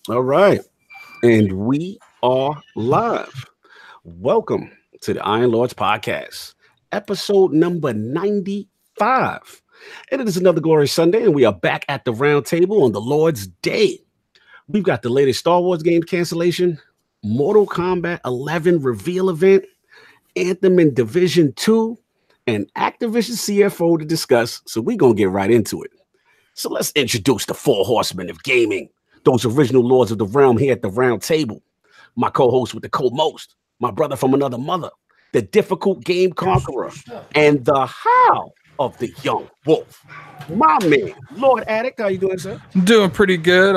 All right. And we are live. Welcome to the Iron Lords podcast, episode number 95. And it is another glorious Sunday, and we are back at the round table on the Lord's Day. We've got the latest Star Wars game cancellation, Mortal Kombat 11 reveal event, Anthem in Division 2, and Activision CFO to discuss, so we're going to get right into it. So let's introduce the four horsemen of gaming, those original lords of the realm here at the round table. My co-host with the co-most, my brother from another mother, the difficult game conqueror, and the how of the young wolf. My man, Lord Addict, how you doing, sir? Doing pretty good.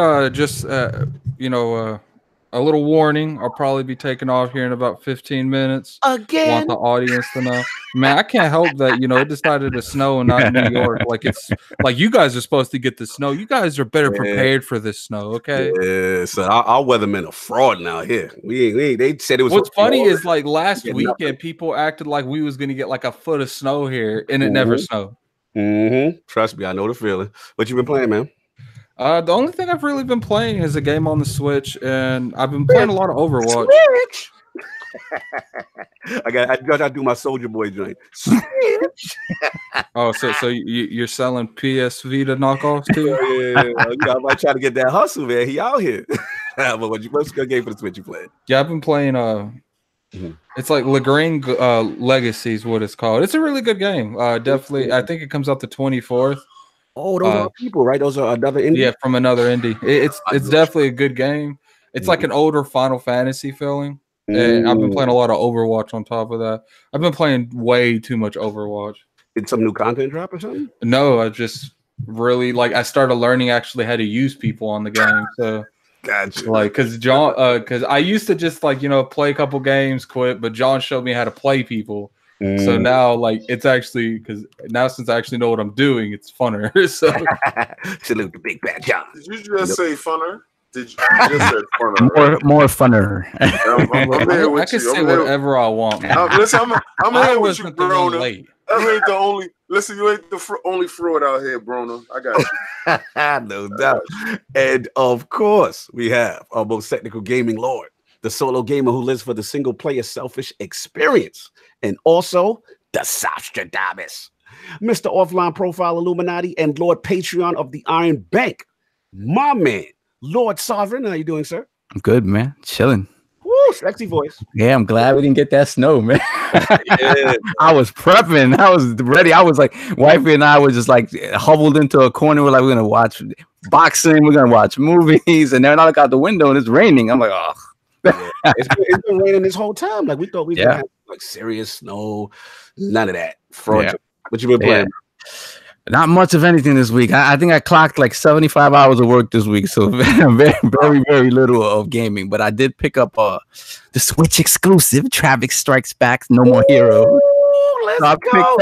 A little warning. I'll probably be taking off here in about 15 minutes. Again? Want the audience to know. Man, I can't help that, it decided to snow and not in New York. It's like you guys are supposed to get the snow. You guys are better prepared for this snow, okay? Yeah, so our weathermen are fraud now here. We ain't, they said it was. What's funny is like last weekend, people acted like we was going to get like a foot of snow here, and it never snowed. Trust me, I know the feeling. What you been playing, man? The only thing I've really been playing is a game on the Switch, and I've been playing a lot of Overwatch. Switch. I gotta do my Soldier Boy joint. Switch. Oh, so you're selling PS Vita knockoffs too? Yeah. I might try to get that hustle, man. He out here. But what's good game for the Switch you playing? Yeah, I've been playing. It's like Lagrange Legacy is what it's called. It's a really good game. Definitely, I think it comes out the 24th. Oh, those are people, right? Those are another indie? Yeah, from another indie. It's definitely a good game. It's like an older Final Fantasy feeling. And I've been playing a lot of Overwatch on top of that. I've been playing way too much Overwatch. Did some new content drop or something? No, I just really I started learning actually how to use people on the game. So gotcha. Because I used to just play a couple games, quit, but John showed me how to play people. So now, it's actually because now since I actually know what I'm doing, it's funner. So salute the big bad John. Did you just say funner? Did you just say funner? More funner. I can say whatever I want. Listen, I'm here with you, Broner. You ain't the only fraud out here, Broner. I got you. No doubt. And of course, we have our most technical gaming lord, the solo gamer who lives for the single player selfish experience. And also the Sostradamus, Mr. Offline Profile Illuminati and Lord Patreon of the Iron Bank. My man, Lord Sovereign. How you doing, sir? I'm good, man. Chilling. Woo, sexy voice. Yeah, I'm glad we didn't get that snow, man. Yeah. I was prepping. I was ready. I was like, wifey and I were just huddled into a corner. We're going to watch boxing. We're going to watch movies. And then I look out the window and it's raining. I'm like, oh. Yeah. It's been raining this whole time. We thought we had serious snow. None of that. Fraud. Yeah. What you been playing? Not much of anything this week. I think I clocked 75 hours of work this week, so very, very, very little of gaming. But I did pick up the Switch exclusive Traffic Strikes Back, No More Hero. So I picked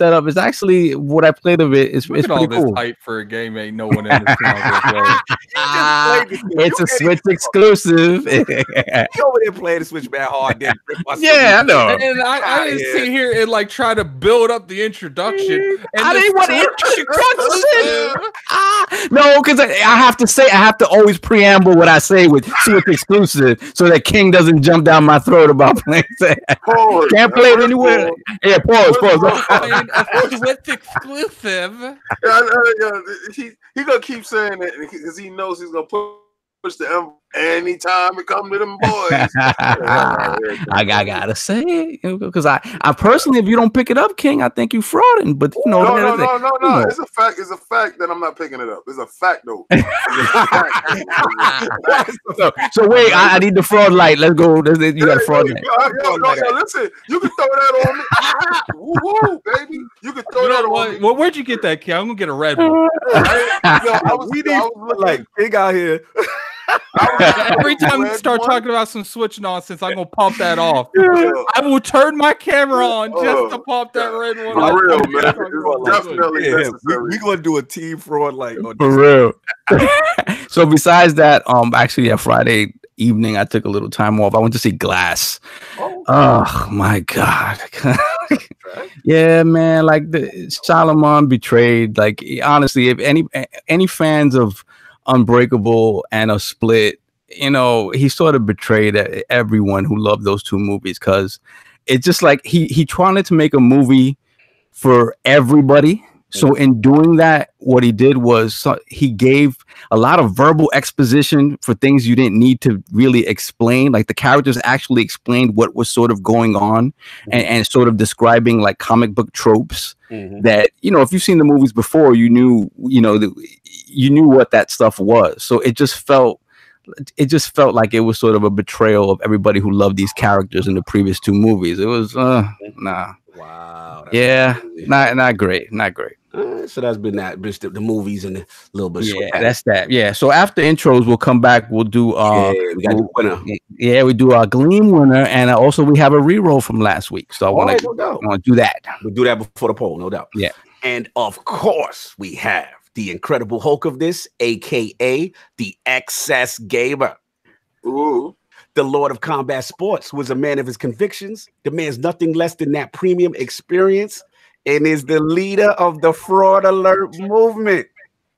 that up. It's actually what I played of it. It's pretty all cool. This hype for a game ain't no one understands. It's a Switch exclusive. You over there playing the Switch man hard. Yeah, I know. And I didn't sit here and try to build up the introduction. I didn't want to introduce. No, because I have to say, I have to always preamble what I say with Switch exclusive, so that King doesn't jump down my throat about playing. Can't play it anywhere. Yeah, pause. Switch exclusive. He gonna keep saying that because he knows he's gonna push the envelope anytime it comes to them boys. I gotta say it because I personally, if you don't pick it up, King, I think you frauding. But no. It's a fact. It's a fact that I'm not picking it up. It's a fact though. So wait, I need the fraud light. Let's go. You got a fraud light. Listen, you can throw that on me. Woo, baby. You can throw that on me. Well, where'd you get that, King? I'm gonna get a Red Bull. I was big out here. Every time you start talking about some Switch nonsense, I'm gonna pop that off. I will turn my camera on just to pop that red one. For real, man. Definitely necessary. We're gonna do a team fraud for real. So besides that, actually, Friday evening, I took a little time off. I went to see Glass. Oh my God. Yeah, man. Like the Solomon Betrayed. Like honestly, if any fans of Unbreakable and a Split, you know, he sort of betrayed everyone who loved those two movies, because it's just like he wanted to make a movie for everybody. So in doing that, what he did was he gave a lot of verbal exposition for things you didn't need to really explain. Like the characters actually explained what was sort of going on, and sort of describing like comic book tropes that, you know, if you've seen the movies before, you knew what that stuff was. So it just felt like it was sort of a betrayal of everybody who loved these characters in the previous two movies. It was nah. Wow. Yeah, not great. So that's been that. The movies and a little bit. Yeah, that's that. Yeah. So after intros, we'll come back. We'll do. We got the winner. Yeah, we do our Gleam winner, and also we have a reroll from last week. So I want to do that. We'll do that before the poll, no doubt. Yeah. And of course, we have the Incredible Hulk of this, aka the Excess Gamer. Ooh. The Lord of Combat Sports, who is a man of his convictions, demands nothing less than that premium experience, and is the leader of the Fraud Alert movement.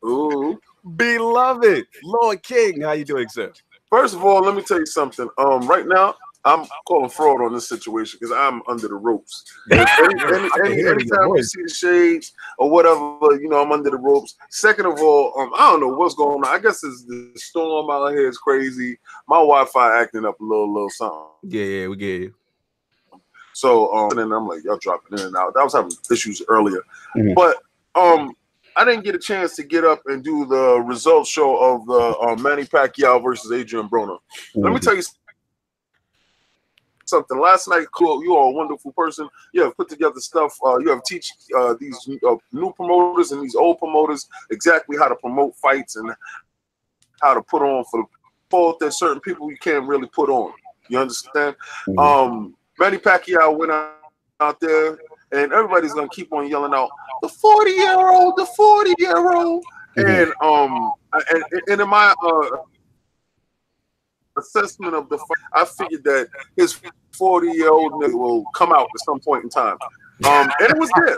Ooh. Beloved Lord King, how you doing, sir? First of all, let me tell you something. Right now, I'm calling fraud on this situation because I'm under the ropes. Anytime you see the shades or whatever, you know, I'm under the ropes. Second of all, I don't know what's going on. I guess it's the storm out here is crazy. My Wi-Fi acting up a little something. Yeah, we get you. So, and then I'm like, y'all dropping in and out. I was having issues earlier, but I didn't get a chance to get up and do the results show of the Manny Pacquiao versus Adrian Broner. Let me tell you something. Last night, cool. You are a wonderful person. You have put together stuff. You have teach these new promoters and these old promoters exactly how to promote fights and how to put on for the fault that certain people you can't really put on. You understand? Manny Pacquiao went out there, and everybody's gonna keep on yelling out the 40-year-old, the 40-year-old, and in my assessment of the fight, I figured that his 40-year-old nigga will come out at some point in time. And it was there.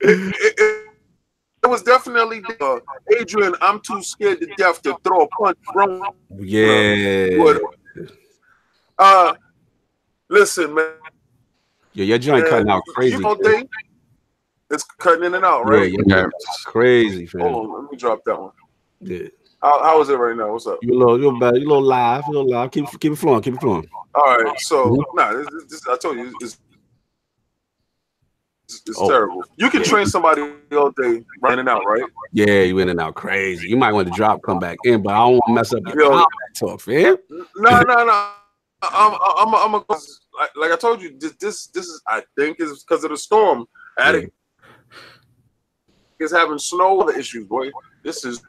It was definitely there. Adrian, I'm too scared to death to throw a punch, bro. Yeah. Listen, man. Yeah, your joint cutting out crazy. You know, it's cutting in and out, right? Yeah, crazy, fam. Hold on, let me drop that one. Yeah. How is it right now? What's up? You're a little live. Keep it flowing. All right. So, I told you, it's terrible. You can train somebody all day, in and out, right? Yeah, you in and out crazy. You might want to drop, come back in, but I don't want to mess up your combat talk, fam. No. I'm like I told you, this is, I think, is because of the storm. Attic is having snow issues, boy. This is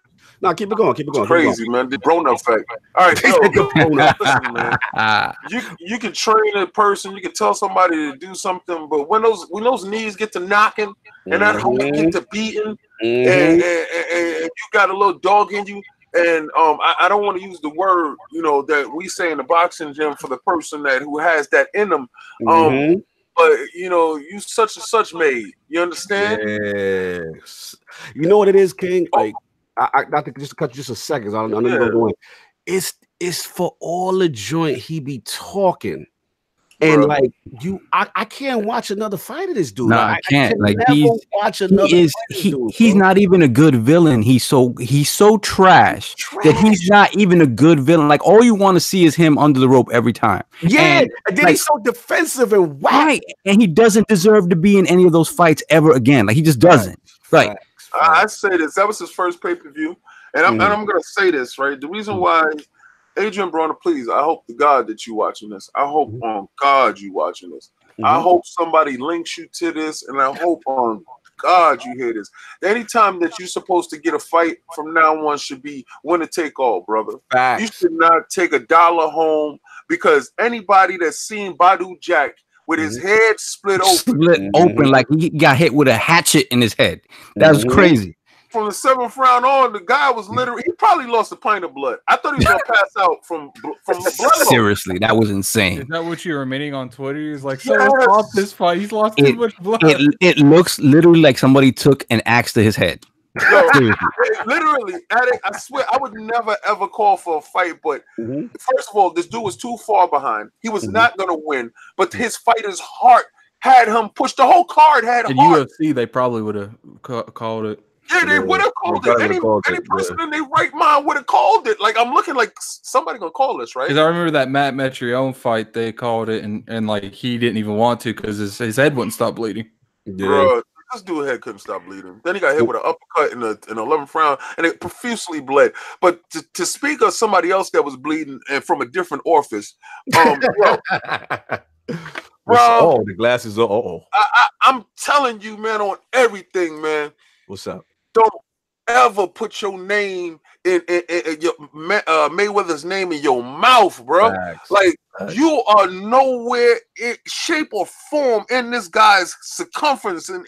keep it going. Crazy, man. The Broner effect. All right, listen, man. You can train a person, you can tell somebody to do something, but when those knees get to knocking and that heart get to beating, and you got a little dog in you. And I don't want to use the word, you know, that we say in the boxing gym for the person who has that in them. But you know, you such and such made. You understand? Yes. You know what it is, King? Like I got to just cut you just a second. I know you're going. It's for all the joint he be talking. And like I can't watch another fight of this dude. No, I can't. Like he's not even a good villain. He's so trash that he's not even a good villain. Like all you want to see is him under the rope every time. Yeah, and then he's so defensive and right, and he doesn't deserve to be in any of those fights ever again. Like he just doesn't. Right. I say this. That was his first pay-per-view, and I'm gonna say this, right. The reason why. Adrian Broner, please, I hope to God that you watching this. I hope on God you watching this. I hope somebody links you to this, and I hope on God you hear this. Anytime that you're supposed to get a fight from now on should be winner take all, brother. Facts. You should not take $1 home, because anybody that's seen Badu Jack with his head split open like he got hit with a hatchet in his head. That was crazy. From the 7th round on, the guy was literally, he probably lost a pint of blood. I thought he was going to pass out from the blood. Seriously, that was insane. Is that what you were admitting on Twitter? He's like, someone lost this fight. He's lost too much blood. It looks literally like somebody took an axe to his head. Yo, literally, Addict, I swear I would never ever call for a fight, but first of all, this dude was too far behind. He was not gonna win, but his fighter's heart had him push. The whole card had in heart. UFC, they probably would have called it. Yeah, they would have called it. Any person in their right mind would have called it. Like, I'm looking like somebody gonna call this, right? Because I remember that Matt Metrione fight, they called it, and like he didn't even want to because his head wouldn't stop bleeding. Bro, this dude's head couldn't stop bleeding. Then he got hit with an uppercut in the 11th round, and it profusely bled. But to speak of somebody else that was bleeding and from a different orifice, bro, oh, the glasses are. I'm telling you, man, on everything, man. What's up? Don't ever put your name in your Mayweather's name in your mouth, bro. Facts. Like, you are nowhere in shape or form in this guy's circumference in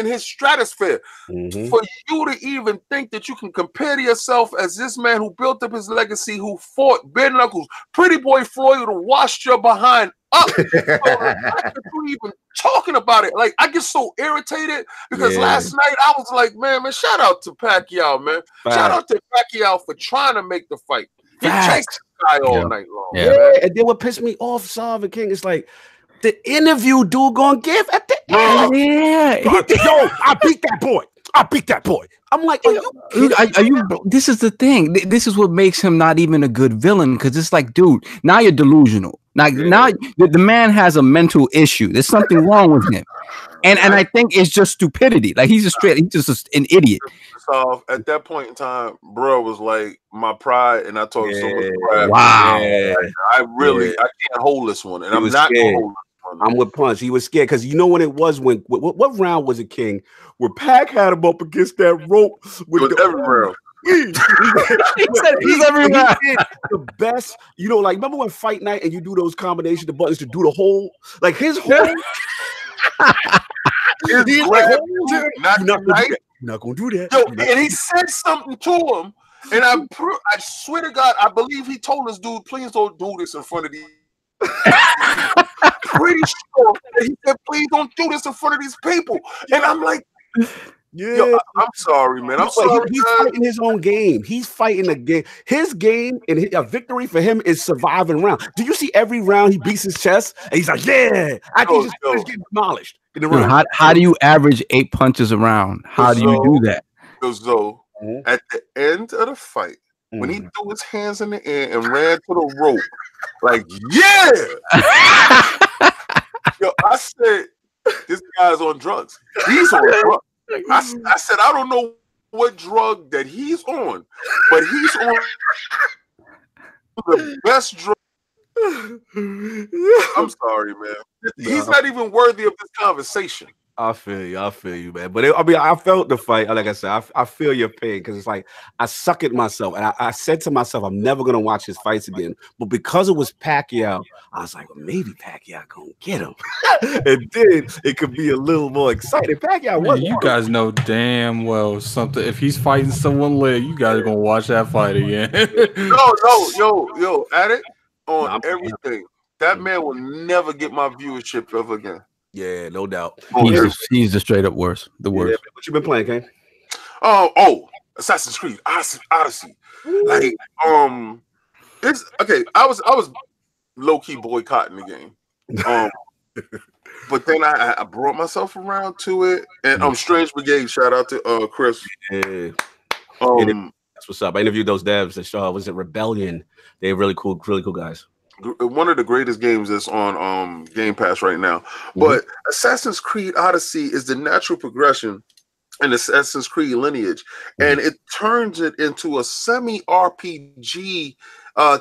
his stratosphere. For you to even think that you can compare to yourself as this man who built up his legacy, who fought bare knuckles, Pretty Boy Floyd, who washed your behind up. So you even talking about it, like, I get so irritated because last night I was like, man, shout out to Pacquiao, man. Shout out to Pacquiao for trying to make the fight. He chased the guy all night long. Yeah, and then what pissed me off, Solver King, is like the interview dude gonna give at the end. Yo, I beat that boy. I beat that boy. I'm like, are you? This is the thing. This is what makes him not even a good villain, because it's like, dude, now you're delusional. Now the man has a mental issue. There's something wrong with him, and I think it's just stupidity. Like, he's just an idiot. So at that point in time, bro was like, my pride, and I told him so much pride. Wow, I can't hold this one, and I'm not gonna hold this one. I'm with Punch. He was scared because you know when it was when what round was it, King? Where Pac had him up against that rope with every round. He's every round. The best, you know, like, remember when Fight Night and you do those combinations, the buttons to do the whole, like his whole. He's like, not gonna do that. Yo, and he said something to him, and I swear to God, I believe he told this dude, please don't do this in front of these. Pretty sure that he said, please don't do this in front of these people. And I'm like, yo, I'm sorry, man. I'm sorry. He's fighting his own game. He's fighting a game. His game and a victory for him is surviving round. Do you see every round he beats his chest and he's like, yeah, I think he's getting demolished. How do you average 8 punches a round? How do you do that? So at the end of the fight, when he threw his hands in the air and ran to the rope, like, yo, I said, this guy's on drugs. He's on drugs. I said, I don't know what drug that he's on, but he's on the best drug. I'm sorry, man. He's not even worthy of this conversation. I feel you, man. But I felt the fight. Like I said, I feel your pain, because it's like I suck at myself, and I said to myself, I'm never gonna watch his fights again. But because it was Pacquiao, I was like, well, maybe Pacquiao gonna get him, and then it could be a little more exciting. Pacquiao was. You guys know damn well something. If he's fighting someone lit, you guys are gonna watch that fight again. yo, Addict on everything. That man will never get my viewership ever again. Yeah, no doubt. He's the straight up worst. The worst. Yeah, what you been playing, Kane? Assassin's Creed Odyssey. Like, it's okay. I was low key boycotting the game. But then I brought myself around to it, and Strange Brigade. Shout out to Chris. Yeah. That's what's up. I interviewed those devs that was it Rebellion. They're really cool guys. One of the greatest games that's on Game Pass right now. But Assassin's Creed Odyssey is the natural progression in Assassin's Creed lineage, and it turns it into a semi-RPG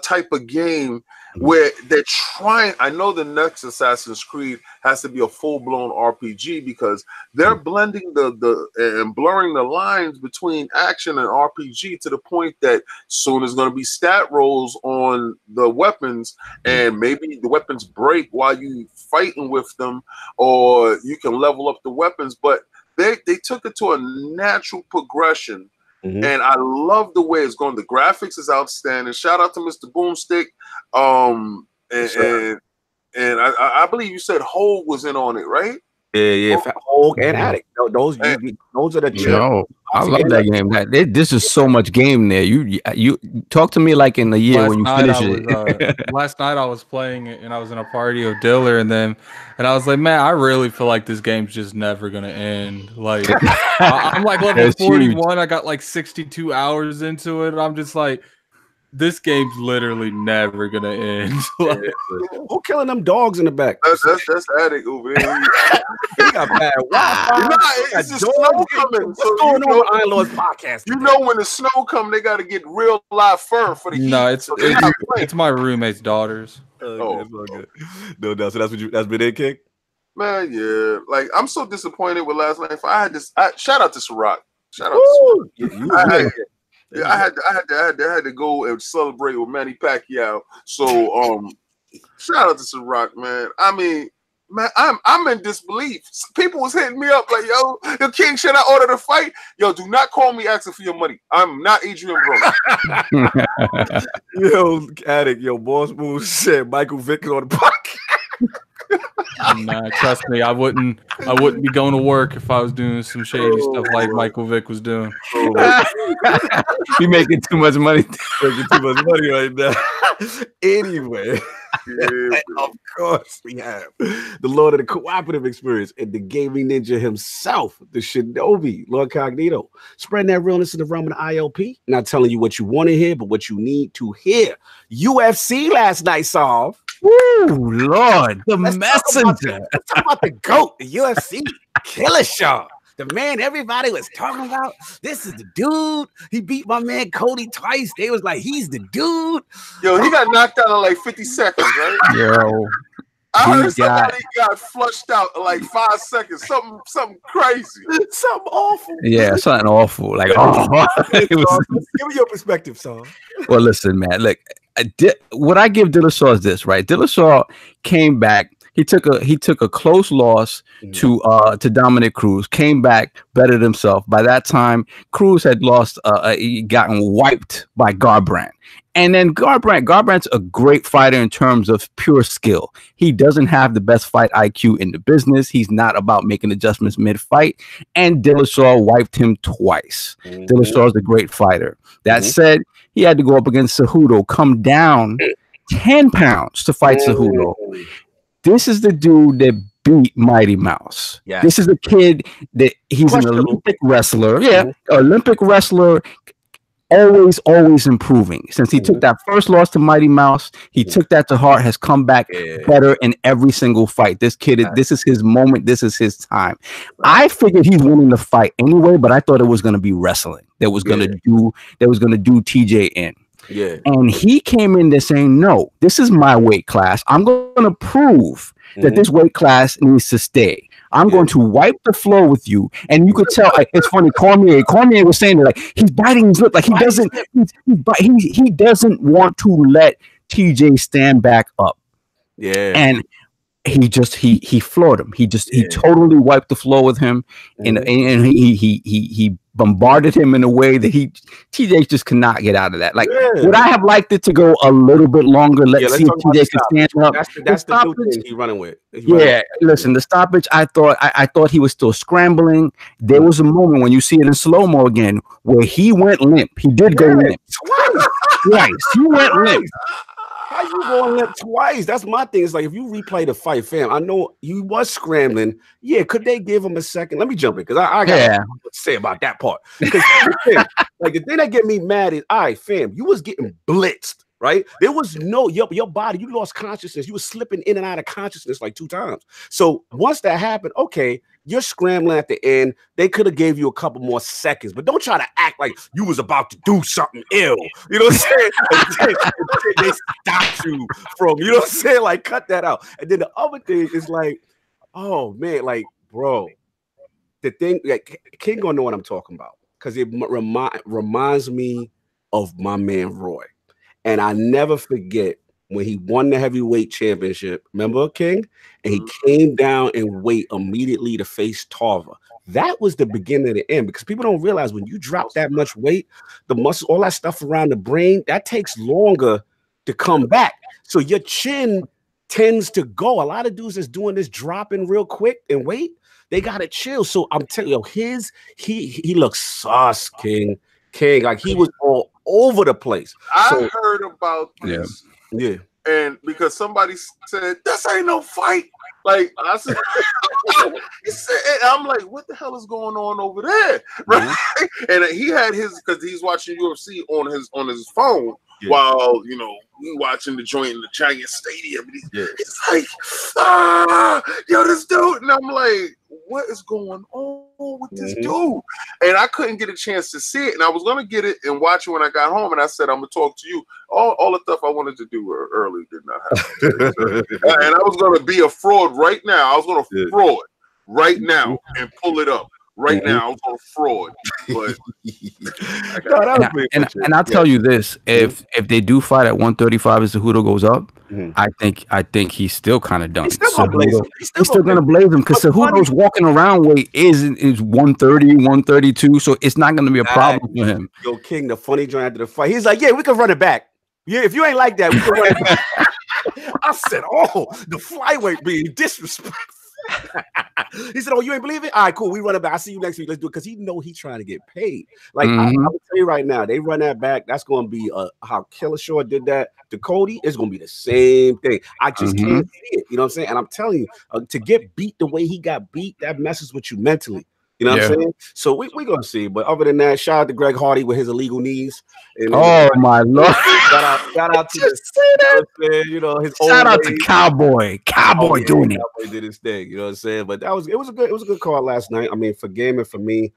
type of game where they're trying. I know the next Assassin's Creed has to be a full-blown RPG because they're blending and blurring the lines between action and RPG to the point that soon there's going to be stat rolls on the weapons, and maybe the weapons break while you fighting with them, or you can level up the weapons. But they took it to a natural progression. And I love the way it's going. The graphics is outstanding. Shout out to Mr. Boomstick. And I believe you said Hove was in on it, right? Yeah. Hulk and Addict. Those are the Yo, I love that game. This is so much game there. You talk to me like in a year when you finish it. Last night I was playing it and I was in a party of Diller and I was like, man, I really feel like this game's just never gonna end. Like I'm like level 41. I got like 62 hours into it. And I'm just like, this game's literally never gonna end. Who killing them dogs in the back? That's Addict over there. He got bad Wi-Fi. It's the snow coming. What's going on with Iron Lord's podcast? You know when the snow come, they got to get real live fur for the heat. No, it's my roommate's daughters. That's all good. No, so that's been it, King? Man, yeah. Like I'm so disappointed with last night. I had this. Shout out to Ciroc. Shout out to Ciroc. I had to go and celebrate with Manny Pacquiao. So shout out to Ciroc, man. I mean, man, I'm in disbelief. People was hitting me up like, yo, King, should I order the fight? Yo, do not call me asking for your money. I'm not Adrian Bro. Yo, Addict, yo, Boss Move said Michael Vick is on the podcast. Nah, trust me, I wouldn't be going to work if I was doing some shady stuff like Michael Vick was doing. You making too much money. Right now. Anyway, of course we have the Lord of the Cooperative Experience and the gaming ninja himself, the Shinobi, LordCognito. Spreading that realness in the realm of the ILP. Not telling you what you want to hear, but what you need to hear. UFC last night, Solve. Woo, Lord, the messenger. Let's talk about the GOAT, the UFC Killer Shaw. The man everybody was talking about. This is the dude. He beat my man Cody twice. They was like, he's the dude. Yo, he got knocked out in like 50 seconds, right? Yo. I heard somebody got flushed out in like 5 seconds. Something crazy. Something awful. Yeah, something awful. Like, give me your perspective, son. Well, listen, man. Look, what I give Dillashaw is this, right? Dillashaw came back. He took a close loss to Dominic Cruz. Came back, bettered himself. By that time, Cruz had lost, gotten wiped by Garbrandt. And then Garbrandt's a great fighter in terms of pure skill. He doesn't have the best fight IQ in the business. He's not about making adjustments mid-fight. And Dillashaw wiped him twice. Dillashaw is a great fighter. That said, he had to go up against Cejudo, come down 10 pounds to fight Cejudo. This is the dude that beat Mighty Mouse. Yeah. This is a kid that he's an Olympic wrestler. Yeah, Olympic wrestler. Always improving. Since he took that first loss to Mighty Mouse, he took that to heart, has come back better in every single fight. This kid, this is his moment. This is his time. I figured he's winning the fight anyway, but I thought it was going to be wrestling. That was going to do TJ in. Yeah. And he came in there saying, no, this is my weight class. I'm going to prove that this weight class needs to stay. I'm going to wipe the floor with you. And you could tell, like, it's funny, Cormier was saying that, like, he's biting his lip, like he doesn't want to let TJ stand back up. Yeah. And he floored him. He totally wiped the floor with him, and he bombarded him in a way that TJ just cannot get out of that. Like, would I have liked it to go a little bit longer? Let's see if TJ can stand up. That's the new thing he's running with. Listen, the stoppage, I thought he was still scrambling. There was a moment when you see it in slow-mo again where he went limp. He did go limp. Twice. He went limp. How you going limp twice? That's my thing. It's like, if you replay the fight, fam, I know he was scrambling. Yeah, could they give him a second? Let me jump in because I got to say about that part. Like, the thing that get me mad is, all right, fam, you was getting blitzed, right? There was no your body. You lost consciousness. You were slipping in and out of consciousness like 2 times. So once that happened, okay, you're scrambling at the end. They could have gave you a couple more seconds, but don't try to act like you was about to do something ill. You know what I'm saying? They stopped you from, you know what I'm saying? Like, cut that out. And then the other thing is like, oh man, like, bro, the thing, like, King gonna know what I'm talking about because it reminds me of my man Roy. And I never forget when he won the heavyweight championship. Remember, King? And he came down in weight immediately to face Tarver. That was the beginning of the end because people don't realize when you drop that much weight, the muscle, all that stuff around the brain, that takes longer to come back. So your chin tends to go. A lot of dudes that's doing this dropping real quick and wait, they gotta chill. So I'm telling you, he looks sus, King. Like he was all over the place. I heard about this. Yeah. And because somebody said, this ain't no fight. Like I said, I'm like, what the hell is going on over there? Right? And he had his, because he's watching UFC on his phone while we watching the joint in the Giant Stadium. And he's like, yo, this dude. And I'm like, what is going on with this dude? And I couldn't get a chance to see it. And I was gonna get it and watch it when I got home. And I said, I'm gonna talk to you. All the stuff I wanted to do early did not happen. And I was gonna be a fraud right now. I was gonna fraud right now and pull it up. Right now, I was on fraud, but and I'll tell you this: if they do fight at 135 as Cejudo goes up, I think he's still kind of done. He's still gonna blaze him because Cejudo's walking around weight is 130, 132, so it's not gonna be a problem for him. Yo, King, the funny joint after the fight, he's like, "Yeah, we can run it back. Yeah, if you ain't like that, we can run it back." I said, "Oh, the flyweight being disrespectful." He said, "Oh, you ain't believe it? All right, cool. We run it back. I'll see you next week. Let's do it." Because he know he's trying to get paid. Like I will tell you right now, they run that back. That's going to be how Killer did that to Cody. It's going to be the same thing. I just can't see it. You know what I'm saying? And I'm telling you, to get beat the way he got beat, that messes with you mentally. You know what I'm saying? So we're going to see. But other than that, shout out to Greg Hardy with his illegal knees. And, my Lord. Shout out to his shout out to Cowboy. Cowboy doing it. Cowboy did his thing. You know what I'm saying? But it was a good call last night. I mean, for gaming, for me,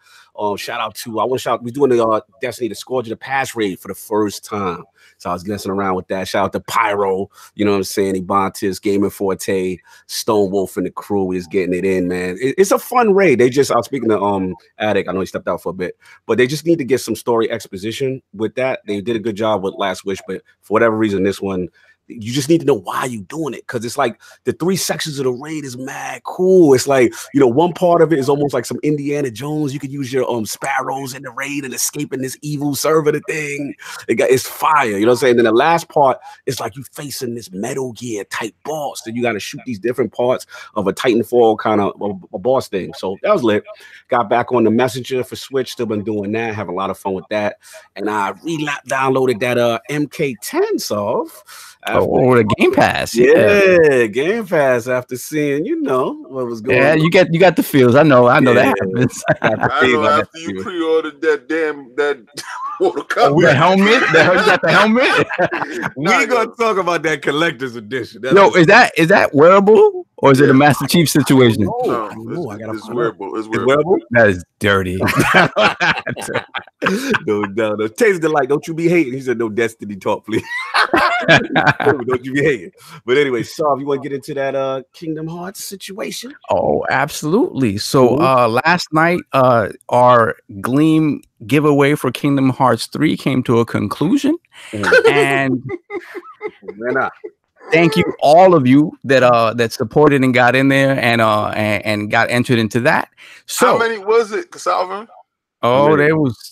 shout out to we're doing the Destiny the Scourge of the Pass raid for the first time. So I was messing around with that. Shout out to Pyro, you know what I'm saying? Ebontis, Gaming Forte, Stone Wolf and the crew is getting it in, man. It's a fun raid. I was speaking to Attic. I know he stepped out for a bit, but they just need to get some story exposition with that. They did a good job with Last Wish, but for whatever reason, this one, you just need to know why you doing it, because it's like the 3 sections of the raid is mad cool. It's like, one part of it is almost like some Indiana Jones. You could use your sparrows in the raid and escaping this evil servitor thing. It's fire, you know what I'm saying? Then the last part is like you facing this Metal Gear type boss, then you got to shoot these different parts of a Titanfall kind of a boss thing. So that was lit. Got back on the Messenger for Switch, still been doing that, have a lot of fun with that. And I downloaded that MK10 the Game Pass. Yeah, Game Pass after seeing, what was going on. Yeah, you got the feels. I know that happens. I know after you pre-ordered that Mortal Kombat. The helmet? You got the helmet? We're going to talk about that collector's edition. Is that wearable? Or is it a Master Chief situation? It's wearable. It's wearable. That is dirty. No. Taste the light. Don't you be hating. He said, no Destiny talk, please. Don't you be hating. But anyway, Sav, you want to get into that Kingdom Hearts situation? Oh, absolutely. So last night, our Gleam giveaway for Kingdom Hearts 3 came to a conclusion. And thank you, all of you that supported and got in there and got entered into that. So how many was it, Salvin? Oh, there was.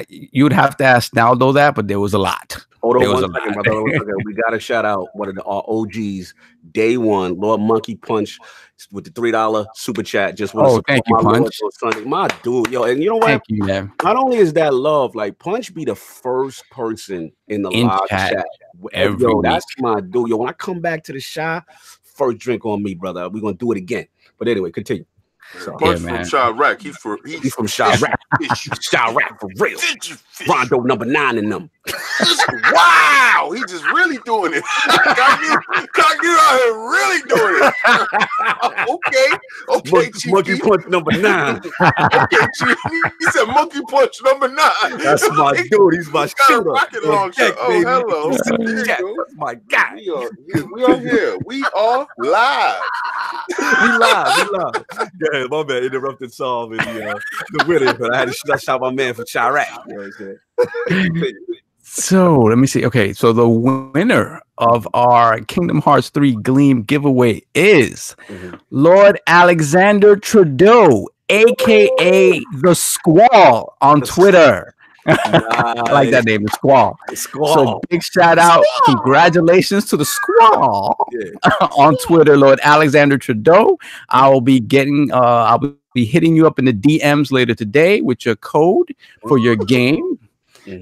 You'd have to ask Naldo that, but there was a lot. Hold on one second, brother. We got to shout out one of our OGs, day one, Lord Monkey Punch, with the $3 super chat. Just want to thank you, Punch. My dude, yo, and you know what? Thank you, man. Not only is that love, like Punch be the first person in the live chat. That's my dude. Yo, when I come back to the Shy, first drink on me, brother. We're gonna do it again. But anyway, continue. So, Punch from Chirac. He's from Chirac. Chirac for real. Rondo number 9 in them. Wow, he just really doing it. Cognito out here really doing it. Okay, Monkey Punch number 9. Okay, he said Monkey Punch number 9. That's my dude. He's my shooter. Hello. That's my guy. We are here. We are live. We live. Yeah, my man interrupted Saul in the winner, but I had to shout my man from Chirac. You know what I'm saying? So let me see. Okay, so the winner of our Kingdom Hearts 3 Gleam giveaway is Lord Alexander Trudeau, aka the Squall on Twitter. I like that name, the Squall. Squall. So big shout out, congratulations to the Squall on Twitter, Lord Alexander Trudeau. I'll be hitting you up in the DMs later today with your code for your game.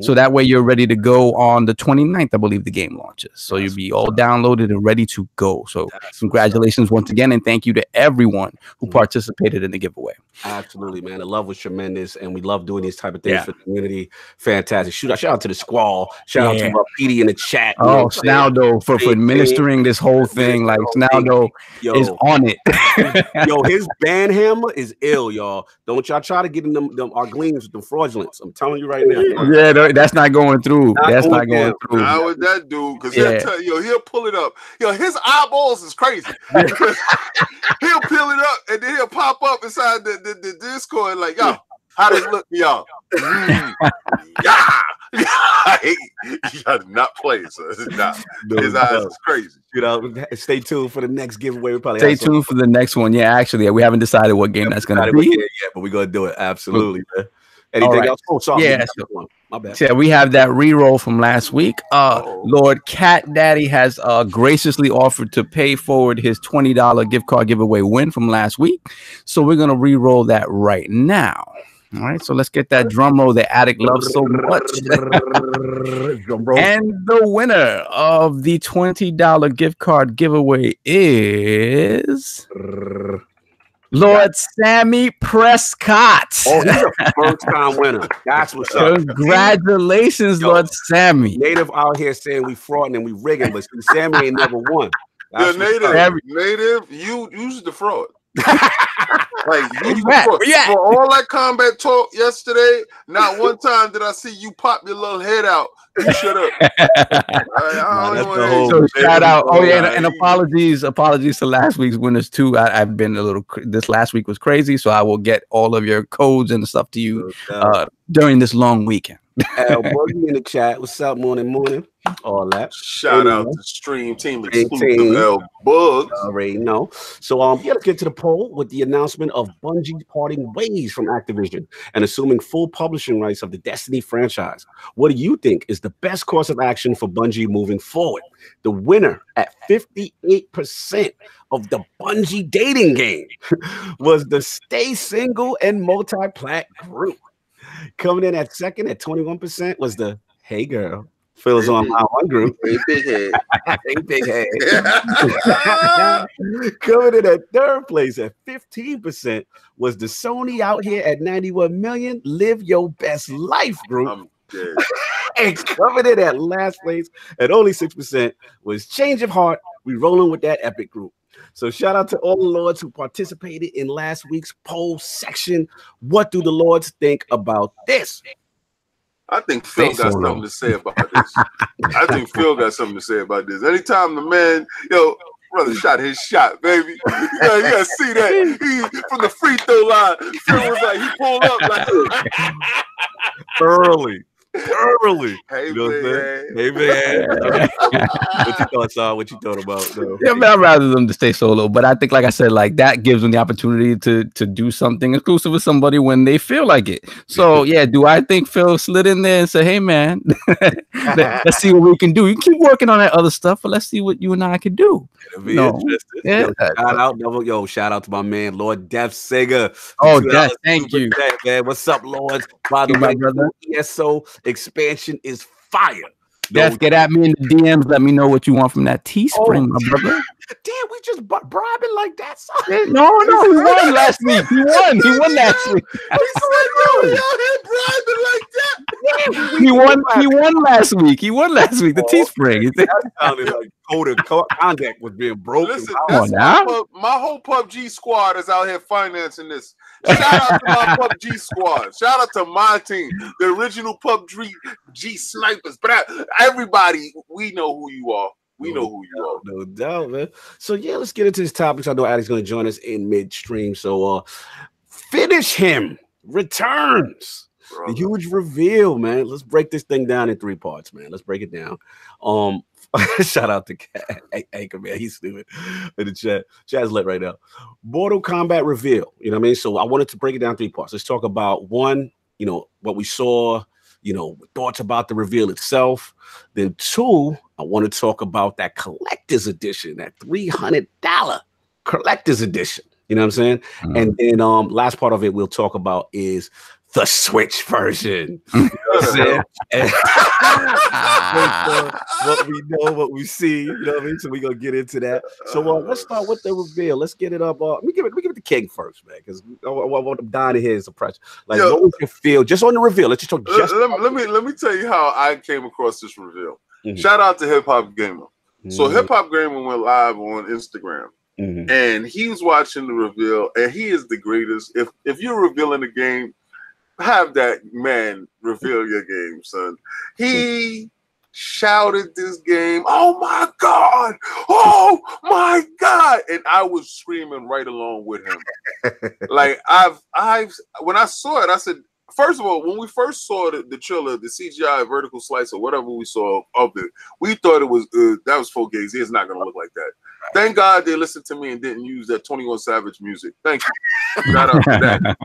So that way you're ready to go on the 29th, I believe the game launches. So you'll be all downloaded and ready to go. So congratulations once again, and thank you to everyone who participated in the giveaway. Absolutely, man. The love was tremendous, and we love doing these type of things for the community. Fantastic. Shout out to the Squall. Shout out to Petey in the chat. Oh, Snaldo for administering this whole thing. Like Snaldo is on it. Yo, his ban hammer is ill, y'all. Don't y'all try to get in them our gleams with the fraudulence. I'm telling you right now. Yeah, that's not going through. That's not going through. How would that dude? Because he'll pull it up. Yo, his eyeballs is crazy. He'll peel it up and then he'll pop up inside the Discord like, yo, how does it look to y'all? You not play, so it's not. His eyes is crazy. You know, stay tuned for the next giveaway. We probably stay tuned for the next one. Yeah, actually, we haven't decided what game that's going to be. Yeah, but we're going to do it. Absolutely, man. Anything else? Oh, sorry. Yeah, my bad. Yeah, we have that re-roll from last week. Lord Cat Daddy has graciously offered to pay forward his $20 gift card giveaway win from last week. So we're going to re-roll that right now. All right, so let's get that drum roll the addict loves so much. And the winner of the $20 gift card giveaway is Lord Sammy Prescott. Oh, he's a first-time winner. That's what's up. Congratulations, Lord Sammy. Native out here saying we frauding and we rigging, but Sammy ain't never won. Native, you use the fraud. Like for all that combat talk yesterday, not one time did I see you pop your little head out. You shut up. So shout out. Oh yeah, and apologies to last week's winners too. I've been a little. This last week was crazy, so I will get all of your codes and stuff to you during this long weekend. Boogie in the chat. What's up, morning? All that. Shout out to Stream Team exclusive L Bugs. Already know. So let's get to the poll with the announcement of Bungie parting ways from Activision and assuming full publishing rights of the Destiny franchise. What do you think is the best course of action for Bungie moving forward? The winner at 58% of the Bungie dating game was the Stay Single and Multi-Plat group. Coming in at second at 21% was the Hey Girl. Phil's on my one group. Hey big head. Hey big head. Coming in at third place at 15% was the Sony out here at 91 million. Live your best life group. I'm dead. And coming in at last place at only 6% was Change of Heart. We rolling with that epic group. So shout out to all the lords who participated in last week's poll section. What do the lords think about this? I think Phil got something to say about this. I think Phil got something to say about this. Anytime the man, brother shot his shot, baby. You gotta see that. He, from the free throw line, Phil was like, he pulled up like early. Hey, you know Hey, man. What you thought, Saul? What you thought about? Yeah, man, I'd rather them to stay solo, but I think, like I said, like that gives them the opportunity to do something exclusive with somebody when they feel like it. So, yeah, do I think Phil slid in there and said, "Hey, man, let's see what we can do. You keep working on that other stuff, but let's see what you and I can do." It'll be interesting. Yeah. Shout out to my man, Lord Death Sega. Oh, Death, thank you, man. What's up, Lords? By the way, brother, ESO expansion is fire. Death, get at me in the DMs. Let me know what you want from that Teespring, my brother. Damn, we just bribing like that. No, he won last week. He won last week. He won last week. The Teespring. That sounded like code of conduct was being broken. Listen, my whole PUBG squad is out here financing this. Shout out to my PUBG squad. Shout out to my team, the original PUBG snipers. But everybody, we know who you are. We know who you are. No doubt, man. So, yeah, let's get into this topic. I know Addict's going to join us in midstream. So, Finish Him returns. Brother. The huge reveal, man. Let's break this thing down in 3 parts, man. Let's break it down. Shout out to Anchor, man. He's stupid in the chat. Chat's lit right now. Mortal Kombat reveal. You know what I mean? So, I wanted to break it down 3 parts. Let's talk about one, what we saw, thoughts about the reveal itself. Then 2, I want to talk about that collector's edition, that $300 collector's edition. You know what I'm saying? And then last part of it we'll talk about is the Switch version. You know what I'm saying? What we know, what we see, you know what I mean? So we're gonna get into that. So let's start with the reveal. Let's get it up. Let me give it to King first, man, because I want him down to hear his impression. Like, what was your feel just on the reveal? Let's just talk. Let me tell you how I came across this reveal. Shout out to Hip Hop Gamer. So Hip Hop Gamer went live on Instagram. And he's watching the reveal, and he is the greatest. If you're revealing a game, have that man reveal your game, son. He shouted this game, "Oh my God! Oh my God!" And I was screaming right along with him. Like when I saw it, I said, first of all, when we first saw the trailer, the CGI vertical slice or whatever we saw of it, we thought it was that was 4K. It's not gonna look like that. Thank God they listened to me and didn't use that 21 Savage music. Thank you. Shout out to that.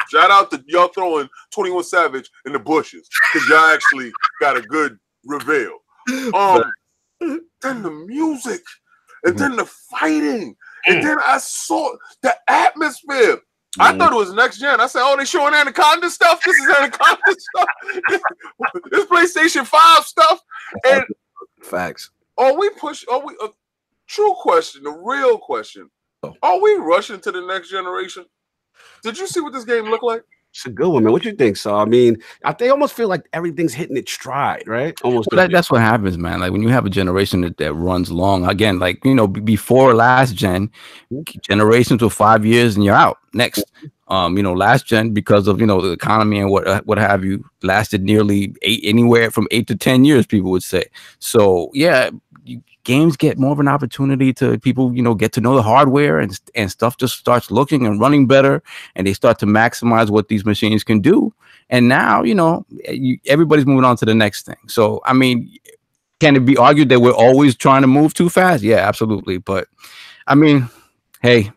Shout out to y'all throwing 21 Savage in the bushes because y'all actually got a good reveal. Then the music, and then the fighting, and then I saw the atmosphere. I thought it was next gen. I said, "Oh, they showing Anaconda stuff. This is Anaconda stuff. This PlayStation 5 stuff." And facts. True question, the real question. Are we rushing to the next generation? Did you see what this game looked like? It's a good one, man. What you think, so? I mean, they almost feel like everything's hitting its stride, right? Almost. Well, that's what happens, man. Like when you have a generation that runs long, again, like, before last gen, generations were 5 years and you're out. Next. Last gen, because of the economy and what have you, lasted nearly anywhere from 8 to 10 years, people would say. So yeah, games get more of an opportunity to people, get to know the hardware, and stuff just starts looking and running better, and they start to maximize what these machines can do. And now, everybody's moving on to the next thing. So, I mean, can it be argued that we're always trying to move too fast? Yeah, absolutely. But I mean, hey,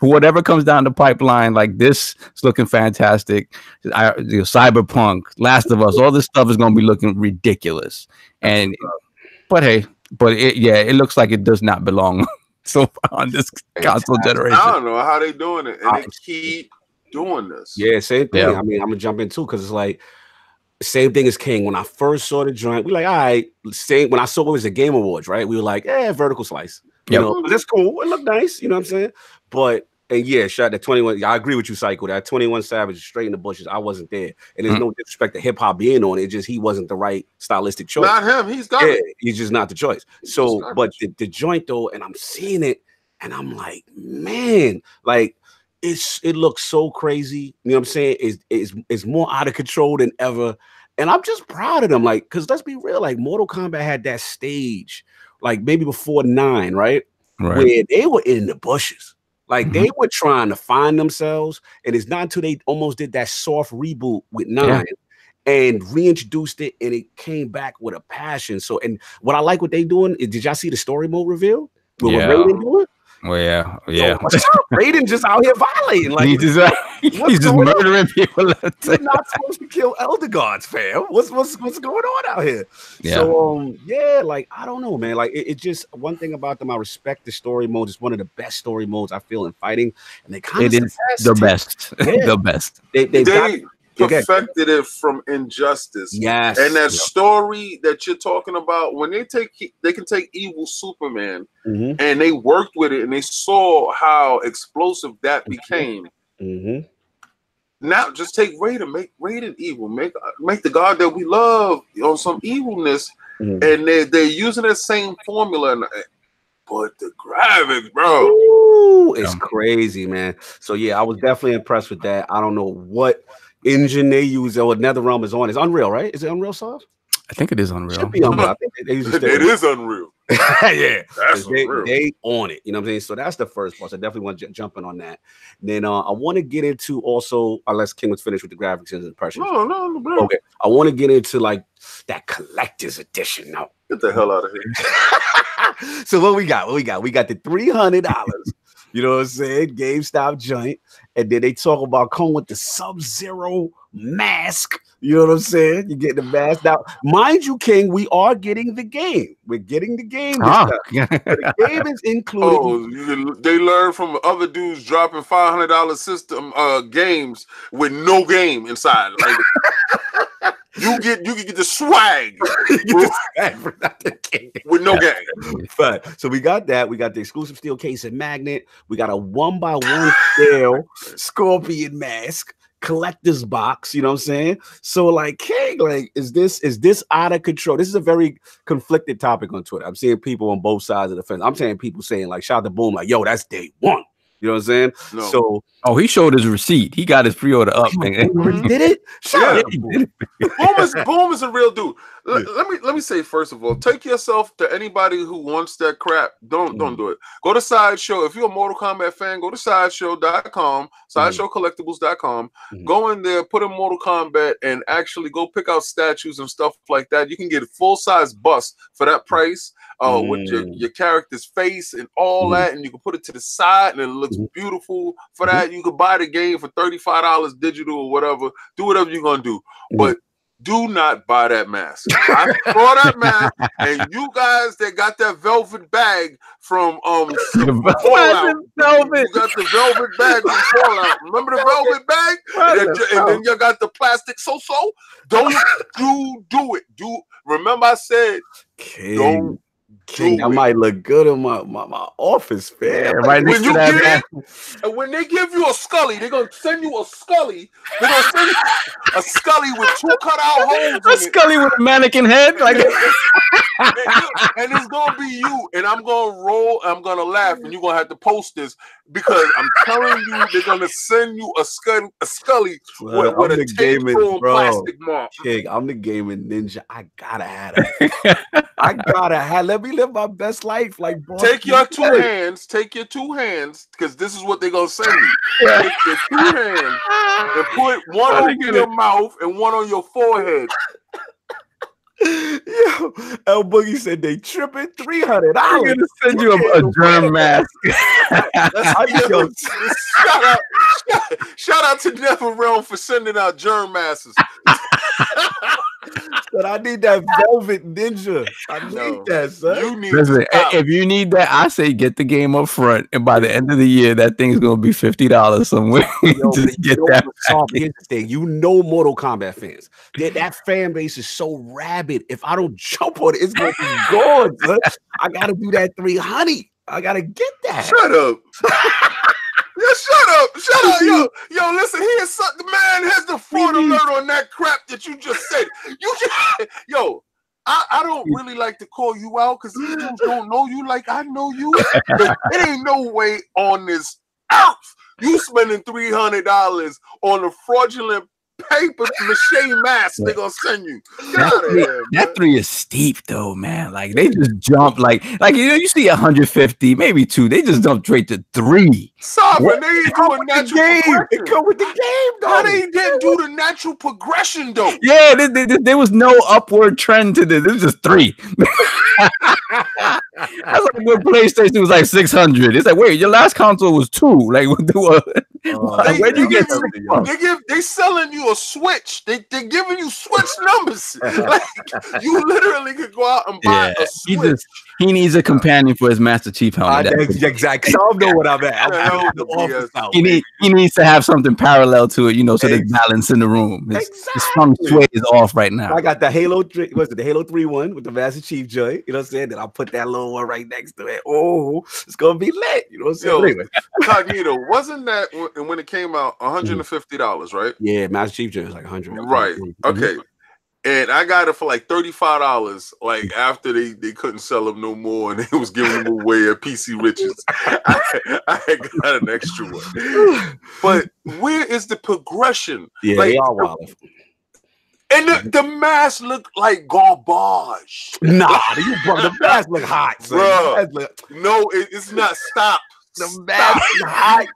whatever comes down the pipeline, like this is looking fantastic. Cyberpunk, Last of Us, all this stuff is going to be looking ridiculous. But hey, it looks like it does not belong so far on this console generation. I don't know how they doing it, and they keep doing this. Yeah, same thing. Yeah. I mean, I'm gonna jump in too, because it's like same thing as King. When I first saw the joint, we like, all right. Same when I saw it was the Game Awards, right? We were like, vertical slice. That's cool. It looked nice. You know what I'm saying? But shout out to 21. I agree with you, Psycho. That 21 Savage straight in the bushes. I wasn't there, and there's no disrespect to hip hop being on it. Just he wasn't the right stylistic choice. Not him. He's got it. He's just not the choice. So, but the joint though, and I'm seeing it, and I'm like, man, like it looks so crazy. You know what I'm saying? It's more out of control than ever, and I'm just proud of them. Like, because let's be real, like Mortal Kombat had that stage, like maybe before 9, right? Where they were in the bushes. Like they were trying to find themselves, and it's not until they almost did that soft reboot with 9 and reintroduced it, and it came back with a passion. So, and what I like what they doing is, did y'all see the story mode reveal? What Raiden doing? Well, yeah. Raiden just out here violating. Like he's just murdering people. You're not supposed to kill elder gods, fam. What's going on out here? Yeah. So like I don't know, man. Like it just one thing about them, I respect the story mode. It's one of the best story modes I feel in fighting, and they kind of the best. The best. They perfected it from Injustice. Yes. And that story that you're talking about, when they can take evil Superman and they worked with it and they saw how explosive that became. Now just take Raiden, make Raiden evil, make the god that we love on some evilness, and they're using that same formula. But the graphics, bro, it's crazy, man. So yeah, I was definitely impressed with that. I don't know what engine they use or NetherRealm is on. It's Unreal, right? Is it Unreal Soft? I think it is Unreal. Should be Unreal. I think it is Unreal. Yeah, that's Unreal. They own it. You know what I'm saying? So that's the first part. So I definitely want to jump in on that. Then I want to get into also, unless King was finished with the graphics and impressions. No, bro. Okay, I want to get into like that collector's edition now. Get the hell out of here. So what we got? We got the $300. You know what I'm saying? GameStop joint. And then they talk about coming with the Sub-Zero mask. You know what I'm saying? You get the mask. Now, mind you, King, we are getting the game. We're getting the game. The game is included. They learn from other dudes dropping $500 system games with no game inside. Like you can get the swag. With no game. But so we got that. We got the exclusive steel case and magnet. We got a 1x1 scale scorpion mask. Collector's box, you know what I'm saying? So like, King, like, is this out of control? This is a very conflicted topic on Twitter. I'm seeing people on both sides of the fence. I'm saying people saying like, shout out to Boom, like, yo, that's day one. You know what I'm saying? No. So, he showed his receipt. He got his pre-order up. Did it? Sure. Boom is a real dude. Let me say, first of all, take yourself to anybody who wants that crap. Don't do it. Go to Sideshow. If you're a Mortal Kombat fan, go to sideshow.com, sideshowcollectibles.com. Go in there, put in Mortal Kombat, and actually go pick out statues and stuff like that. You can get a full-size bust for that price. With your character's face and all that, and you can put it to the side and it looks beautiful for that. You can buy the game for $35 digital or whatever. Do whatever you're gonna do. But do not buy that mask. I saw that mask, and you guys that got that velvet bag from Fallout. You got the velvet bag from Fallout. Remember the velvet bag? And then you got the plastic so-so. Don't you do it. Remember I said don't. King, I might look good in my office, man. Right next to that and when they give you a Scully, they're gonna send you a Scully. They're gonna send you a Scully with 2 cutout holes. A Scully with a mannequin head, like and it's gonna be you. And I'm gonna roll. I'm gonna laugh, and you're gonna have to post this because I'm telling you, they're gonna send you a Scully with a gaming plastic mark. King, I'm the gaming ninja. I gotta have it. I gotta have. Let me live my best life. Like, boy, take your two hands, because this is what they're gonna send you. Take your 2 hands and put one on your mouth and one on your forehead. Yo, El Boogie said they tripping $300. I'm gonna send you a germ mask. Shout out to NetherRealm for sending out germ masks. But I need that velvet ninja. I need that, son. If you need that, I say get the game up front, and by the end of the year, that thing's gonna be $50 somewhere. Just get that. Here's the thing, Mortal Kombat fans. That fan base is so rabid. If I don't jump on it, it's gonna be gone. Son. I gotta do that 300. I gotta get that. Shut up. Shut up, yo, listen, the man has the fraud alert on that crap that you just said. I don't really like to call you out because these dudes don't know you like I know you. It ain't no way on this earth you spending $300 on a fraudulent paper mache mask they're gonna send you. Get out of here, that 3 is steep though, man. Like they just jump like you see 150, maybe 2. They just jump straight to 3. Stop, and they ain't doing natural progression. It come with the game, though. How they didn't do the natural progression though? Yeah, there was no upward trend to this. It was just 3. That's like when PlayStation was like 600. It's like, wait, your last console was 2. Like, where'd you get 6 from? They selling you a Switch. They're giving you Switch numbers. Like, you literally could go out and buy a Switch. He needs a companion for his Master Chief helmet. Exactly. So I know what I'm at. He needs to have something parallel to it, so there's balance in the room. His feng shui is off right now. I got the Halo 3, the Halo 3 one with the Master Chief joint. You know what I'm saying? Then I'll put that little one right next to it. Oh, it's gonna be lit. You know what I'm saying? Cognito, wasn't that when it came out $150, right? Yeah, Master Chief joint was like 100. Right. Okay. And I got it for like $35, like after they couldn't sell them no more and they was giving them away at PC Riches. I got an extra one. But where is the progression? Yeah, like, they are wild. And the mask look like garbage. Nah, the mask look hot. Bro, no, it's not. Stop. The mask is hot.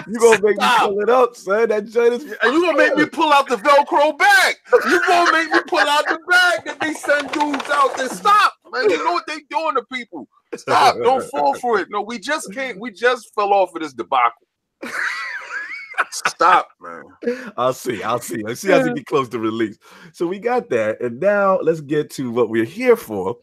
You gonna make me pull it up, son. That joint is. And you gonna make me pull out the Velcro bag. You gonna make me pull out the bag that they send dudes out there. Stop, man. You know what they doing to people. Stop. Don't fall for it. No, we just can't. We just fell off of this debacle. Stop, man. I'll see. Let's see as we get close to release. So we got that, and now let's get to what we're here for.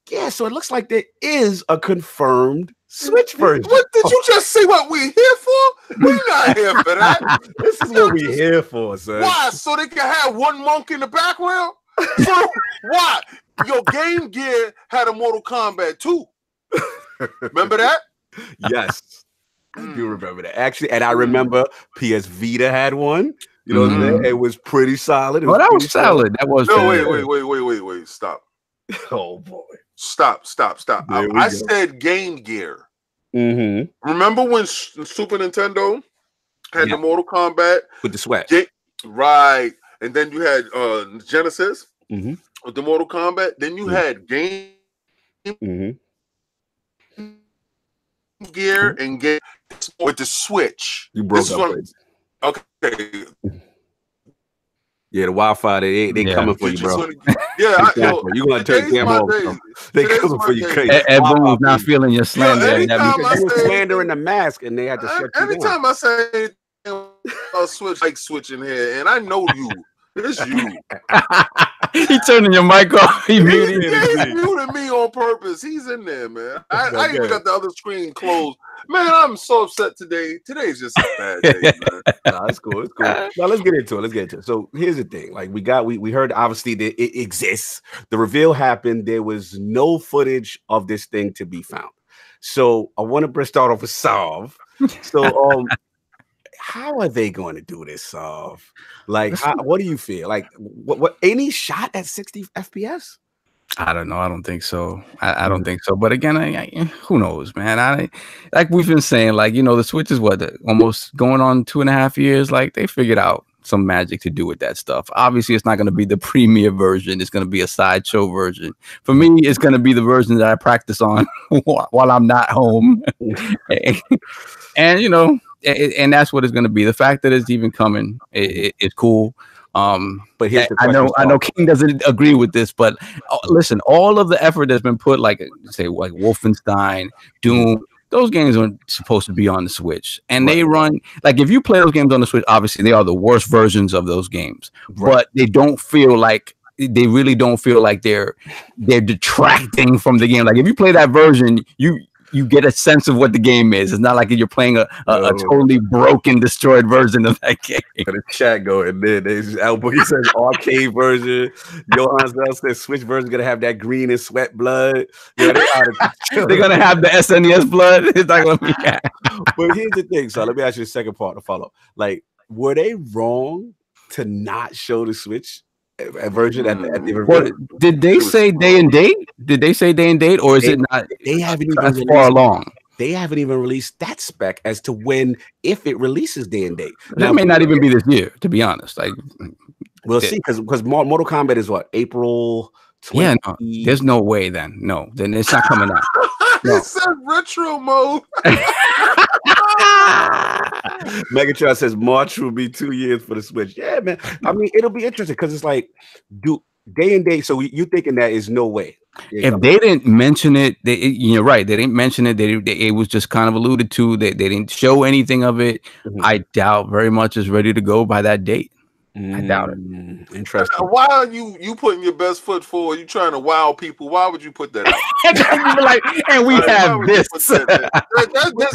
Yeah, so it looks like there is a confirmed Switch version. What did you just say? What we here for? We're not here for that. This is what we're here for, sir. Why? So they can have one monk in the background? So why? Your Game Gear had a Mortal Kombat 2. Remember that? Yes. I do remember that. Actually, and I remember PS Vita had one. You know what I'm saying? It was pretty solid. That was solid. That was no, wait. Stop. Oh boy. Stop. I said Game Gear. Remember when Super Nintendo had the Mortal Kombat with the sweat? Right. And then you had Genesis with the Mortal Kombat. Then you had Game Gear and Game with the Switch. You broke up. Okay. Yeah, the Wi-Fi, they coming for you, bro. Yeah, you're going to turn the camera off. They coming for you crazy. Everyone's not feeling your slander. You were slandering the mask, and they had to shut you down. Every time I say switch, like switching here, and I know you. It's you. He turning your mic off. He muted me on purpose. He's in there, man. I even got the other screen closed. Man, I'm so upset today. Today's just a bad day, man. Nah, it's cool. Now let's get into it. So here's the thing. Like we heard obviously that it exists. The reveal happened. There was no footage of this thing to be found. So I want to start off with Solve. So how are they going to do this, Solve? Like, what do you feel? Like, what any shot at 60 FPS? I don't know. I don't think so. I don't think so. But again, who knows, man? Like we've been saying, like, you know, the Switch is almost going on 2.5 years. Like they figured out some magic to do with that stuff. Obviously, it's not going to be the premiere version. It's going to be a sideshow version. For me, it's going to be the version that I practice on while I'm not home. And you know, and that's what it's going to be. The fact that it's even coming is cool. But here's I know King doesn't agree with this, but listen, all of the effort that's been put, like say like Wolfenstein, Doom, those games are supposed to be on the Switch, and they run like if you play those games on the Switch, obviously they are the worst versions of those games, but they don't feel like they really don't feel like they're detracting from the game. Like if you play that version, you get a sense of what the game is. It's not like you're playing a totally broken, destroyed version of that game. The chat going there. He says arcade version. Johan says Switch version gonna have that green and sweat blood. Yeah, they're gonna have the SNES blood. It's not gonna be that. But here's the thing. So let me ask you the second part to follow. Like, were they wrong to not show the Switch version at the reveal? Did they say day and date? Did they say day and date, or is it not? They haven't even far along. They haven't even released that spec as to if it releases day and date. That may not even be this year, to be honest. Like we'll see, because Mortal Kombat is what, April 20? Yeah, no, there's no way. Then it's not coming out. It said retro mode. Megatron says March will be 2 years for the Switch. Yeah, man. I mean, it'll be interesting because it's like day and date. So you thinking that is no way. If they didn't mention it, you're right. They didn't mention it. It was just kind of alluded to. They didn't show anything of it. I doubt very much it's ready to go by that date. I doubt it. Interesting. Why are you putting your best foot forward? You trying to wow people? Why would you put that out? Like, and we have this.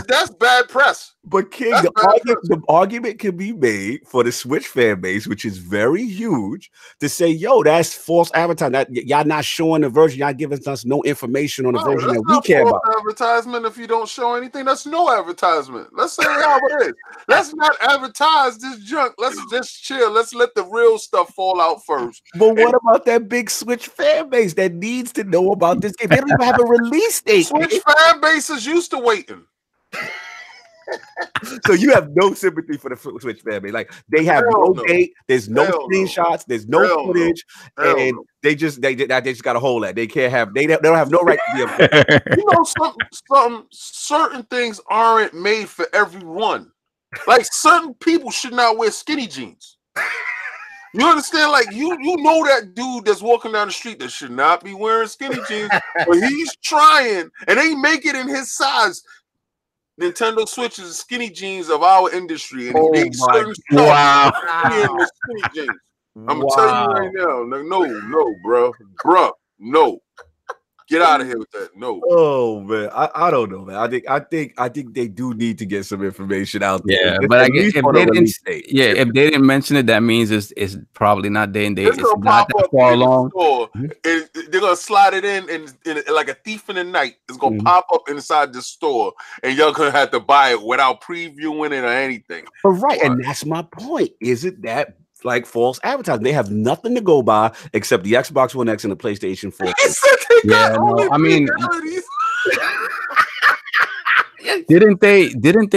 That's bad press. But King, the argument can be made for the Switch fan base, which is very huge, to say, "Yo, that's false advertising. That y'all not showing the version. Y'all giving us no information on the version that we care about." Advertisement. If you don't show anything, that's no advertisement. Let's say how it is. Let's not advertise this junk. Let's just chill. Let's let the real stuff fall out first. But what about that big Switch fan base that needs to know about this game? They don't even have a release date. Switch fan base is used to waiting. So you have no sympathy for the Switch family. Like they have no date, there's no screenshots, there's no footage, and they just got a hold at. They can't have they don't have no right to be a You know, certain things aren't made for everyone. Like certain people should not wear skinny jeans. You understand? Like you know that dude that's walking down the street that should not be wearing skinny jeans, but he's trying and they make it in his size. Nintendo Switch is the skinny jeans of our industry, and Oh he makes certain stuff wow. in the skinny jeans. I'm gonna tell you right now, no, bro, no. Get out of here with that. No. Oh man, I don't know, man. I think they do need to get some information out there. Yeah, but I guess if they didn't mention it, that means it's probably not day and date. It's not that far along. They're gonna slide it in like a thief in the night. It's gonna pop up inside the store, and y'all gonna have to buy it without previewing it or anything. Right, and that's my point. Is it that like false advertising? They have nothing to go by except the Xbox One X and the PlayStation 4. Yeah, no, I mean, didn't they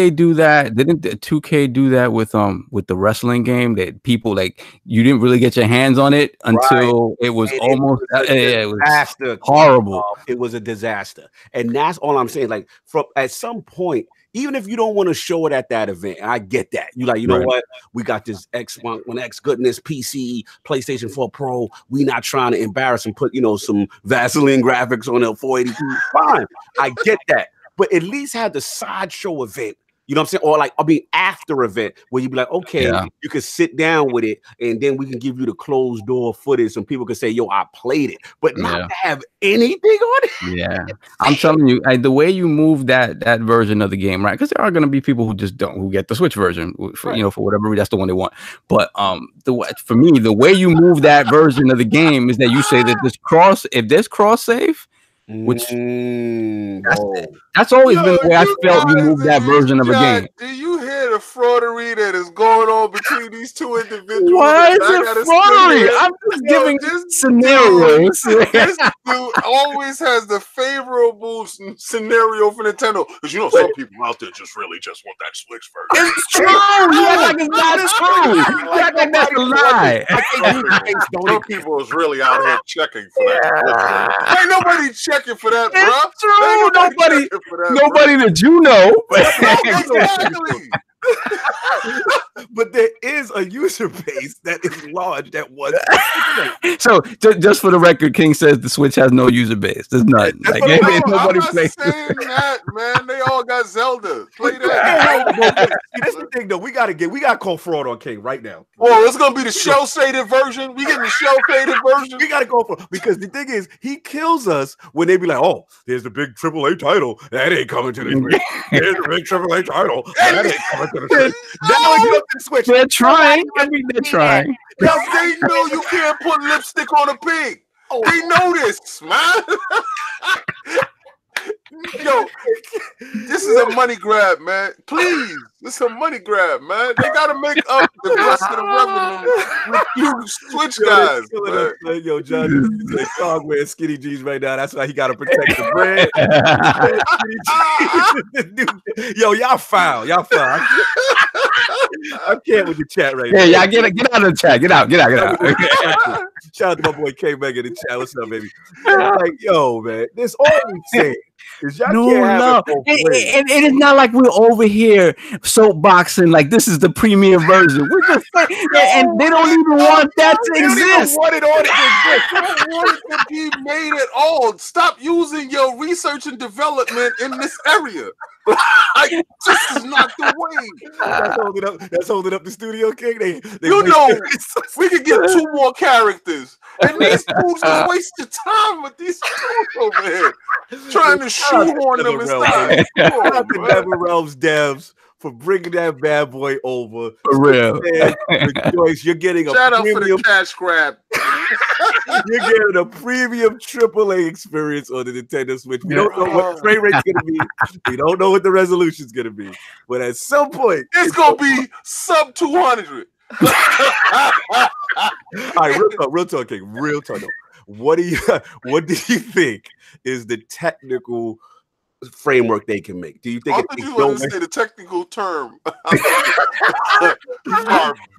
do that? Didn't 2K do that with the wrestling game that people like you didn't really get your hands on it until it was almost it was horrible. It was a disaster, and that's all I'm saying. Like from at some point. Even if you don't want to show it at that event, I get that. You like, you know what? We got this X1 X goodness, PC, PlayStation 4 Pro. We not trying to embarrass and put, some Vaseline graphics on the 480p. Fine, I get that. But at least have the sideshow event. You know what I'm saying? Or like, after event where you be like, okay, you can sit down with it and then we can give you the closed door footage and people can say, yo, I played it, but not to have anything on it. Yeah. I'm telling you, the way you move that version of the game, right? Because there are going to be people who get the Switch version for, for whatever reason, that's the one they want. But for me, the way you move that version of the game is that you say that if there's cross save, which that's always been the way I felt you move that version of a game. Do you hear the fraudery that is going on between these two individuals? Why is it fraudery? I'm just giving scenarios. This dude always has the favorable scenario for Nintendo. Because some people out there just want that Switch version. It's true. Like it's not true. Like that's a lie. Some people is really out here checking for that. Ain't nobody checking for that, bro. It's true. Nobody that you know. Exactly. But there is a user base that is large that was. So just for the record, King says the Switch has no user base. There's none. Like, nobody plays that, man. They all got Zelda. Play that. That's the thing, though. We gotta call fraud on King right now. Oh, it's gonna be the shell shaded version. We getting the shell shaded version. We gotta go for because the thing is, he kills us when they be like, "Oh, there's the big AAA title that ain't coming to the Switch. There's the big AAA title that ain't coming to the Switch." Switch. They're trying. They're trying. Yo, they know you can't put lipstick on a pig. They know this, man. Yo, this is a money grab, man. Please, this is a money grab, man. They gotta make up the rest of the revenue with you Switch guys. Yo, John, he's dog wearing skinny jeans right now. That's why he gotta protect the brand. Yo, y'all foul. I can't with the chat right now. Yeah, y'all get out of the chat. Get out. Shout out to my boy K Meg in the chat. What's up, baby? Like, yo, man, this all we say. No. It is not like we're over here soapboxing like this is the premium version. We're just and they don't even want that to exist. They don't want it to be made at all. Stop using your research and development in this area. Like, this is not the way. That's holding up the studio, King. We could get 2 more characters. And these fools just waste your time with these fools over here. Trying to shoehorn them and stuff. Shout out to NetherRealm's devs for bringing that bad boy over. For real. Rejoice, you're getting a shout premium, out for the cash grab. You're getting a premium AAA experience on the Nintendo Switch. We don't know what the frame rate's going to be. We don't know what the resolution's going to be. But at some point, it's going to be sub 200. All right, real talk, King. Real talk. What do you think is the technical framework they can make? Do you think you want to say the technical term?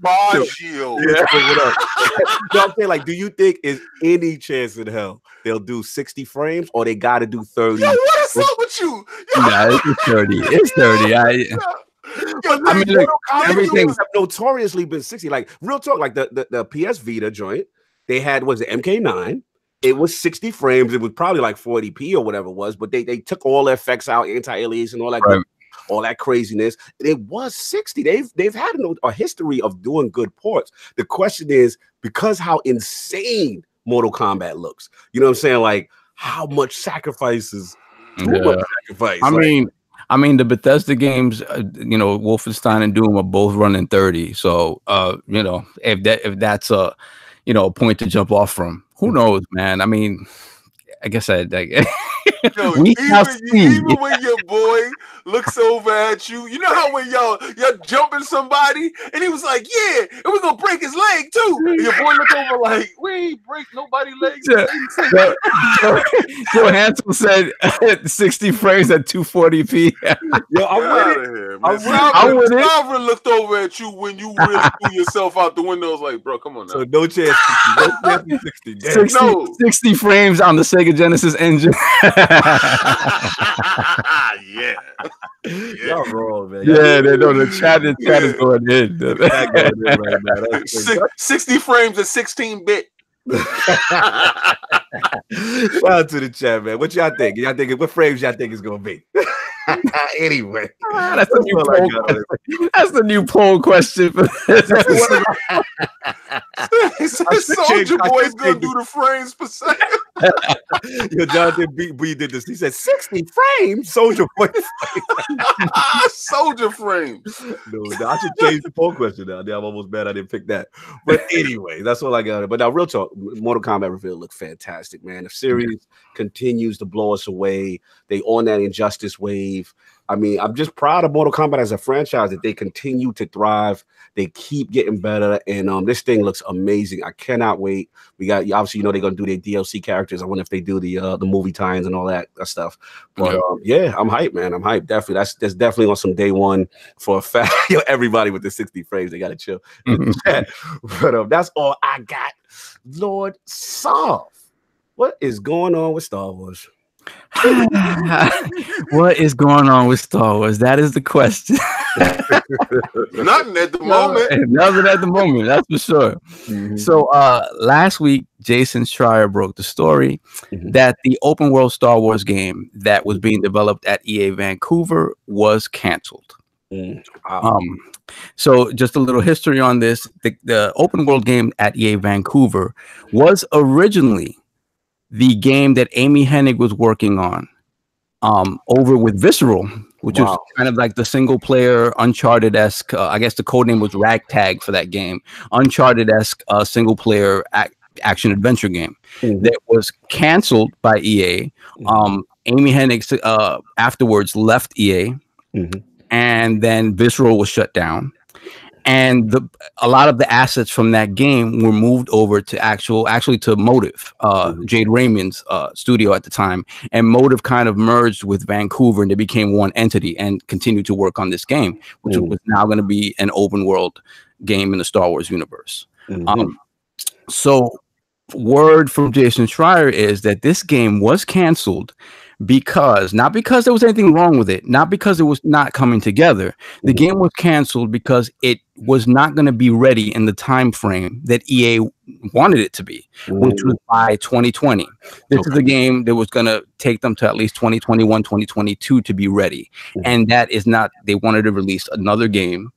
Barbaggio. I'm saying, like, do you think is any chance in hell they'll do 60 frames or they got to do 30? Yo, what is up with you? Nah, it's 30. It's 30. I mean, look, everything have notoriously been 60. Like, real talk, like the PS Vita joint, they had, was it MK9? It was 60 frames. It was probably like 40p or whatever it was, but they took all the effects out, anti-alias and all that. Right. all that craziness. It was 60. They've had a history of doing good ports. The question is, because how insane Mortal Kombat looks, you know what I'm saying? Like, how much sacrifices? Too much sacrifice. I mean, the Bethesda games, Wolfenstein and Doom are both running 30. So, if that's a, a point to jump off from, who knows, man? I mean, I guess Yo, even when your boy looks over at you, you know how when y'all jumping somebody and he was like, yeah, and we're gonna break his leg too. And your boy looked over like, we ain't break nobody's legs. Joe Hansel said 60 frames at 240p. Yo, I'm with it. Sovereign looked over at you when you really threw yourself out the window. I was like, bro, come on now. So no chance. 60 frames on the Sega Genesis engine. Yeah. Y'all wrong, man. The chat is going in. Right now. 60 frames at 16-bit. Shout out to the chat, man. What y'all think? What frames y'all think is gonna be? Anyway, that's the new poll question for this. Soldier Boy's gonna do the frames per second. Yo, Jonathan B did this. He said 60 frames. Soldier Boy. Soldier frames. No, I should change the poll question now. I'm almost mad I didn't pick that. But anyway, that's all I got. But now, real talk, Mortal Kombat reveal looked fantastic, man. The series continues to blow us away. They on that Injustice wave. I mean, I'm just proud of Mortal Kombat as a franchise that they continue to thrive. They keep getting better, and this thing looks amazing. I cannot wait. We got obviously, they're gonna do their DLC characters. I wonder if they do the movie tie-ins and all that stuff. But I'm hyped, man. I'm hyped. Definitely, that's definitely on some day one for a fact. Everybody with the 60 frames, they gotta chill. But that's all I got. Lord Solve, what is going on with Star Wars? What is going on with Star Wars? That is the question. Nothing at the moment. Nothing at the moment, that's for sure. Mm-hmm. So last week, Jason Schreier broke the story that the open world Star Wars game that was being developed at EA Vancouver was canceled. Wow. So just a little history on this. The open world game at EA Vancouver was originally the game that Amy Hennig was working on over with Visceral, which is kind of like the single player Uncharted-esque, I guess the code name was Ragtag for that game, Uncharted-esque single player action adventure game that was canceled by EA. Amy Hennig afterwards left EA, and then Visceral was shut down. And a lot of the assets from that game were moved over to actually to Motive, Jade Raymond's studio at the time. And Motive kind of merged with Vancouver, and they became one entity and continued to work on this game, which was now going to be an open world game in the Star Wars universe. So word from Jason Schreier is that this game was canceled not because there was anything wrong with it, not because it was not coming together. The game was canceled because it was not going to be ready in the time frame that EA wanted it to be, which was by 2020. This is a game that was going to take them to at least 2021, 2022 to be ready. And that is not, they wanted to release another game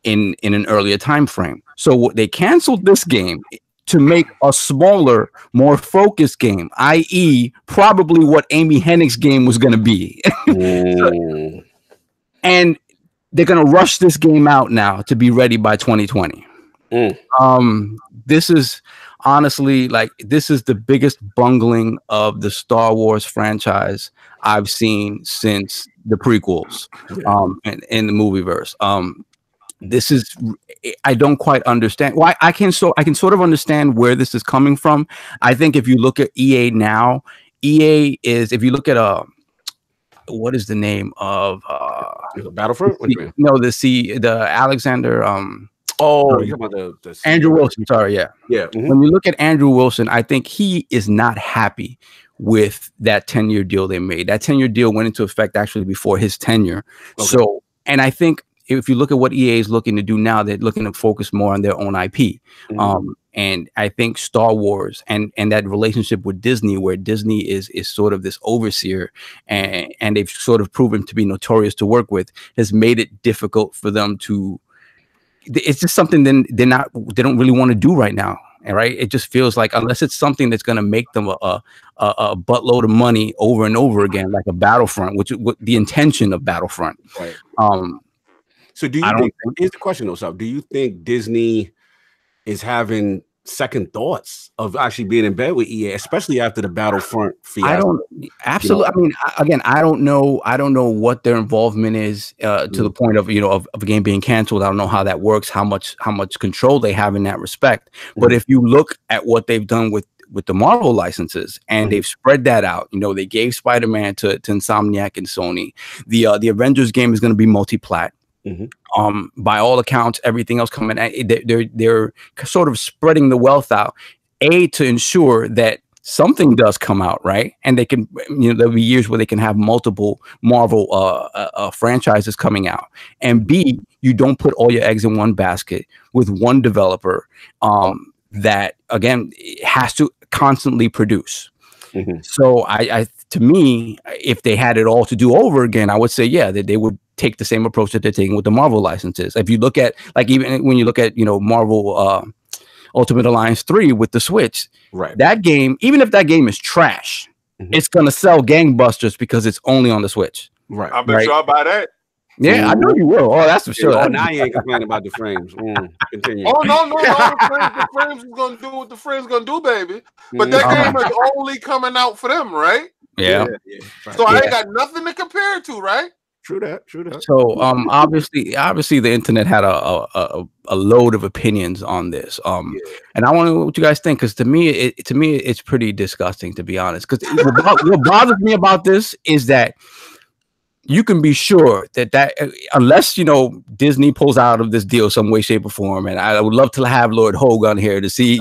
in an earlier time frame. So they canceled this game to make a smaller, more focused game, i.e. probably what Amy Hennig's game was going to be. And they're going to rush this game out now to be ready by 2020. This is honestly, this is the biggest bungling of the Star Wars franchise I've seen since the prequels in the movieverse. This is, I don't quite understand why. I can sort of understand where this is coming from. I think if you look at EA now, EA is, if you look at what is the name of Battlefront? The Alexander you're about the Andrew Wilson. Sorry, yeah. When you look at Andrew Wilson, I think he is not happy with that 10-year deal they made. That 10-year deal went into effect actually before his tenure. So, and I think if you look at what EA is looking to do now, they're looking to focus more on their own IP. And I think Star Wars and that relationship with Disney, where Disney is sort of this overseer, and they've sort of proven to be notorious to work with, has made it difficult for them to. It's just something they don't really want to do right now. Right? It just feels like, unless it's something that's going to make them a buttload of money over and over again, like a Battlefront, which is the intention of Battlefront. Right. So do you think, here's the question though, so do you think Disney is having second thoughts of actually being in bed with EA, especially after the Battlefront fiasco? Absolutely. I mean, again, I don't know what their involvement is to the point of, of a game being canceled. I don't know how that works, how much control they have in that respect. But if you look at what they've done with the Marvel licenses, and they've spread that out, they gave Spider-Man to Insomniac and Sony. The Avengers game is going to be multi-plat. By all accounts, everything else coming, they're sort of spreading the wealth out, to ensure that something does come out, right? And they can, there'll be years where they can have multiple Marvel franchises coming out, and B, you don't put all your eggs in one basket with one developer that again has to constantly produce. So to me, if they had it all to do over again, I would say, that they would take the same approach that they're taking with the Marvel licenses. If you look at, like, even when you look at, Marvel Ultimate Alliance 3 with the Switch, right? That game, even if that game is trash, it's going to sell gangbusters because it's only on the Switch. Right. I bet y'all buy that. Yeah, I know you will. Oh, that's for sure. Oh, now you ain't complaining about the frames. Continue. Oh, no. The frames is going to do what the frames going to do, baby. But that game is only coming out for them, right? Yeah. So I ain't got nothing to compare it to, right? True that. So obviously the internet had a load of opinions on this. And I want to know what you guys think, because to me it's pretty disgusting, to be honest. Because what bothers me about this is that you can be sure that unless Disney pulls out of this deal some way, shape, or form, and I would love to have Lord Hogue on here to see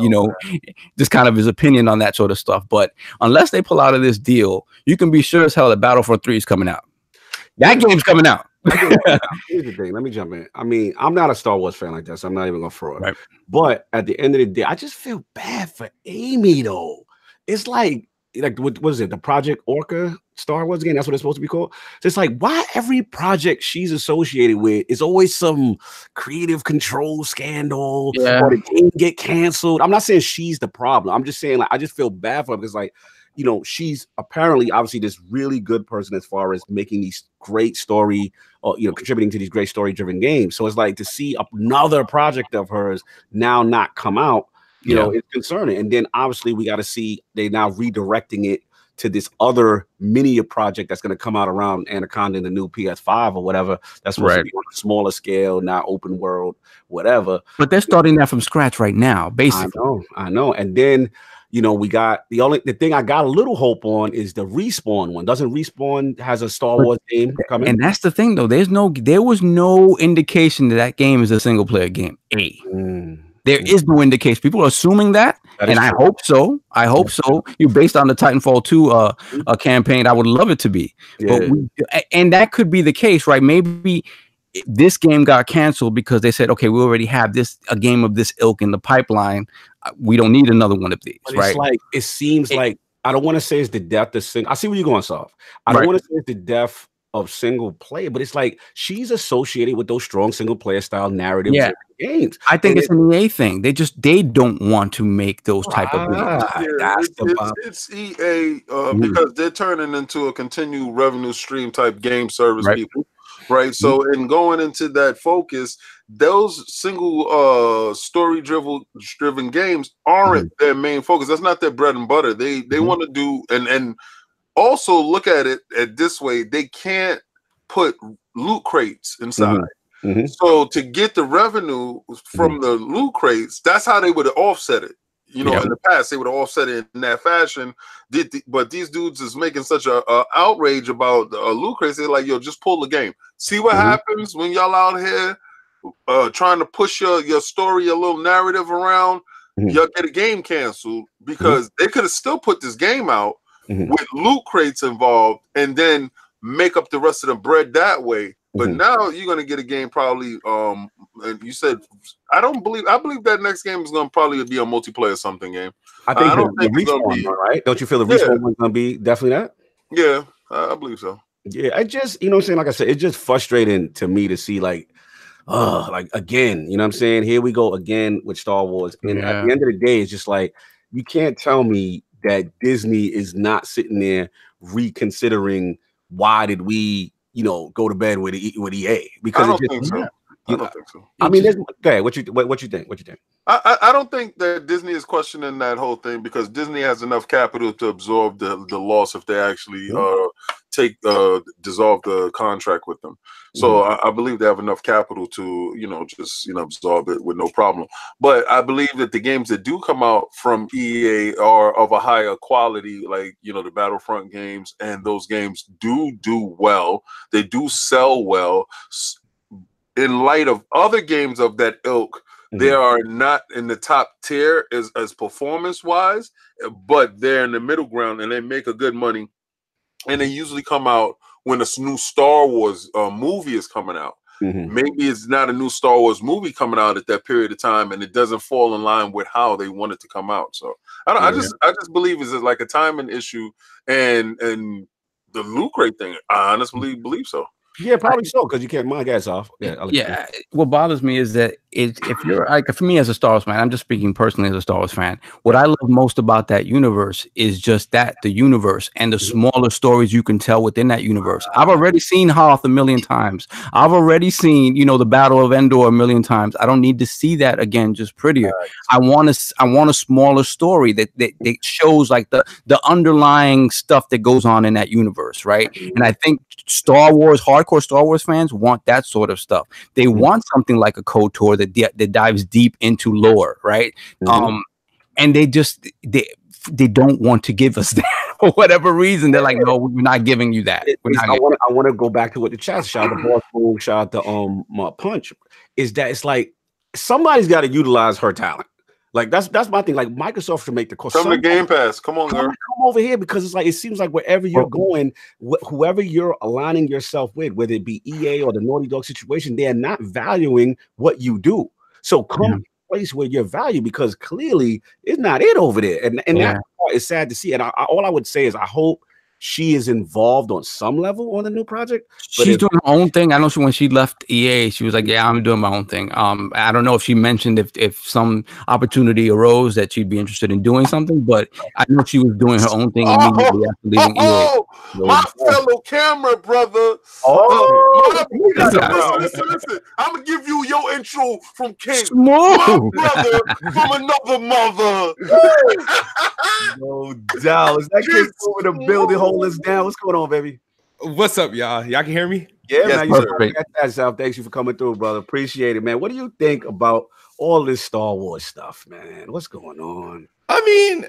just kind of his opinion on that sort of stuff. But unless they pull out of this deal, you can be sure as hell that Battlefront 3 is coming out. That game's coming out. Here's the thing. Let me jump in. I mean, I'm not a Star Wars fan like that, so I'm not even gonna throw it. Right. But at the end of the day, I just feel bad for Amy though. It's like what is it? The Project Orca Star Wars game? That's what it's supposed to be called. So it's like, why every project she's associated with is always some creative control scandal or the game get canceled. I'm not saying she's the problem. I'm just saying, like, I just feel bad for her because, like, she's apparently obviously this really good person as far as making these great story or, contributing to these great story-driven games. So it's like to see another project of hers now not come out, it's concerning. And then obviously we got to see they now redirecting it to this other mini project that's going to come out around Anaconda in the new PS5 or whatever. That's supposed to be on a smaller scale, not open world, whatever. But they're starting that from scratch right now, basically. I know. And then, we got the thing I got a little hope on is the Respawn one. Doesn't Respawn has a Star Wars game coming? And that's the thing, though. There was no indication that game is a single player game. There is no indication. People are assuming that and I hope so. Based on the Titanfall 2 campaign, I would love it to be. Yeah. But and that could be the case, right? Maybe this game got canceled because they said, okay, we already have a game of this ilk in the pipeline. We don't need another one of these, right? It's like, it seems like, I don't want to say it's the death of single. I see where you're going, Soft. I don't want to say it's the death of single player, but it's like she's associated with those strong single player style narrative games. I think it's an EA thing. They don't want to make those type of games. It's EA because they're turning into a continued revenue stream type game service people. Right. So in going into that focus, those single story driven games aren't their main focus. That's not their bread and butter. They want to do and also look at it this way. They can't put loot crates inside. So to get the revenue from the loot crates, that's how they would offset it. In the past, they would have offset it in that fashion. But these dudes is making such a outrage about loot crates. They're like, yo, just pull the game. See what happens when y'all out here trying to push your story, your little narrative around. Y'all get a game canceled because they could have still put this game out with loot crates involved and then make up the rest of the bread that way. But now you're gonna get a game probably. And you said I believe that next game is gonna probably be a multiplayer something game. I don't think the Respawn one, right? Don't you feel the Respawn one's gonna be definitely that? Yeah, I believe so. Yeah, I just, you know what I'm saying? Like I said, it's just frustrating to me to see like again, you know what I'm saying? Here we go again with Star Wars. And at the end of the day, it's just like, you can't tell me that Disney is not sitting there reconsidering why did we, go to bed with EA? Because I don't think so. I don't think so. I mean, okay, what you think? What you think? I don't think that Disney is questioning that whole thing because Disney has enough capital to absorb the loss if they actually dissolve the contract with them. So I believe they have enough capital to just absorb it with no problem. But I believe that the games that do come out from EA are of a higher quality, like the Battlefront games, and those games do well. They do sell well. In light of other games of that ilk, they are not in the top tier as performance wise, but they're in the middle ground and they make a good money. And they usually come out when a new Star Wars movie is coming out. Maybe it's not a new Star Wars movie coming out at that period of time, and it doesn't fall in line with how they want it to come out. So I just believe it's like a timing issue and the loot rate thing. I honestly believe so. Yeah, probably so, because you can't mind gas off. Yeah. What bothers me is that if you're like, for me as a Star Wars fan, I'm just speaking personally as a Star Wars fan. What I love most about that universe is just the universe and the smaller stories you can tell within that universe. I've already seen Hoth a million times. I've already seen, the Battle of Endor a million times. I don't need to see that again, just prettier. I want a smaller story that shows like the underlying stuff that goes on in that universe, right? And I think hardcore Star Wars fans want that sort of stuff. They want something like a KOTOR that dives deep into lore, right? And they don't want to give us that for whatever reason. They're like, no, we're not giving you that. I want to go back to what the chat shout out to Boss Boom, shout out to Punch. Is that it's like somebody's got to utilize her talent. Like that's my thing. Like Microsoft should make the call. Come to Game Pass. Come on, girl. Come over here because it's like it seems like wherever you're going, whoever you're aligning yourself with, whether it be EA or the Naughty Dog situation, they are not valuing what you do. So come to a place where you're valued because clearly it's not it over there, and that part is sad to see. And all I would say is I hope she is involved on some level on the new project. She's doing her own thing. I know when she left EA, she was like, yeah, I'm doing my own thing. I don't know if she mentioned if some opportunity arose that she'd be interested in doing something, but I know she was doing her own thing immediately after leaving EA. My fellow camera brother. Listen. I'm going to give you your intro from King. My brother from another mother. No doubt. Is that kid over the building holding us down? What's going on, baby? What's up, y'all? Y'all can hear me? Yeah, man. Thanks you for coming through, brother. Appreciate it, man. What do you think about all this Star Wars stuff, man? What's going on? I mean,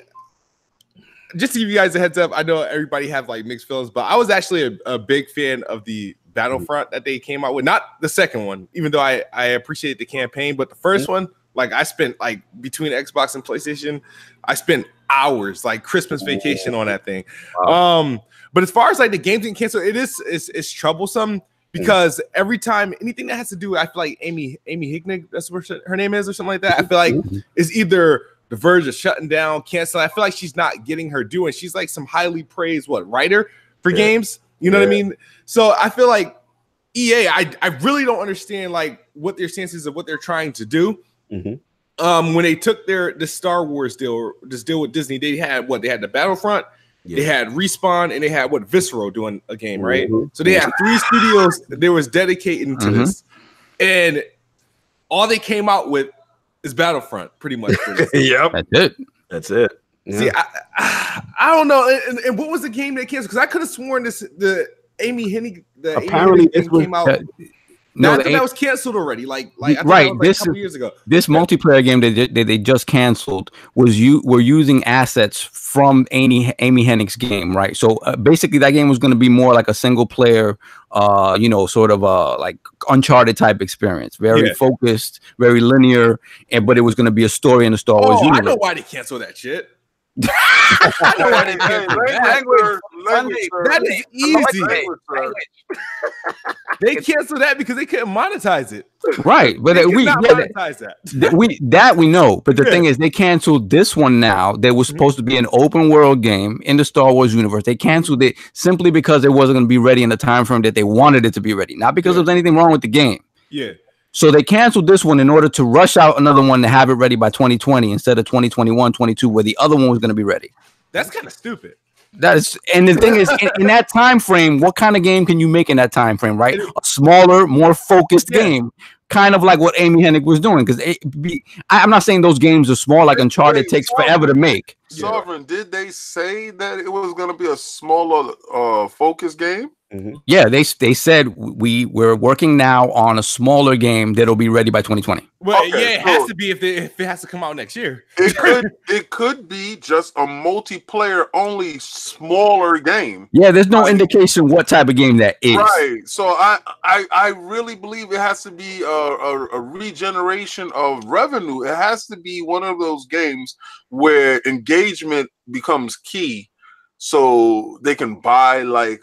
just to give you guys a heads up, I know everybody have like mixed feelings, but I was actually a big fan of the Battlefront that they came out with. Not the second one, even though I appreciate the campaign, but the first one, like I spent like between Xbox and PlayStation, I spent hours, like Christmas vacation on that thing. Wow. But as far as like the games getting canceled, it's troublesome because every time anything that has to do, I feel like Amy Hicknick, that's what her name is or something like that. I feel like it's either the verge of shutting down, canceling. I feel like she's not getting her due, and she's like some highly praised writer for games. You know what I mean? So I feel like EA, I really don't understand like what their stances of what they're trying to do. When they took the Star Wars deal, this deal with Disney, they had the Battlefront, they had Respawn, and they had Visceral doing a game, right? So they had 3 studios that they was dedicating to this, and all they came out with is Battlefront, pretty much. Yep, that's it. Yeah. See, I don't know. And what was the game they canceled? Because I could have sworn the Amy Hennig, apparently it came out. No, that was canceled already. Like right. This a couple years ago. This multiplayer game that they just canceled were using assets from Amy Hennig's game, right? So basically, that game was going to be more like a single player, sort of like Uncharted type experience, very focused, very linear, but it was going to be a story in the Star Wars universe. I know why they canceled that shit. I know why they canceled that. Sunday. That is easy. They canceled that because they couldn't monetize it. Right, but we monetize that. We know. But the thing is, they canceled this one now. That was supposed to be an open world game in the Star Wars universe. They canceled it simply because it wasn't going to be ready in the time frame that they wanted it to be ready. Not because there was anything wrong with the game. Yeah. So they canceled this one in order to rush out another one to have it ready by 2020 instead of 2021, 22, where the other one was going to be ready. That's kind of stupid. That is, and the thing is, in that time frame, what kind of game can you make in that time frame, right? A smaller, more focused game, kind of like what Amy Hennig was doing. Because I'm not saying those games are small, like Uncharted takes forever to make. Sovereign, did they say that it was going to be a smaller, focused game? Mm-hmm. Yeah, they said we're working now on a smaller game that'll be ready by 2020. Well, it has to be if it has to come out next year. It could be just a multiplayer only smaller game. Yeah, there's no indication what type of game that is. Right. So I really believe it has to be a regeneration of revenue. It has to be one of those games where engagement becomes key. So they can buy like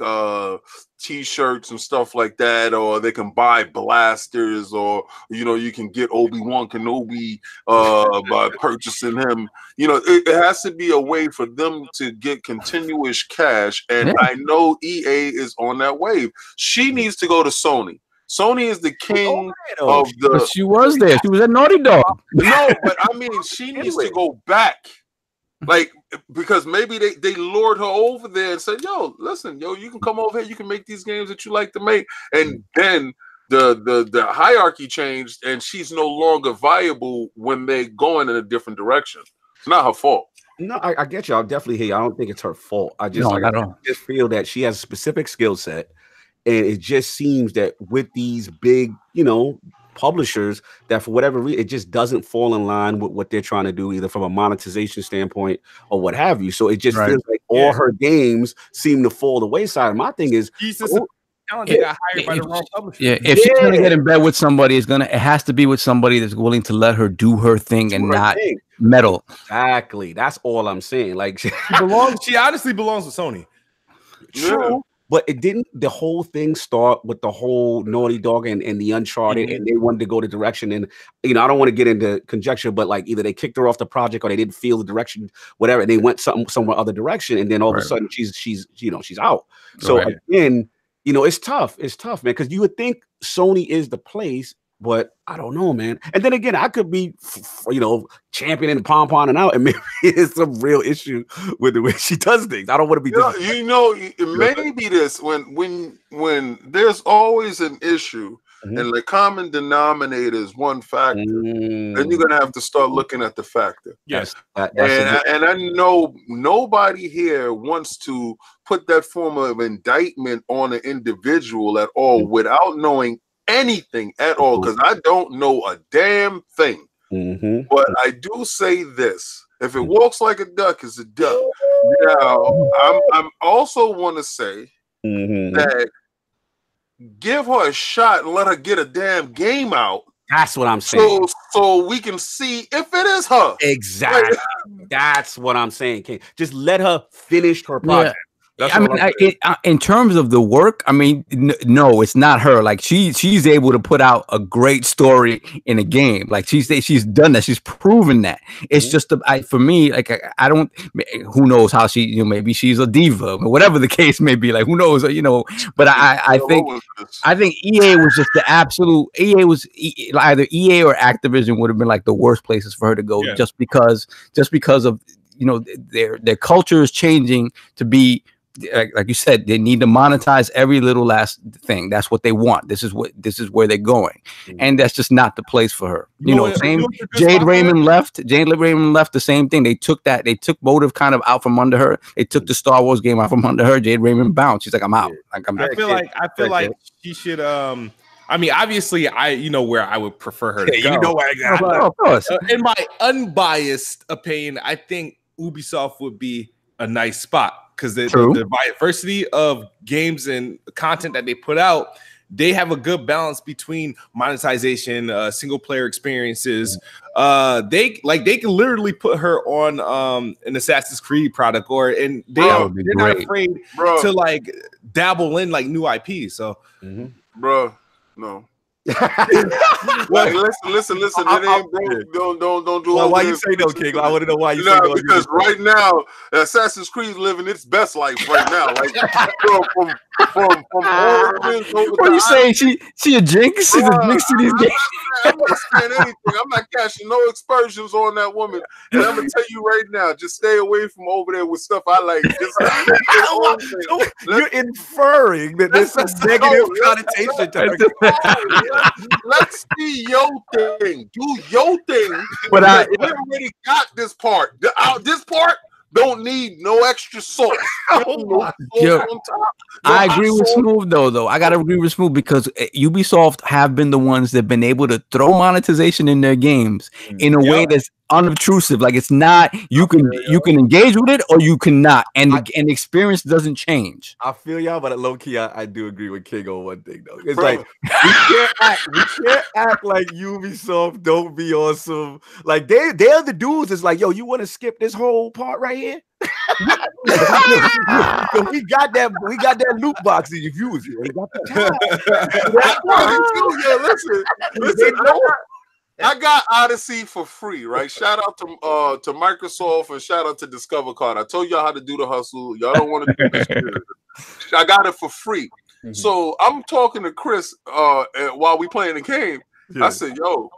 t-shirts and stuff like that, or they can buy blasters, or you can get Obi-Wan Kenobi by purchasing him. It has to be a way for them to get continuous cash, and I know EA is on that wave. She needs to go to Sony. Sony is the king of the. But she was there. She was at Naughty Dog. No, but I mean, she needs to go back. Like, because maybe they lured her over there and said, yo, listen, you can come over here, you can make these games that you like to make. And then the hierarchy changed, and she's no longer viable when they're going in a different direction. It's not her fault. No, I get you. I'll definitely hear you. I don't think it's her fault. I just just feel that she has a specific skill set, and it just seems that with these big, publishers, that for whatever reason, it just doesn't fall in line with what they're trying to do, either from a monetization standpoint or what have you. So it just feels like all her games seem to fall the wayside. My thing is, got hired by the wrong publisher. Yeah, if she's gonna get in bed with somebody, it has to be with somebody that's willing to let her do her thing and not meddle. Exactly. That's all I'm saying. Like she honestly belongs to Sony. True. But it didn't. The whole thing start with the whole Naughty Dog and the Uncharted, and they wanted to go the direction. And I don't want to get into conjecture, but like either they kicked her off the project or they didn't feel the direction, whatever. And they went somewhere other direction, and then all of a sudden she's out. So again, it's tough. It's tough, man, because you would think Sony is the place. But I don't know, man. And then again, I could be, championing and pom-pomming out, and maybe it's some real issue with the way she does things. I don't want to be. Maybe this when there's always an issue, and the common denominator is one factor, then you're gonna have to start looking at the factor. Yes, and I know nobody here wants to put that form of indictment on an individual at all without knowing anything at all, because I don't know a damn thing. But I do say this: if it walks like a duck, it's a duck. Now, I'm also want to say that give her a shot and let her get a damn game out. That's what I'm saying. So we can see if it is her. Exactly. That's what I'm saying, King. Just let her finish her project. Yeah. In terms of the work, no, it's not her. Like she's able to put out a great story in a game. Like she's done that. She's proven that. It's just for me, like I don't. Who knows how she? Maybe she's a diva, or whatever the case may be. Like who knows? But I think EA was just the absolute. EA was either EA or Activision would have been like the worst places for her to go, just because of their culture is changing to be. Like you said, they need to monetize every little last thing. That's what they want. This is where they're going, and that's just not the place for her. Jade Raymond left. Jade Raymond left. The same thing. They took Motive kind of out from under her. They took the Star Wars game out from under her. Jade Raymond bounced. She's like, I'm out. I feel like she should. Obviously, where I would prefer her to go. Where I got. Of course. In my unbiased opinion, I think Ubisoft would be a nice spot. Because the diversity of games and content that they put out they have a good balance between monetization, single player experiences. They can literally put her on an Assassin's Creed product, they're not afraid to like dabble in like new IP. So, bro, no. Like, listen. Don't do it. Why you say no, King? I want to know why you say no. Because right now, Assassin's Creed is living its best life right now. Like from what are you saying? She a jinx? She's a jinx to these games. I'm not saying anything. I'm not cashing no aspersions on that woman. And I'm gonna tell you right now, just stay away from over there with stuff I like. You're inferring that there's some negative connotation. Let's see your thing. Do your thing. But we already got this part. This part don't need no extra sauce. I agree with Smooth though. I gotta agree with Smooth because Ubisoft have been the ones that've been able to throw monetization in their games in a way that's unobtrusive. Like it's not you can engage with it or you cannot, and the experience doesn't change. I feel y'all, but low key, I do agree with King on one thing though. It's like we can't act like Ubisoft don't be awesome. Like they're the dudes. It's like, yo, you want to skip this whole part right here? we got that loot box in your viewers. We got listen. I got Odyssey for free, right? Shout out to Microsoft and shout out to Discover Card. I told y'all how to do the hustle. Y'all don't want to do this shit. I got it for free. So I'm talking to Chris while we playing the game. Yeah. I said, yo,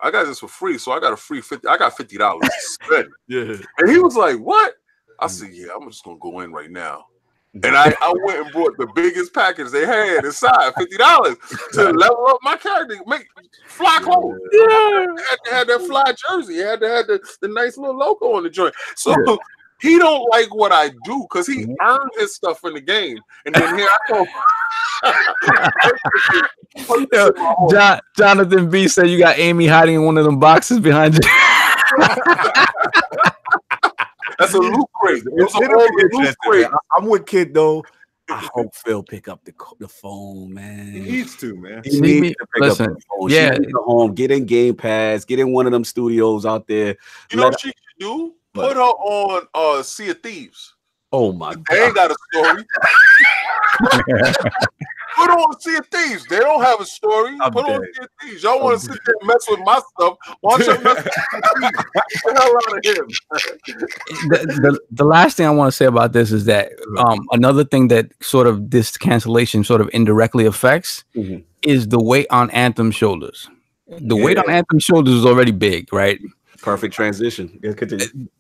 I got this for free. So I got a free $50. I got $50 to spend. Yeah. And he was like, what? I said, yeah, I'm just going to go in right now. And I went and bought the biggest package they had inside, $50 to level up my character, make fly clothes. Yeah. Had that fly jersey. He had to have the nice little logo on the joint. So he don't like what I do because he earned his stuff in the game. And then here I go. Jonathan B said you got Amy hiding in one of them boxes behind you. That's a loot crate. It's a loot crate. I'm with Kid though. I hope Phil pick up the phone, man. He needs to, man. He needs to pick up the phone. Yeah, she needs to home. Get in Game Pass. Get in one of them studios out there. You know what she should do? Put her on Sea of Thieves. Oh my God. They ain't got a story. Put on Sea of Thieves. They don't have a story. Put on Sea of Thieves. Y'all want to sit there and mess with my stuff. Watch them mess with Get the hell out of here. The last thing I want to say about this is that another thing that sort of this cancellation sort of indirectly affects is the weight on Anthem's shoulders. The weight on Anthem's shoulders is already big, right? Perfect transition.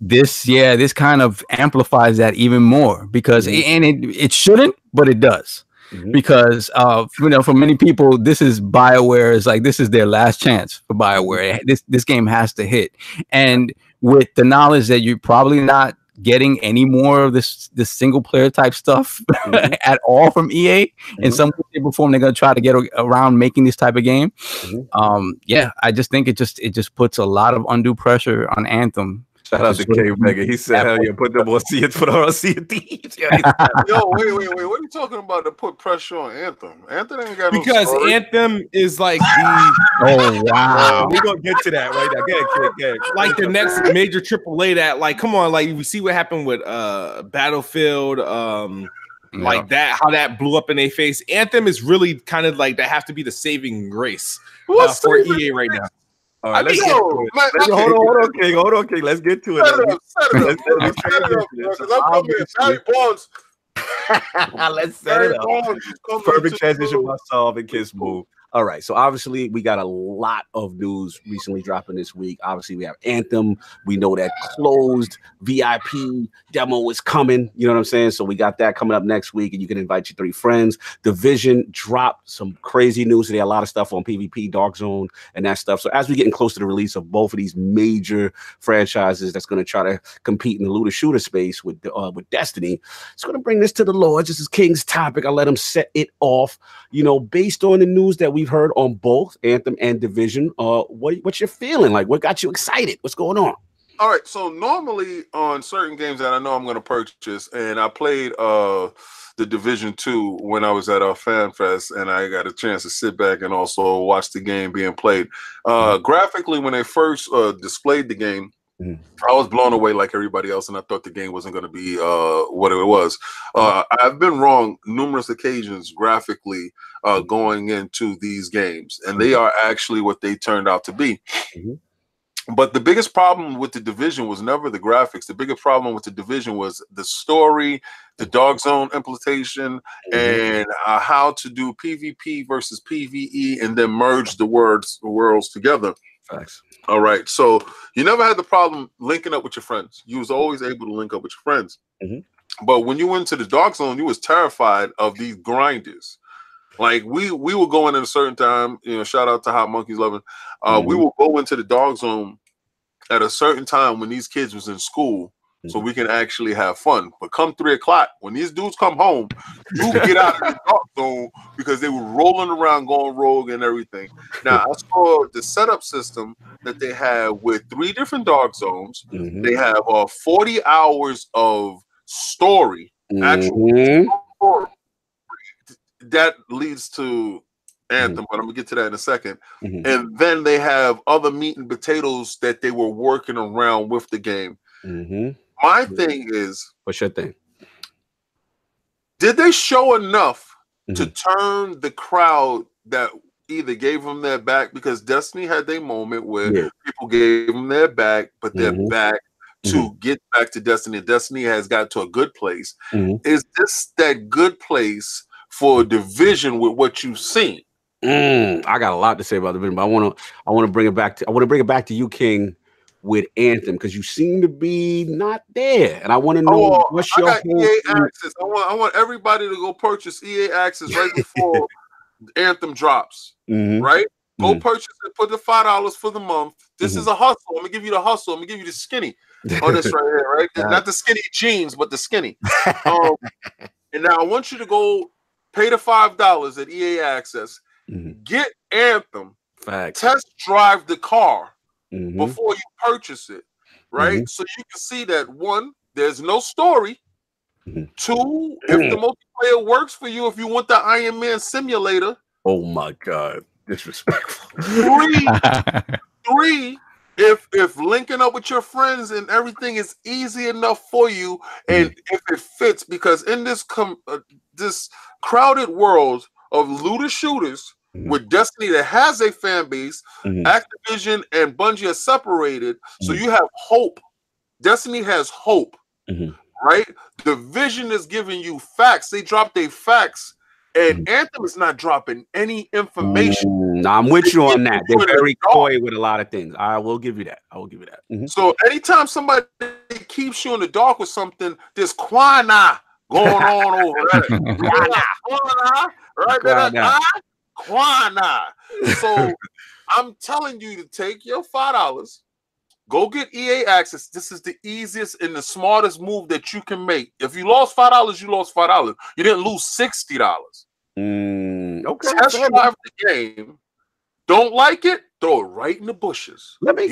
This kind of amplifies that even more because it shouldn't, but it does. Because for many people, this is BioWare's this is their last chance for BioWare. This game has to hit, and with the knowledge that you're probably not getting any more of this single player type stuff at all from EA in some way, shape, or form, they're gonna try to get around making this type of game. I just think it just puts a lot of undue pressure on Anthem. Shout out to K Mega. He said, "Hell yeah, put them on Sea of Thieves." Yo, wait. What are you talking about to put pressure on Anthem? Anthem ain't got because no Anthem is like the. Oh wow, we're gonna get to that right now. Get it. Like the next major AAA that, come on, we see what happened with Battlefield, like that, how that blew up in their face. Anthem is really kind of that have to be the saving grace for EA right now. All right, let's get to it. Hold on, King. Let's get to it. Set it up. I'm coming in. Barry Bonds. Let's set it up. Perfect transition by Solve and Kidsmoove. All right, so obviously we got a lot of news recently dropping this week. Obviously we have Anthem. We know that closed VIP demo is coming. You know what I'm saying? So we got that coming up next week, and you can invite your 3 friends. Division dropped some crazy news today. A lot of stuff on PvP, Dark Zone, and that stuff. So as we getting close to the release of both of these major franchises that's going to try to compete in the looter shooter space with Destiny, it's going to bring this to the Lords. This is King's topic. I let him set it off. Based on the news that we've heard on both Anthem and Division, what's your feeling like? What got you excited? What's going on? All right, so normally on certain games that I know I'm going to purchase, and I played the Division 2 when I was at our Fan Fest, and I got a chance to sit back and also watch the game being played. Graphically, when they first displayed the game, I was blown away like everybody else, and I thought the game wasn't going to be what it was. I've been wrong numerous occasions graphically going into these games, and they are actually what they turned out to be. But the biggest problem with the Division was never the graphics. The biggest problem with the Division was the story, the Dark Zone implementation, and how to do PvP versus PvE and then merge the worlds together. Facts. All right. So you never had the problem linking up with your friends. You was always able to link up with your friends. But when you went to the Dark Zone, you was terrified of these grinders. Like we will go in at a certain time, you know, shout out to Hot Monkeys 11. We will go into the Dark Zone at a certain time when these kids was in school so we can actually have fun. But come 3 o'clock, when these dudes come home, you get out of the Dark Zone because they were rolling around going rogue and everything. Now, I saw the setup system that they have with 3 different Dark Zones. They have 40 hours of story, actual story. That leads to Anthem, but I'm gonna get to that in a second. And then they have other meat and potatoes that they were working around with the game. My thing is, what's your thing? Did they show enough to turn the crowd that either gave them their back? Because Destiny had their moment where people gave them their back, but they're back to get back to Destiny. Destiny has got to a good place. Is this that good place for a Division with what you've seen? I got a lot to say about the Division, but I want to bring it back to you, King, with Anthem, because you seem to be not there, and I want to know what's your whole EA Access. I want everybody to go purchase EA Access right before Anthem drops. Right? Go purchase it. Put the $5 for the month. This is a hustle. I'm gonna give you the hustle. I'm gonna give you the skinny on this right here. Right? Not the skinny jeans, but the skinny. And now I want you to go pay the $5 at EA Access. Get Anthem. Facts. Test drive the car before you purchase it, right? So you can see that 1, there's no story. 2, if the multiplayer works for you, if you want the Iron Man simulator. Oh my God, disrespectful. 3, if linking up with your friends and everything is easy enough for you, and if it fits, because in this this crowded world of looter shooters with Destiny that has a fan base, Activision and Bungie are separated, so you have hope. Destiny has hope, right? Division is giving you facts. They dropped their facts, and Anthem is not dropping any information. No, I'm with you on that. They're very coy with a lot of things. I will give you that. So anytime somebody keeps you in the dark with something, there's Quina going on over there. Quina. So I'm telling you to take your $5, go get EA Access. This is the easiest and the smartest move that you can make. If you lost $5, you lost $5. You didn't lose $60. Okay. Test drive the game. Don't like it? Throw it right in the bushes. Let me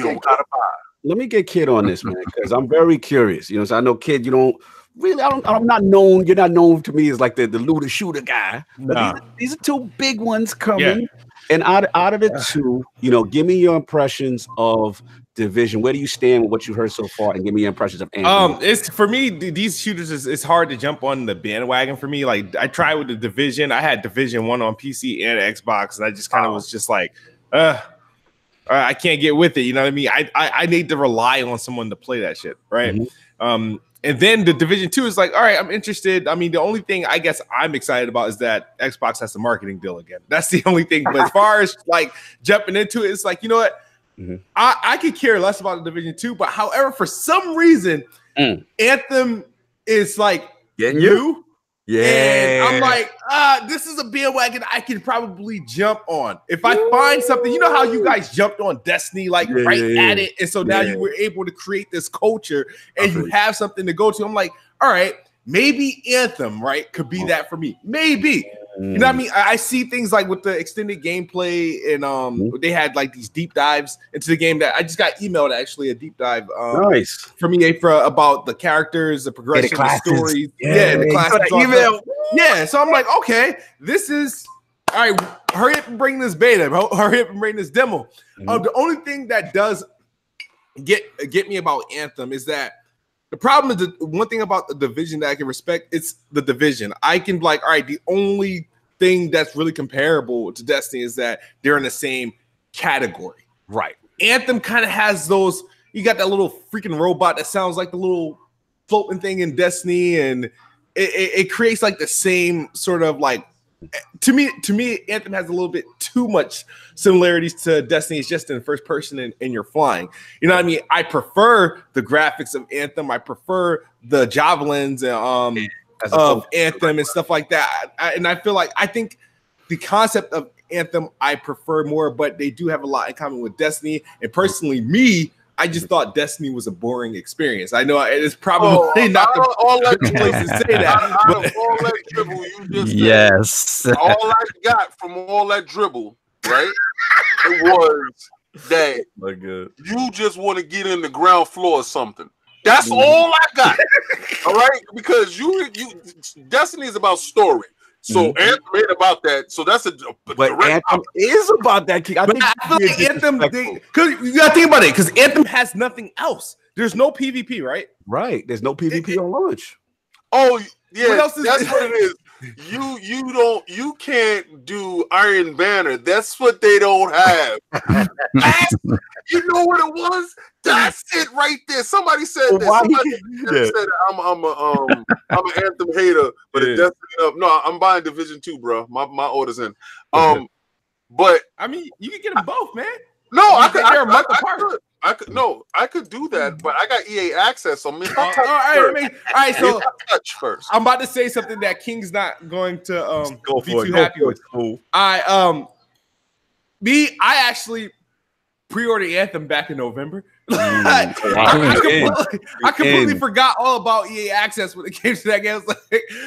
get Kid on this, man, because I'm very curious. You know, so I know Kid, you don't really. I'm not known. You're not known to me as like the looter shooter guy. But these are 2 big ones coming. And out of the 2, you know, give me your impressions of Division. Where do you stand with what you heard so far? And give me your impressions of Anthem. It's for me, these shooters it's hard to jump on the bandwagon for me. Like I tried with the Division. I had Division 1 on PC and Xbox, and I just kind of was just like, I can't get with it. You know what I mean? I need to rely on someone to play that shit, right? And then the Division 2 is like, all right, I'm interested. I mean, the only thing I guess I'm excited about is that Xbox has the marketing deal again. That's the only thing. But as far as like jumping into it, it's like, you know what? I could care less about the Division 2. But however, for some reason, Anthem is like getting you. Yeah. And I'm like, this is a bandwagon I can probably jump on. If I find something, you know how you guys jumped on Destiny, like at it. And so now you were able to create this culture and you have something to go to. I'm like, all right, maybe Anthem, right, could be that for me. Maybe. You know what I mean? I see things like with the extended gameplay, and they had like these deep dives into the game that I just got emailed actually a deep dive from EA about the characters, the progression, the stories, the classes. Yeah, so I'm like, okay, this is all right. Hurry up and bring this beta. Hurry up and bring this demo. The only thing that does get me about Anthem is that the problem is the one thing about the Division that I can respect, it's the Division. I can be like, all right, the only thing that's really comparable to Destiny is that they're in the same category. Right. Anthem kind of has those, you got that little freaking robot that sounds like the little floating thing in Destiny, and it creates like the same sort of like, to me, Anthem has a little bit too much similarities to Destiny. It's just in first person and you're flying. You know what I mean? I prefer the graphics of Anthem. I prefer the javelins of Anthem and stuff like that. And I feel like I think the concept of Anthem I prefer more, but they do have a lot in common with Destiny. And personally, I just thought Destiny was a boring experience. I know it's probably not all that place to say that. All that dribble you just said, all I got from all that dribble, right? It was that you just want to get in the ground floor or something. That's all I got. All right, because you Destiny is about story. So Anthem ain't about that. So that's but Anthem is about that. I feel like Anthem, because you gotta think about it, because Anthem has nothing else. There's no PvP, right? Right. There's no PvP on launch. Oh yeah, that's what it is. You can't do Iron Banner. That's what they don't have. You know what it was? That's it right there. Somebody said that. Somebody said I'm an Anthem hater, but it definitely no. I'm buying Division 2, bro. My order's in. But I mean, you can get them both, man. No, I could do that, but I got EA access. So all right. So touch first. I'm about to say something that King's not going to be too happy with. Cool. I actually pre-ordered Anthem back in November. I completely forgot all about EA access when it came to that game.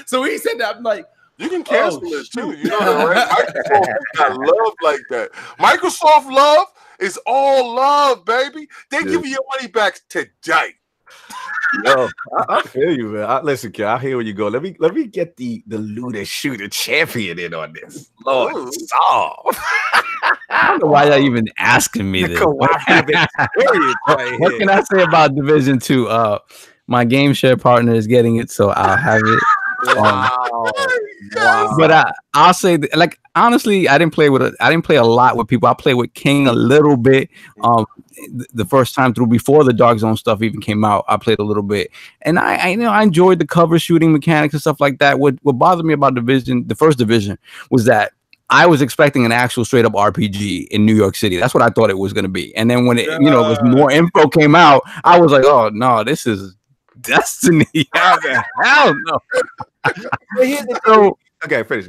So he said that, I'm like, you can cancel it too. You know that, right? Microsoft got love like that. Microsoft love is all love, baby. They give you your money back today. Yo, I feel you, man. Listen, kid, I hear where you go. Let me get the looter shooter champion in on this. Lord, Saul. I don't know why y'all even asking me this. What can I say about Division 2? My game share partner is getting it, so I'll have it. Wow. But I'll say that, like, honestly, I didn't play a lot with people. I played with King a little bit. The first time through, before the Dark Zone stuff even came out, I played a little bit, and I enjoyed the cover shooting mechanics and stuff like that. What bothered me about the first Division, was that I was expecting an actual straight up RPG in New York City. That's what I thought it was going to be. And then when it was more info came out, I was like, oh no, this is Destiny. Hell no. So, okay, finish.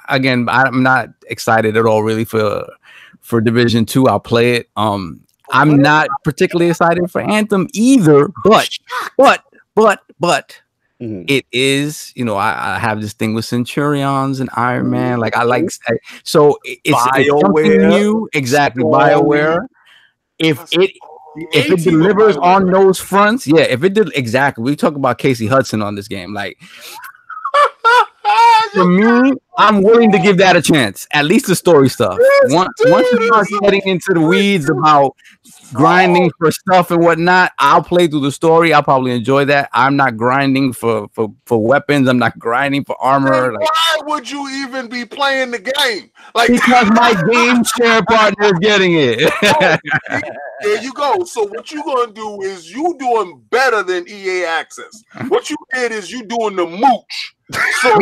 Again, I'm not excited at all, really, for Division 2. I'll play it. I'm not particularly excited for Anthem either. But it is, I have this thing with Centurions and Iron Man. Like, I like, so it's something new. Exactly, BioWare. If it delivers on those fronts, if it did, exactly. We talk about Casey Hudson on this game. Like, for me, I'm willing to give that a chance. At least the story stuff. Once you start getting into the weeds about grinding for stuff and whatnot, I'll play through the story. I'll probably enjoy that. I'm not grinding for weapons. I'm not grinding for armor. Like, why would you even be playing the game? Like, because my game share partner is getting it. There you go. So what you're gonna do is you doing better than EA Access. What you did is you doing the mooch. So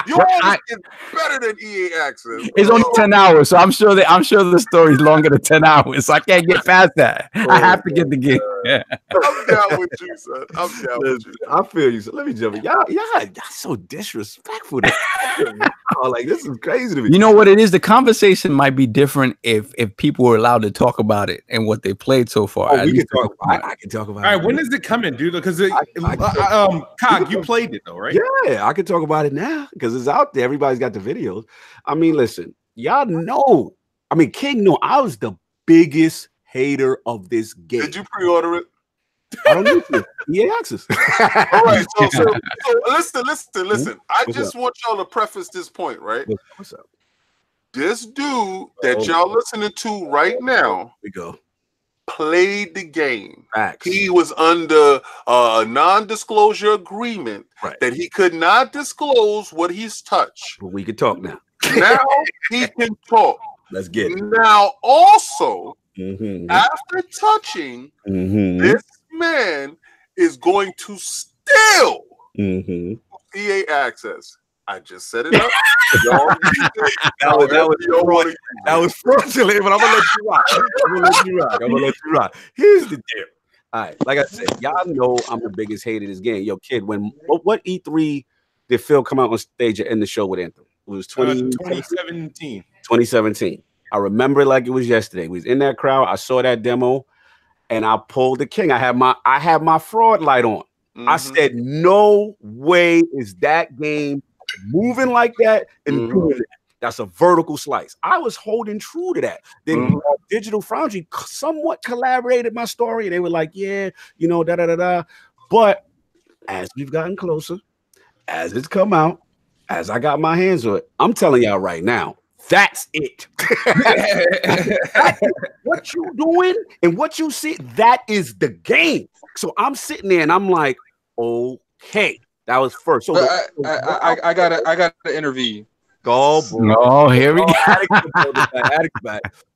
Yours is better than EA Access. It's only 10 hours, so I'm sure the story is longer than 10 hours. So I can't get past that. I have to get the game. Yeah. I'm down with you, son. I'm down with you. I feel you. So let me jump in. Y'all so disrespectful. Like, this is crazy to me. You know what it is? The conversation might be different if people were allowed to talk about it and what they played so far. Oh, we can talk. I can talk about it. All right, when is it coming, dude? Because Cog, you played it though, right? Yeah, I can talk about it now because it's out there. Everybody's got the videos. I mean, listen, y'all know. I mean, King knew I was the biggest hater of this game. Did you pre-order it? I don't need to. EA Access. All right, so listen. I just want y'all to preface this point, right? What's up? This dude that y'all listening to right now, we go. Played the game. Facts. He was under a non-disclosure agreement that he could not disclose what he's touched. But we can talk now. Now he can talk. Let's get it. Now also, after touching, this man is going to steal EA Access. I just set it up. That was fraudulent, but I'm gonna let you rock. Here's the deal. All right, like I said, y'all know I'm the biggest hater of this game. Yo, kid, what E3 did Phil come out on stage and end the show with Anthem? It was 2017. 2017. I remember it like it was yesterday. We was in that crowd. I saw that demo, and I pulled the king. I had my fraud light on. I said, no way is that game moving like that and doing that. That's a vertical slice. I was holding true to that. Then Digital Foundry somewhat collaborated my story. And they were like, yeah, da-da-da-da. But as we've gotten closer, as it's come out, as I got my hands on it, I'm telling y'all right now, that's it. What you doing and what you see, that is the game. So I'm sitting there and I'm like, okay, that was first. So I gotta intervene. Go, bro. Oh, here we go.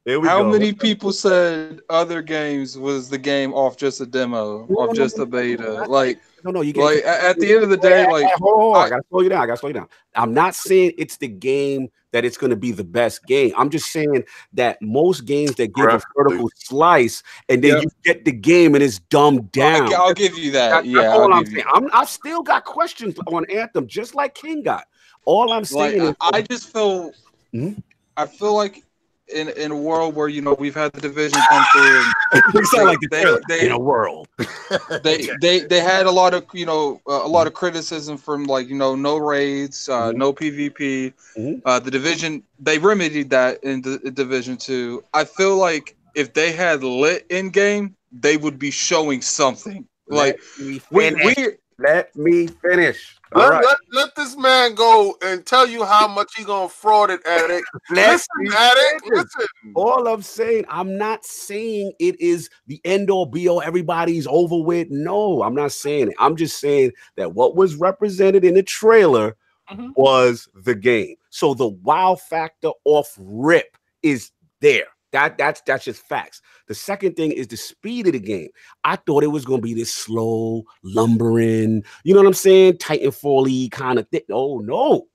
Here we How go. many people said other games was the game off just a demo, off just a beta? Like, no, you like at the end of the day, like, I gotta slow you down. I'm not saying it's the game that it's going to be the best game. I'm just saying that most games that give a vertical slice and then you get the game and it's dumbed down. I'll give you that. That's all I'm saying. I've still got questions on Anthem, just like King got. All I'm saying is, I just feel, I feel like in a world where we've had the Division come through, and you sound like they in a world. they had a lot of criticism from no raids, no PvP. The Division, they remedied that in the Division 2. I feel like if they had lit in game, they would be showing something. Let me finish. Let this man go and tell you how much he gonna fraud it, Addict. Listen. All I'm saying, I'm not saying it is the end all be all, everybody's over with. No, I'm not saying it. I'm just saying that what was represented in the trailer was the game. So the wow factor off rip is there. That's just facts. The second thing is the speed of the game. I thought it was going to be this slow, lumbering, you know what I'm saying? Titanfall-y kind of thing. Oh, no.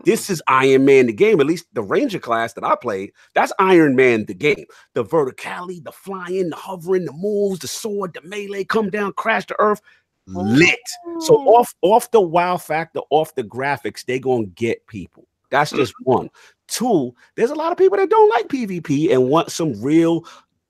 This is Iron Man the game. At least the Ranger class that I played, that's Iron Man the game. The verticality, the flying, the hovering, the moves, the sword, the melee, come down, crash to earth, lit. So off the wow factor, off the graphics, they going to get people. That's just one. Two, there's a lot of people that don't like PvP and want some real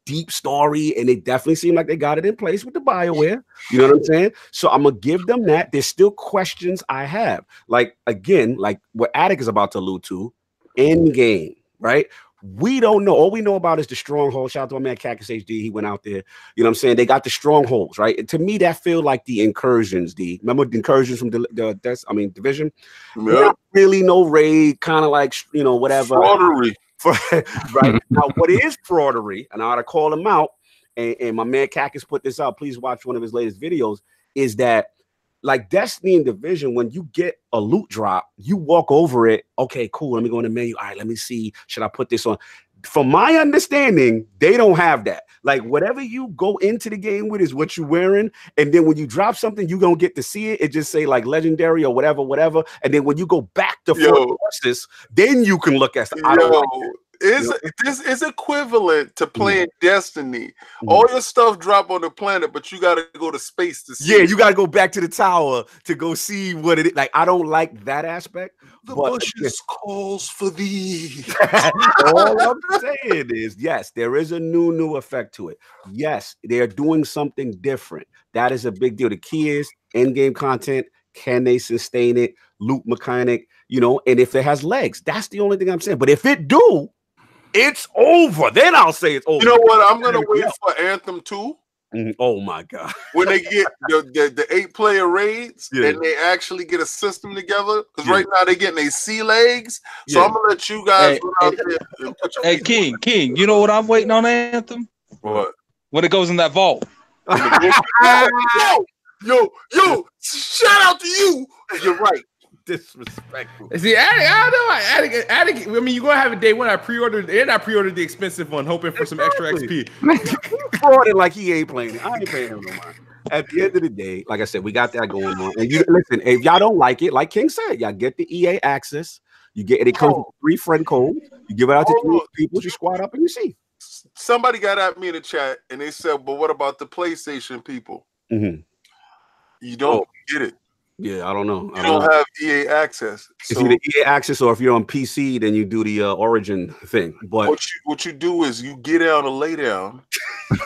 deep story, and they definitely seem like they got it in place with the BioWare. You know what I'm saying? So I'm gonna give them that. There's still questions I have. Like, again, like what Attic is about to allude to, in game, right? We don't know. All we know about is the stronghold. Shout out to my man Cactus HD. He went out there. You know what I'm saying? They got the strongholds, right? And to me, that feel like the incursions. Remember the incursions from Division? Yeah. Not really no raid, kind of like whatever. Fraudery. Right now, what is fraudery? And I ought to call him out. And my man Cactus put this out. Please watch one of his latest videos. Is that like Destiny and Division, when you get a loot drop, you walk over it. Okay, cool. Let me go in the menu. All right, let me see. Should I put this on? from my understanding, they don't have that. Like whatever you go into the game with is what you're wearing, and then when you drop something, you gonna get to see it. It just say like legendary or whatever, and then when you go back to forces, then you can look at stuff. I don't like it. This is equivalent to playing Destiny. All your stuff drop on the planet, but you got to go to space to see. Yeah, you got to go back to the tower to go see what it is. Like I don't like that aspect. The bushes calls for thee. All I'm saying is, yes, there is a new effect to it. Yes, they are doing something different. That is a big deal. The key is in-game content. Can they sustain it? Loot mechanic, and if it has legs, that's the only thing I'm saying. But if it do, it's over. Then I'll say it's over. You know what? I'm gonna wait for Anthem 2. Oh my god! When they get the 8-player raids and they actually get a system together, because right now they're getting their sea legs. So I'm gonna let you guys out there. Hey, King, you know what I'm waiting on Anthem? What? When it goes in that vault. Yo! Shout out to you. You're right. Disrespectful. See, Attic, I mean, you're gonna have a day when I pre-ordered, and I pre-ordered the expensive one, hoping for some extra XP. Frauding like he ain't playing it. I ain't paying him no mind. At the end of the day, like I said, we got that going on. And you listen, if y'all don't like it, like King said, y'all get the EA access. You get it comes with a free friend code. You give it out to 3 people. You squad up and you see. Somebody got at me in the chat and they said, "But what about the PlayStation people?" You don't get it. Yeah, I don't know. You don't have EA access. It's either EA access or if you're on PC, then you do the Origin thing. But what you do is you get down and lay down,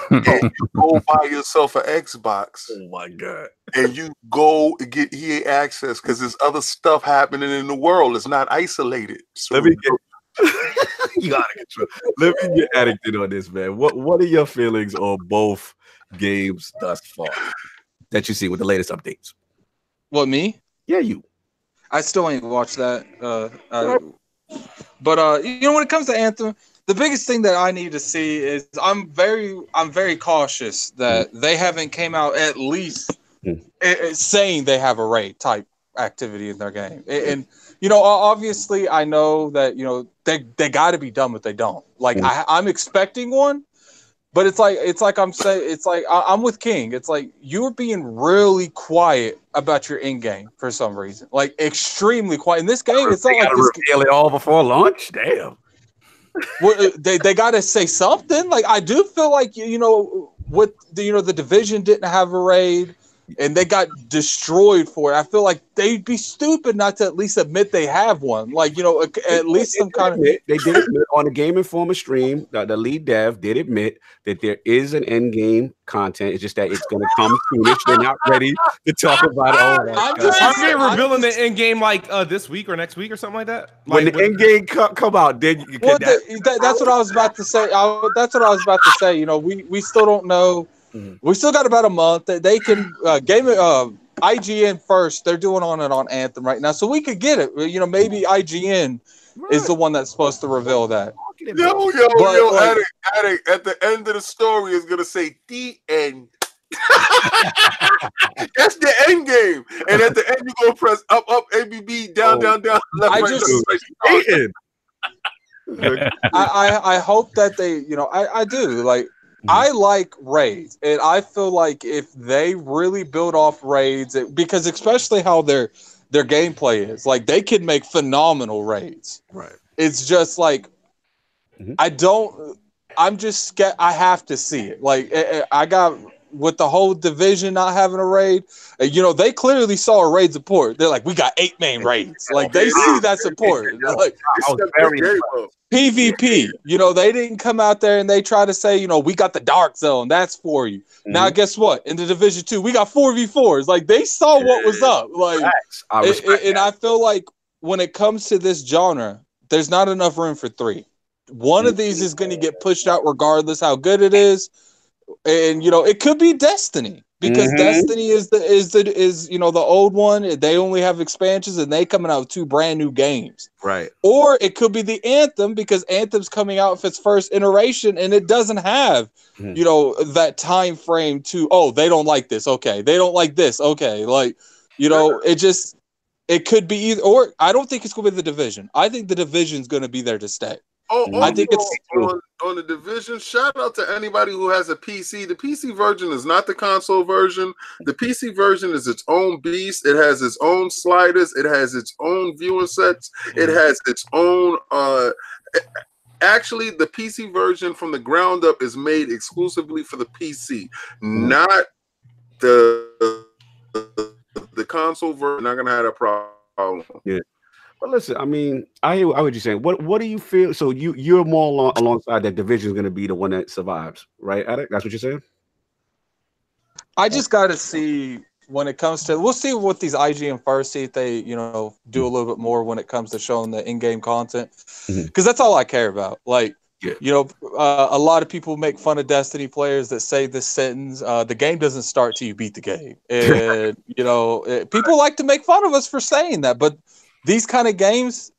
and you go buy yourself an Xbox. Oh my god! And you go get EA access because there's other stuff happening in the world. It's not isolated. So let me get. You gotta get. Let me get addicted on this, man. What are your feelings on both games thus far that you see with the latest updates? What, me? Yeah, you. I still ain't watched that. But when it comes to Anthem, the biggest thing that I need to see is I'm very cautious that they haven't came out at least saying they have a raid type activity in their game. And obviously I know that they got to be done, but they don't. Like I'm expecting one. But it's like I'm saying, it's like I'm with King. It's like you're being really quiet about your in game for some reason, like extremely quiet. In this game, it's not like this reveal it all before launch. Damn. Well, they got to say something. Like I do feel like with the Division didn't have a raid. And they got destroyed for it. I feel like they'd be stupid not to at least admit they have one. Like, at least some kind of... They did admit on the Game Informer stream, the lead dev did admit that there is an end game content. It's just that it's going to come soonish. They're not ready to talk about it. Aren't they revealing the end game like this week or next week or something like that? When the end game come out, then you can... That's what I was about to say. That's what I was about to say. We still don't know. We still got about a month. They can IGN first. They're doing on it on Anthem right now, so we could get it. Maybe IGN is the one that's supposed to reveal that. Addict, at the end of the story is gonna say the end. That's the end game, and at the end you gonna press up, ABB, down, left, right. I hope that they, I do like. I like raids, and I feel like if they really build off raids, because especially how their gameplay is, like they can make phenomenal raids. Right. It's just like I'm just scared. I have to see it. Like I got with the whole Division not having a raid. They clearly saw a raid support. They're like, we got 8 main raids. Like they see that support. Like PvP. They didn't come out there and they try to say, we got the dark zone. That's for you. Now, guess what? In the Division 2, we got 4v4s. Like they saw what was up. Like, I feel like when it comes to this genre, there's not enough room for 3. One of these is going to get pushed out regardless how good it is. And it could be Destiny because Destiny is the old one. They only have expansions and they coming out with 2 brand new games. Right. Or it could be the Anthem because Anthem's coming out with its first iteration and it doesn't have that time frame to they don't like this. Okay. They don't like this. Okay. Like it could be either, or I don't think it's going to be the Division. I think the Division's going to be there to stay. I think it's on the Division. Shout out to anybody who has a PC. The PC version is not the console version. The PC version is its own beast. It has its own sliders. It has its own viewing sets. It has its own. Actually, the PC version from the ground up is made exclusively for the PC, not the console version. Not gonna have that problem. Yeah. But listen, I mean, I hear what you're saying. What do you feel? So you're more alongside that Division is going to be the one that survives, right? Addict? That's what you're saying? I just got to see when it comes to. We'll see what these IGN first, see if they do a little bit more when it comes to showing the in-game content, because that's all I care about. Like a lot of people make fun of Destiny players that say this sentence: "The game doesn't start till you beat the game," and people like to make fun of us for saying that, but these kind of games,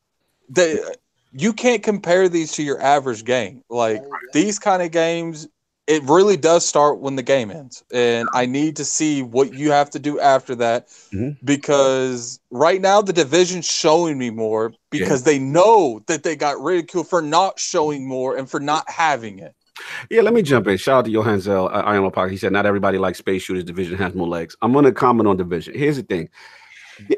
you can't compare these to your average game. Like these kind of games, it really does start when the game ends. And I need to see what you have to do after that, because right now the Division's showing me more because they know that they got ridiculed for not showing more and for not having it. Yeah, let me jump in. Shout out to Johanzel, ILP Combat. He said, not everybody likes space shooters. Division has more legs. I'm going to comment on Division. Here's the thing.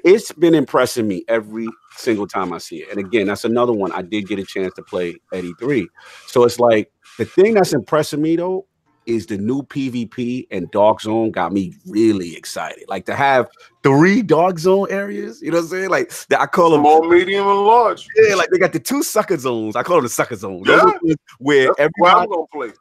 It's been impressing me every single time I see it. And again, that's another one I did get a chance to play at E3. So it's like the thing that's impressing me though is the new PvP and Dark Zone got me really excited. Like to have 3 Dark Zone areas, you know what I'm saying? Like I call them small, medium, and large. Yeah, like they got the 2 sucker zones. I call them the sucker zones. Yeah. Where that's where I'm gonna play.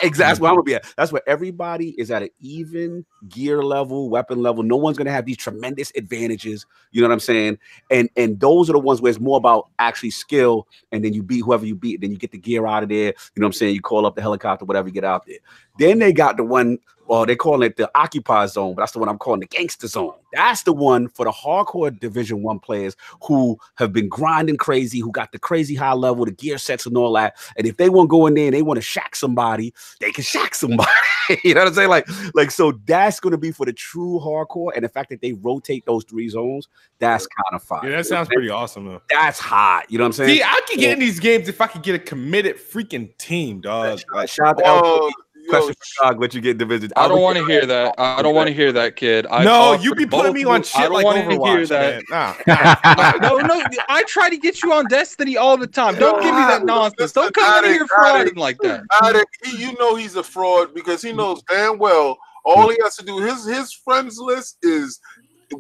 Exactly, that's where I'm gonna be at. That's where everybody is at an even gear level, weapon level. No one's gonna have these tremendous advantages. You know what I'm saying? And those are the ones where it's more about actually skill, and then you beat whoever you beat, then you get the gear out of there. You know what I'm saying? You call up the helicopter, whatever, you get out there. Then they got the one, well, they call it the Occupy Zone, but that's the one I'm calling the Gangster Zone. That's the one for the hardcore Division 1 players who have been grinding crazy, who got the crazy high level, the gear sets and all that. And if they want to go in there and they want to shack somebody, they can shack somebody. You know what I'm saying? Like so that's going to be for the true hardcore. And the fact that they rotate those 3 zones, that's kind of fine. Yeah, that sounds pretty awesome, though. That's hot. You know what I'm saying? See, I could get in these games if I could get a committed freaking team, dog. Shout out to question for Dog, let you get Division. I don't want to hear that. I don't want to hear that, kid. No, you be putting me on shit like Overwatch, man. No. I try to get you on Destiny all the time. Don't give me that nonsense. Don't come in here frauding like that. You know he's a fraud because he knows damn well all he has to do. His friends list is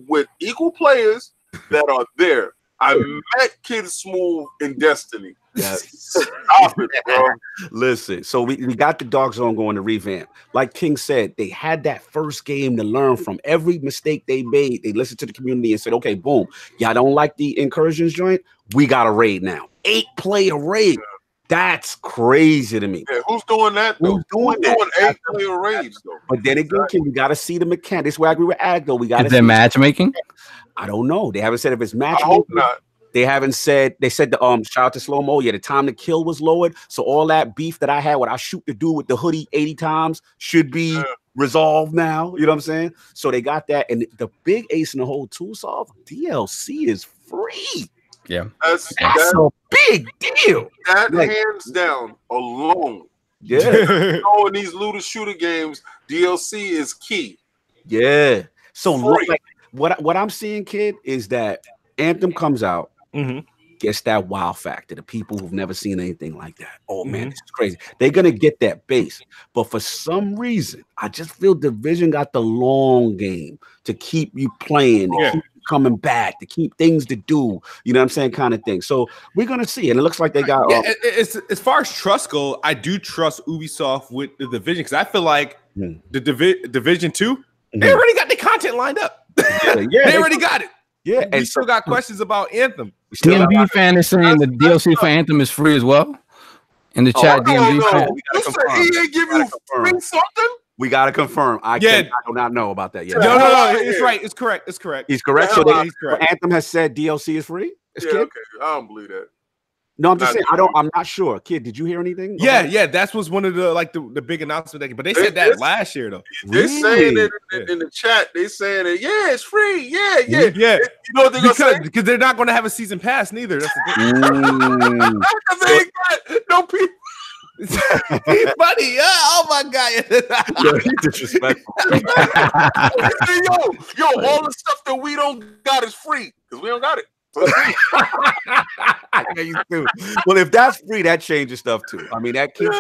with equal players that are there. I met Kidsmoove in Destiny. Stop it, bro. Listen, so we got the Dark Zone going to revamp. Like King said, they had that first game to learn from. Every mistake they made, they listened to the community and said, okay, boom, y'all don't like the incursions joint? We got a raid now. 8-player raid. That's crazy to me. Yeah, who's doing that, though? Who's doing 8-player raids, though? But then again, King, we got to see the mechanics. This is where I agree with Ag, though. We got to. Is there matchmaking? I don't know. They haven't said if it's matchmaking. I hope not. They haven't said. They said the shout out to Slow Mo. Yeah, the time to kill was lowered. So all that beef that I had when I shoot the dude with the hoodie 80 times should be resolved now. You know what I'm saying? So they got that, and the big ace in the whole tool solve DLC is free. Yeah, that's a big deal. That hands down alone. Yeah, in these looter shooter games, DLC is key. Yeah. So like what I'm seeing, kid, is that Anthem comes out, gets that wow factor. The people who've never seen anything like that. Oh man, this is crazy. They're gonna get that base, but for some reason, I just feel Division got the long game to keep you playing, to keep you coming back, to keep things to do. You know what I'm saying, kind of thing. So we're gonna see, and it looks like they got. As far as trust go, I do trust Ubisoft with the Division because I feel like the Division 2, they already got the content lined up. They already got it. Yeah, and we still got questions about Anthem. DMV fan is saying the DLC for Anthem is free as well. In the chat, DMV fan. He ain't give you free something. We gotta confirm. I do not know about that yet. No, it's right. It's correct. It's correct. He's correct. So Anthem has said DLC is free. Okay. I don't believe that. No, I'm just saying. I'm not sure. Kid, did you hear anything? Yeah. That was one of the big announcements. But they said that last year though. They're saying it in the chat. They saying it. Yeah, it's free. Yeah. You know what they're gonna say? Because they're not going to have a season pass neither. That's the thing. Because they ain't got no people. Buddy, oh my God. Yo, he's disrespectful. yo, all the stuff that we don't got is free because we don't got it. Well, if that's free, that changes stuff too. I mean, that keeps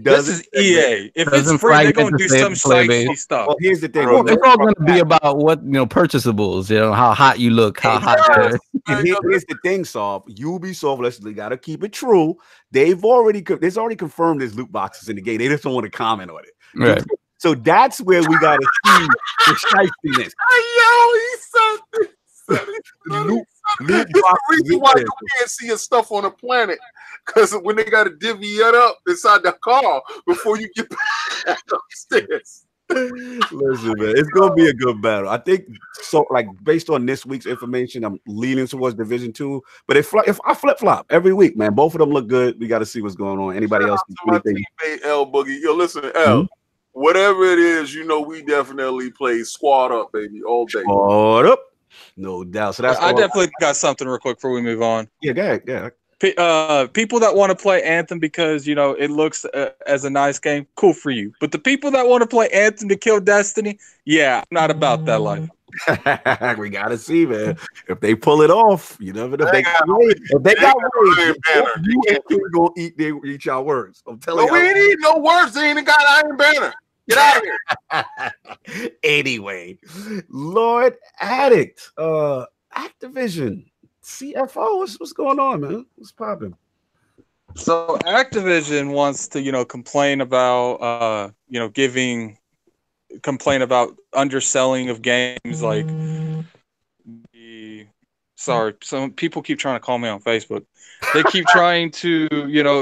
This is EA. If it's free, they're gonna do some spicy stuff. Well, here's the thing. It's all going to be about what purchasables. You know how hot you look, how hot. Here's the thing, Saul. Ubisoft, let's gotta keep it true. There's already confirmed there's loot boxes in the game. They just don't want to comment on it. Right. So that's where we gotta see the shiestiness. Yo, he's something. Loot the reason why you can't see your stuff on the planet, because when they got to divvy it up inside the car before you get back upstairs. Listen, man, it's gonna be a good battle. I think so. Like based on this week's information, I'm leaning towards Division 2. But if I flip flop every week, man, both of them look good. We got to see what's going on. Anybody else? My teammate L Boogie, yo, listen, L. Whatever it is, we definitely play squad up, baby, all day. Squad up. No doubt. So that's I definitely got something real quick before we move on. Yeah, go ahead. Yeah. People that want to play Anthem because it looks as a nice game, cool for you. But the people that want to play Anthem to kill Destiny, I'm not about that life. We gotta see, man. If they pull it off, you never know. If they got words, you ain't gonna eat y'all words. I'm telling you. We ain't eating no words. They ain't got Iron Banner. Get out of here. Anyway, Lord Addict, Activision CFO, what's going on, man? What's popping? So Activision wants to, complain about, complain about underselling of games like some people keep trying to call me on Facebook. They keep trying to,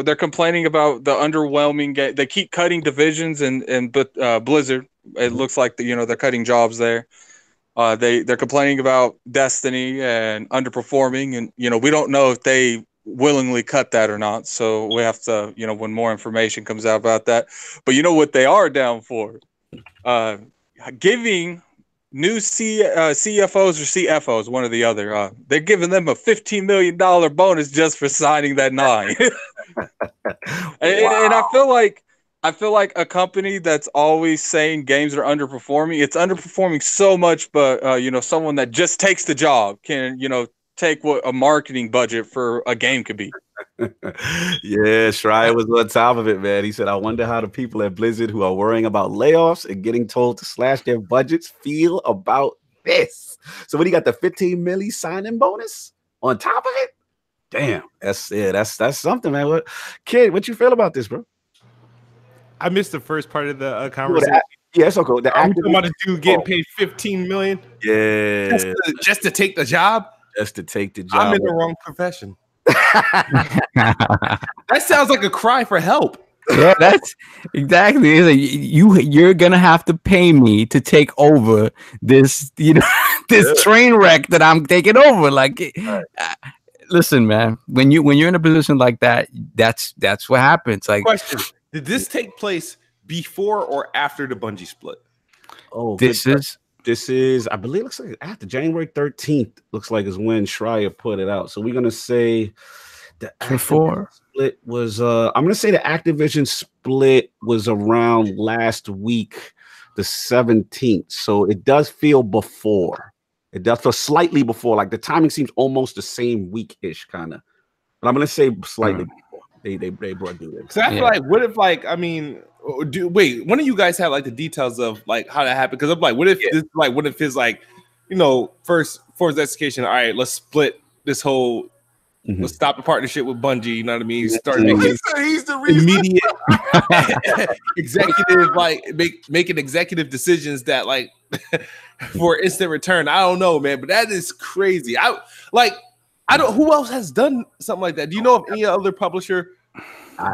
they're complaining about the underwhelming game. They keep cutting divisions but Blizzard, it looks like they're cutting jobs there. They're complaining about Destiny and underperforming, and we don't know if they willingly cut that or not. So we have to, when more information comes out about that. But what they are down for? Giving new CFOs or CFOs, one or the other. They're giving them a $15 million bonus just for signing that 9. And I feel like a company that's always saying games are underperforming, it's underperforming so much, but someone that just takes the job can, take what a marketing budget for a game could be. Yeah, Schreier was on top of it, man. He said, I wonder how the people at Blizzard who are worrying about layoffs and getting told to slash their budgets feel about this. So when he got the 15 milli signing bonus on top of it, damn, that's something, man. Kid, what you feel about this, bro? I missed the first part of the conversation. Yeah, it's okay. I'm talking about a dude getting paid $15 million. Yeah, just to take the job. Just to take the job. I'm in the wrong profession. That sounds like a cry for help. Yeah, that's exactly. It's like you're gonna have to pay me to take over this, this train wreck that I'm taking over. Like, listen, man, when you're in a position like that, that's what happens. Like, question: did this take place before or after the Bungie split? Oh, This is, I believe, looks like after January 13th. Looks like is when Schreier put it out. So we're gonna say the before split was. I'm gonna say the Activision split was around last week, the 17th. So it does feel before. It does feel slightly before. Like the timing seems almost the same week-ish, kind of. But I'm gonna say slightly before they brought do this. So I feel like, what if wait, one of you guys have like the details of like how that happened? Because I'm like, what if it's like, first Forza Execution, all right, let's split this whole, let's stop the partnership with Bungie, you know what I mean? Start making he's the reason. Immediate executive, making executive decisions that like for instant return. I don't know, man, but that is crazy. Who else has done something like that? Do you know of any other publisher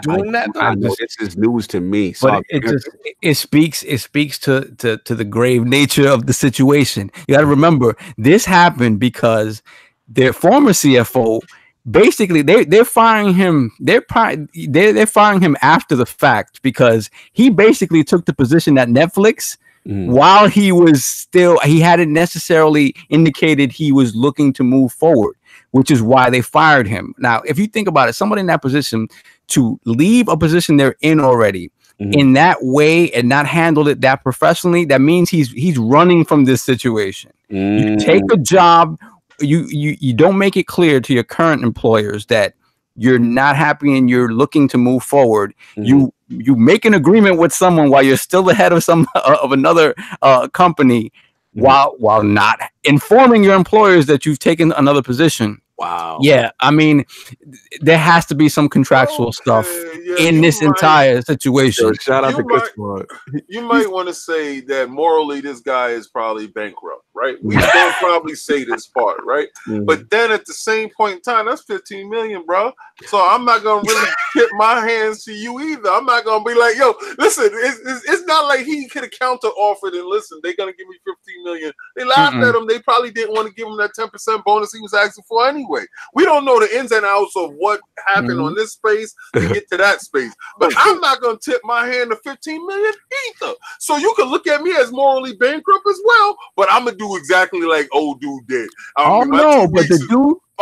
doing that? I know this is news to me. But it speaks to the grave nature of the situation. You got to remember, this happened because their former CFO basically they're firing him. They're firing him after the fact because he basically took the position at Netflix while he hadn't necessarily indicated he was looking to move forward, which is why they fired him. Now, if you think about it, somebody in that position to leave a position they're in already in that way and not handle it that professionally, that means he's running from this situation. You take a job, you don't make it clear to your current employers that you're not happy and you're looking to move forward. You make an agreement with someone while you're still the head of another company, while not informing your employers that you've taken another position. Wow. Yeah, I mean, there has to be some contractual stuff in this entire situation. So shout out to Kidsmoove. You might want to say that morally, this guy is probably bankrupt, right? We don't probably say this part, right? But then at the same point in time, that's 15 million, bro. So I'm not gonna really tip my hands to you either. I'm not gonna be like, yo, listen, it's not like he could have counter offered and listen, they're gonna give me 15 million. They laughed at him. They probably didn't want to give him that 10% bonus he was asking for anyway. We don't know the ins and outs of what happened on this space to get to that space. But I'm not going to tip my hand to 15 million either. So you can look at me as morally bankrupt as well, but I'm going to do exactly like old dude did. But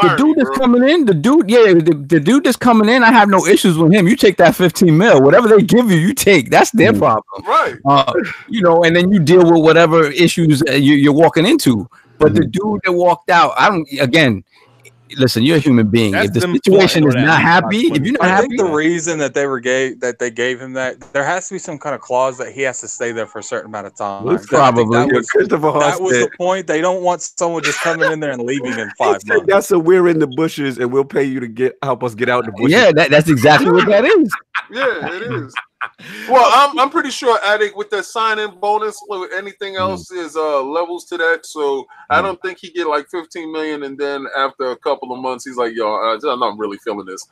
the dude that's coming in, the dude that's coming in, I have no issues with him. You take that 15 mil, whatever they give you take. That's their problem. Right. And then you deal with whatever issues you're walking into. But the dude that walked out, listen, you're a human being. If the situation is not happy, if you're not happy, I think the reason that they gave him that, there has to be some kind of clause that he has to stay there for a certain amount of time. Probably that was the point. They don't want someone just coming in there and leaving in 5 months. That's a we're in the bushes and we'll pay you to help us get out the bushes. Yeah, that's exactly what that is. Yeah, it is. Well, I'm pretty sure Attic with that sign-in bonus, with anything else is levels to that. So I don't think he get like 15 million, and then after a couple of months, he's like, "Yo, I'm not really feeling this.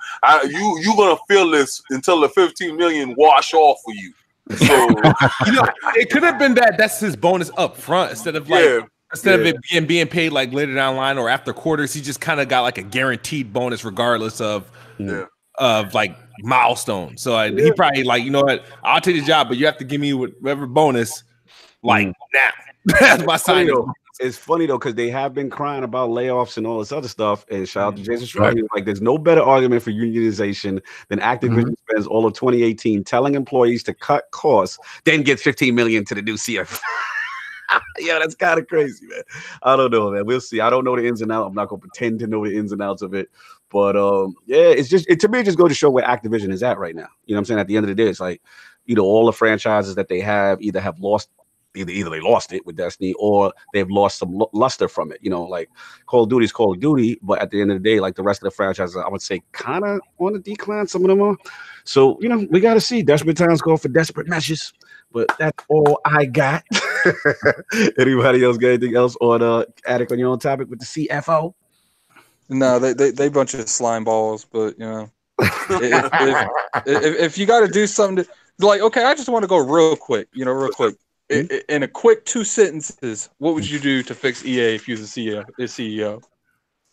You gonna feel this until the 15 million wash off for you." So it could have been that's his bonus up front instead of of it being paid like later down the line or after quarters. He just kind of got like a guaranteed bonus regardless of like milestone. So he probably like, you know what, I'll take the job, but you have to give me whatever bonus like now. That's my sign. It's funny though, because they have been crying about layoffs and all this other stuff. And shout out to Jason Schreiber. Like, there's no better argument for unionization than Activision spends all of 2018 telling employees to cut costs, then gets 15 million to the new CFO. Yeah, that's kind of crazy, man. I don't know, man. We'll see. I don't know the ins and outs. I'm not gonna pretend to know the ins and outs of it. But it's just to me, it just goes to show where Activision is at right now. You know what I'm saying? At the end of the day, it's like, all the franchises that they have either have lost, either they lost it with Destiny or they've lost some luster from it. Like Call of Duty is Call of Duty, but at the end of the day, like the rest of the franchises, I would say kind of on the decline. Some of them are. So we got to see. Desperate times call for desperate measures. But that's all I got. Anybody else got anything else on Attic on your own topic with the CFO? No, they bunch of slime balls, but if you got to do something like, okay, I just want to go real quick, in a quick 2 sentences, what would you do to fix EA if you was the CEO?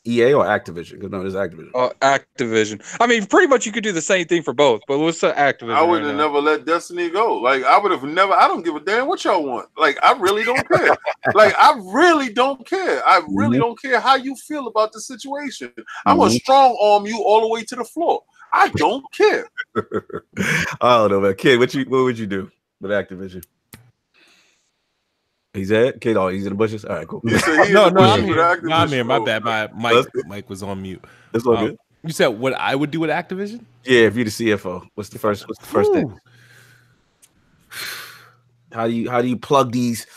EA or Activision? Because no, it's Activision. Activision. I mean, pretty much you could do the same thing for both, but let's say Activision. I would have never let Destiny go. Like, I would have never. I don't give a damn what y'all want. Like, I really don't care. Like, I really don't care. I really don't care how you feel about the situation. I'm gonna strong arm you all the way to the floor. I don't care. I don't know, man. Kid, what would you do with Activision? He's at Kid. Oh, he's in the bushes. All right, cool. No, I'm here. No, I'm here. My bad. My mic was on mute. That's all good. You said what I would do with Activision? Yeah, if you're the CFO, what's the first thing? How do you plug these?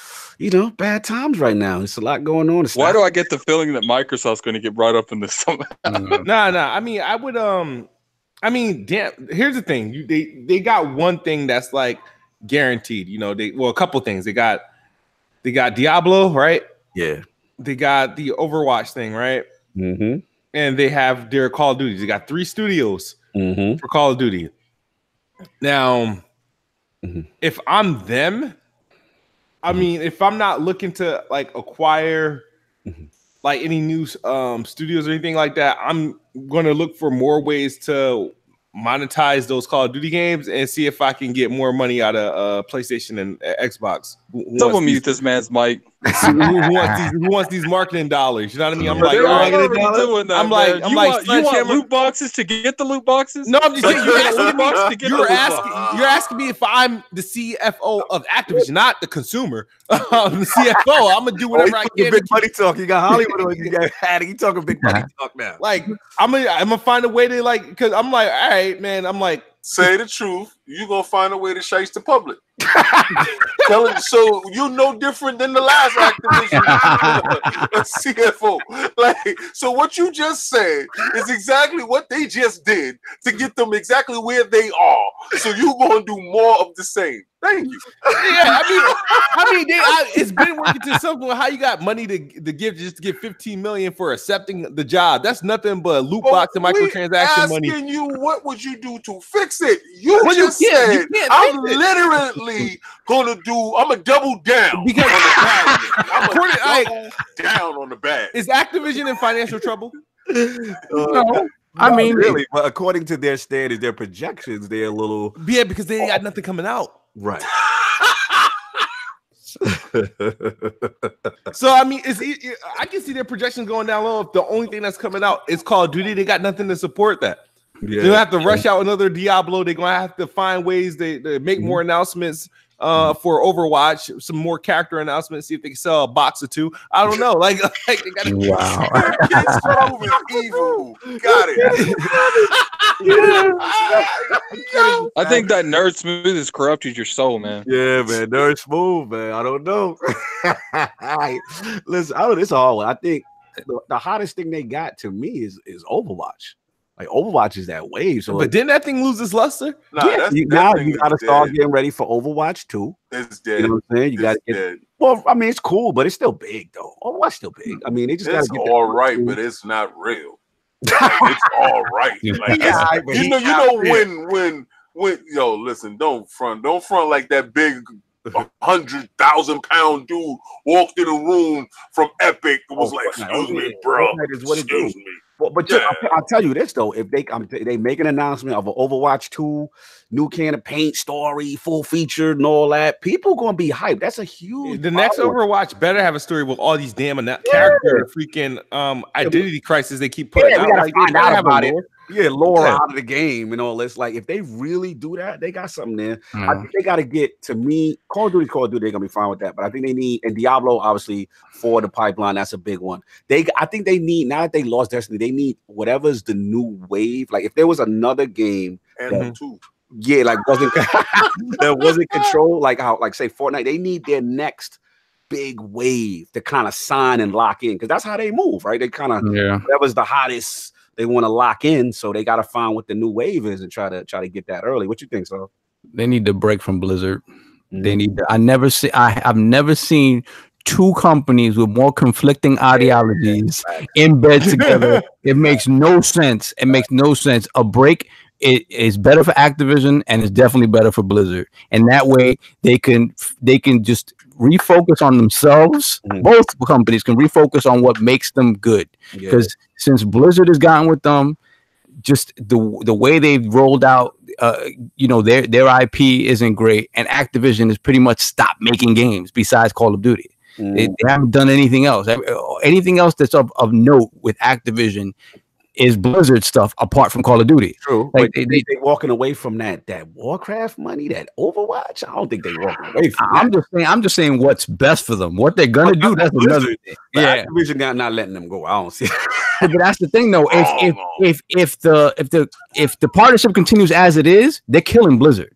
Bad times right now. There's a lot going on. Why do I get the feeling that Microsoft's going to get brought up in this somehow? Nah. I mean, I would. Damn. Here's the thing. They got one thing that's like guaranteed. A couple things. They got Diablo, right? Yeah. They got the Overwatch thing, right? Mm-hmm. And they have their Call of Duty. They got 3 studios for Call of Duty. Now, if I'm them, I mean, if I'm not looking to like acquire like any new studios or anything like that, I'm going to look for more ways to monetize those Call of Duty games and see if I can get more money out of PlayStation and Xbox. Someone mute this man's mic. who wants these marketing dollars? You know what I mean? I'm like, They're already doing that, I'm like, you want loot boxes to get the loot boxes? No, I'm just saying you're asking me if I'm the CFO of Activision, not the consumer. The CFO. I'm gonna do whatever I can. Big money talk. You got Hollywood or you got Hattie. You talking big money talk now. Like I'm gonna find a way to like, because I'm like, all right, man. I'm like, say the truth. You gonna find a way to shice the public. Tell it, so you're no different than the last Activision CFO. Like, so what you just said is exactly what they just did to get them exactly where they are. So you're gonna do more of the same. Thank you. Yeah, I mean, it's been working to something. How you got money to give just to get $15 million for accepting the job? That's nothing but loot box and microtransaction money. Asking you, what would you do to fix it? You just said I'm literally gonna double down because I'm gonna double down on the bag. Is Activision in financial trouble? No. I mean, really, but according to their standards, their projections, they're a little because they ain't got nothing coming out. Right. So I mean, I can see their projections going down low if the only thing that's coming out is Call of Duty. They got nothing to support that. Yeah. They'll have to rush out another Diablo. They're gonna have to find ways to make more announcements for Overwatch, some more character announcements, see if they can sell a box or two. I don't know. Like they gotta Kidsmoove is evil. Got it. I think that Nerd Smooth has corrupted your soul, man. Yeah, man. Nerd Smooth, man. I don't know. Listen, it's all. I think the hottest thing they got to me is Overwatch. Like Overwatch is that wave. So, but didn't that thing lose its luster? Nah, now you gotta start getting ready for Overwatch 2. It's dead. You know what I'm saying? You gotta get dead. Well, I mean, it's cool, but it's still big though. Overwatch still big. I mean, they just gotta get all right, but it's not real. It's all right. Like, you know when yo, listen, don't front like that big 100,000-pound dude walked in a room from Epic and was like, "Excuse me, bro. Excuse me." But I'll tell you this though: if they make an announcement of an Overwatch 2, new can of paint, story, full featured, and all that, people gonna be hyped. That's a huge. The next Overwatch better have a story with all these damn character freaking identity crisis they keep putting out. We gotta find out about it. Yeah, lore out of the game and all this. Like, if they really do that, they got something there. I think they got to get, to me, Call of Duty, they're gonna be fine with that. But I think they need, and Diablo, obviously, for the pipeline, that's a big one. I think they need, now that they lost Destiny, they need whatever's the new wave. Like, if there was another game, Anthem 2. Yeah, like that wasn't controlled, like how, like say Fortnite, they need their next big wave to kind of sign and lock in, because that's how they move, right? They kind of whatever's the hottest. They want to lock in, so they got to find what the new wave is and try to get that early. What you think, so? They need to break from Blizzard. They need. I've never seen two companies with more conflicting ideologies in bed together. It makes no sense. It makes no sense. A break is better for Activision, and it's definitely better for Blizzard. And that way, they can just refocus on themselves. Both companies can refocus on what makes them good. Because since Blizzard has gotten with them, just the way they've rolled out, their IP isn't great, and Activision has pretty much stopped making games besides Call of Duty. They haven't done anything else. Anything else that's of note with Activision is Blizzard stuff apart from Call of Duty. True. Like they walking away from that Warcraft money, that Overwatch. I don't think they walking away from I'm just saying what's best for them. What they're gonna do, that's another thing. Yeah, Activision not letting them go. I don't see. But that's the thing though. If the partnership continues as it is, they're killing Blizzard.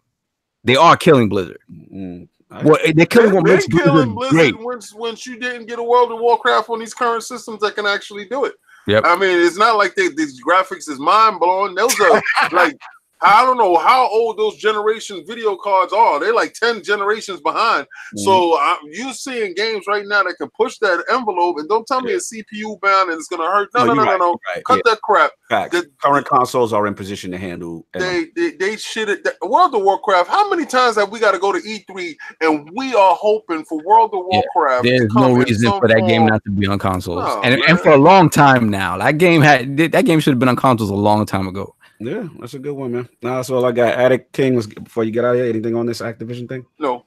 They are killing Blizzard. Well, they're killing what makes Blizzard great. Once you didn't get a World of Warcraft on these current systems that can actually do it. Yep. I mean, it's not like these graphics is mind blowing. Those are like I don't know how old those generation video cards are. They're like 10 generations behind. So you seeing games right now that can push that envelope, and don't tell me it's CPU bound and it's gonna hurt. No. Right. Cut that crap. The current consoles are in position to handle. They shit it. World of Warcraft. How many times have we got to go to E3 and we are hoping for World of Warcraft? There's no reason for that game not to be on consoles, Oh, and for a long time now. That game should have been on consoles a long time ago. Yeah, that's a good one, man. Nah, that's all I got. Attic King, before you get out of here, anything on this Activision thing? No.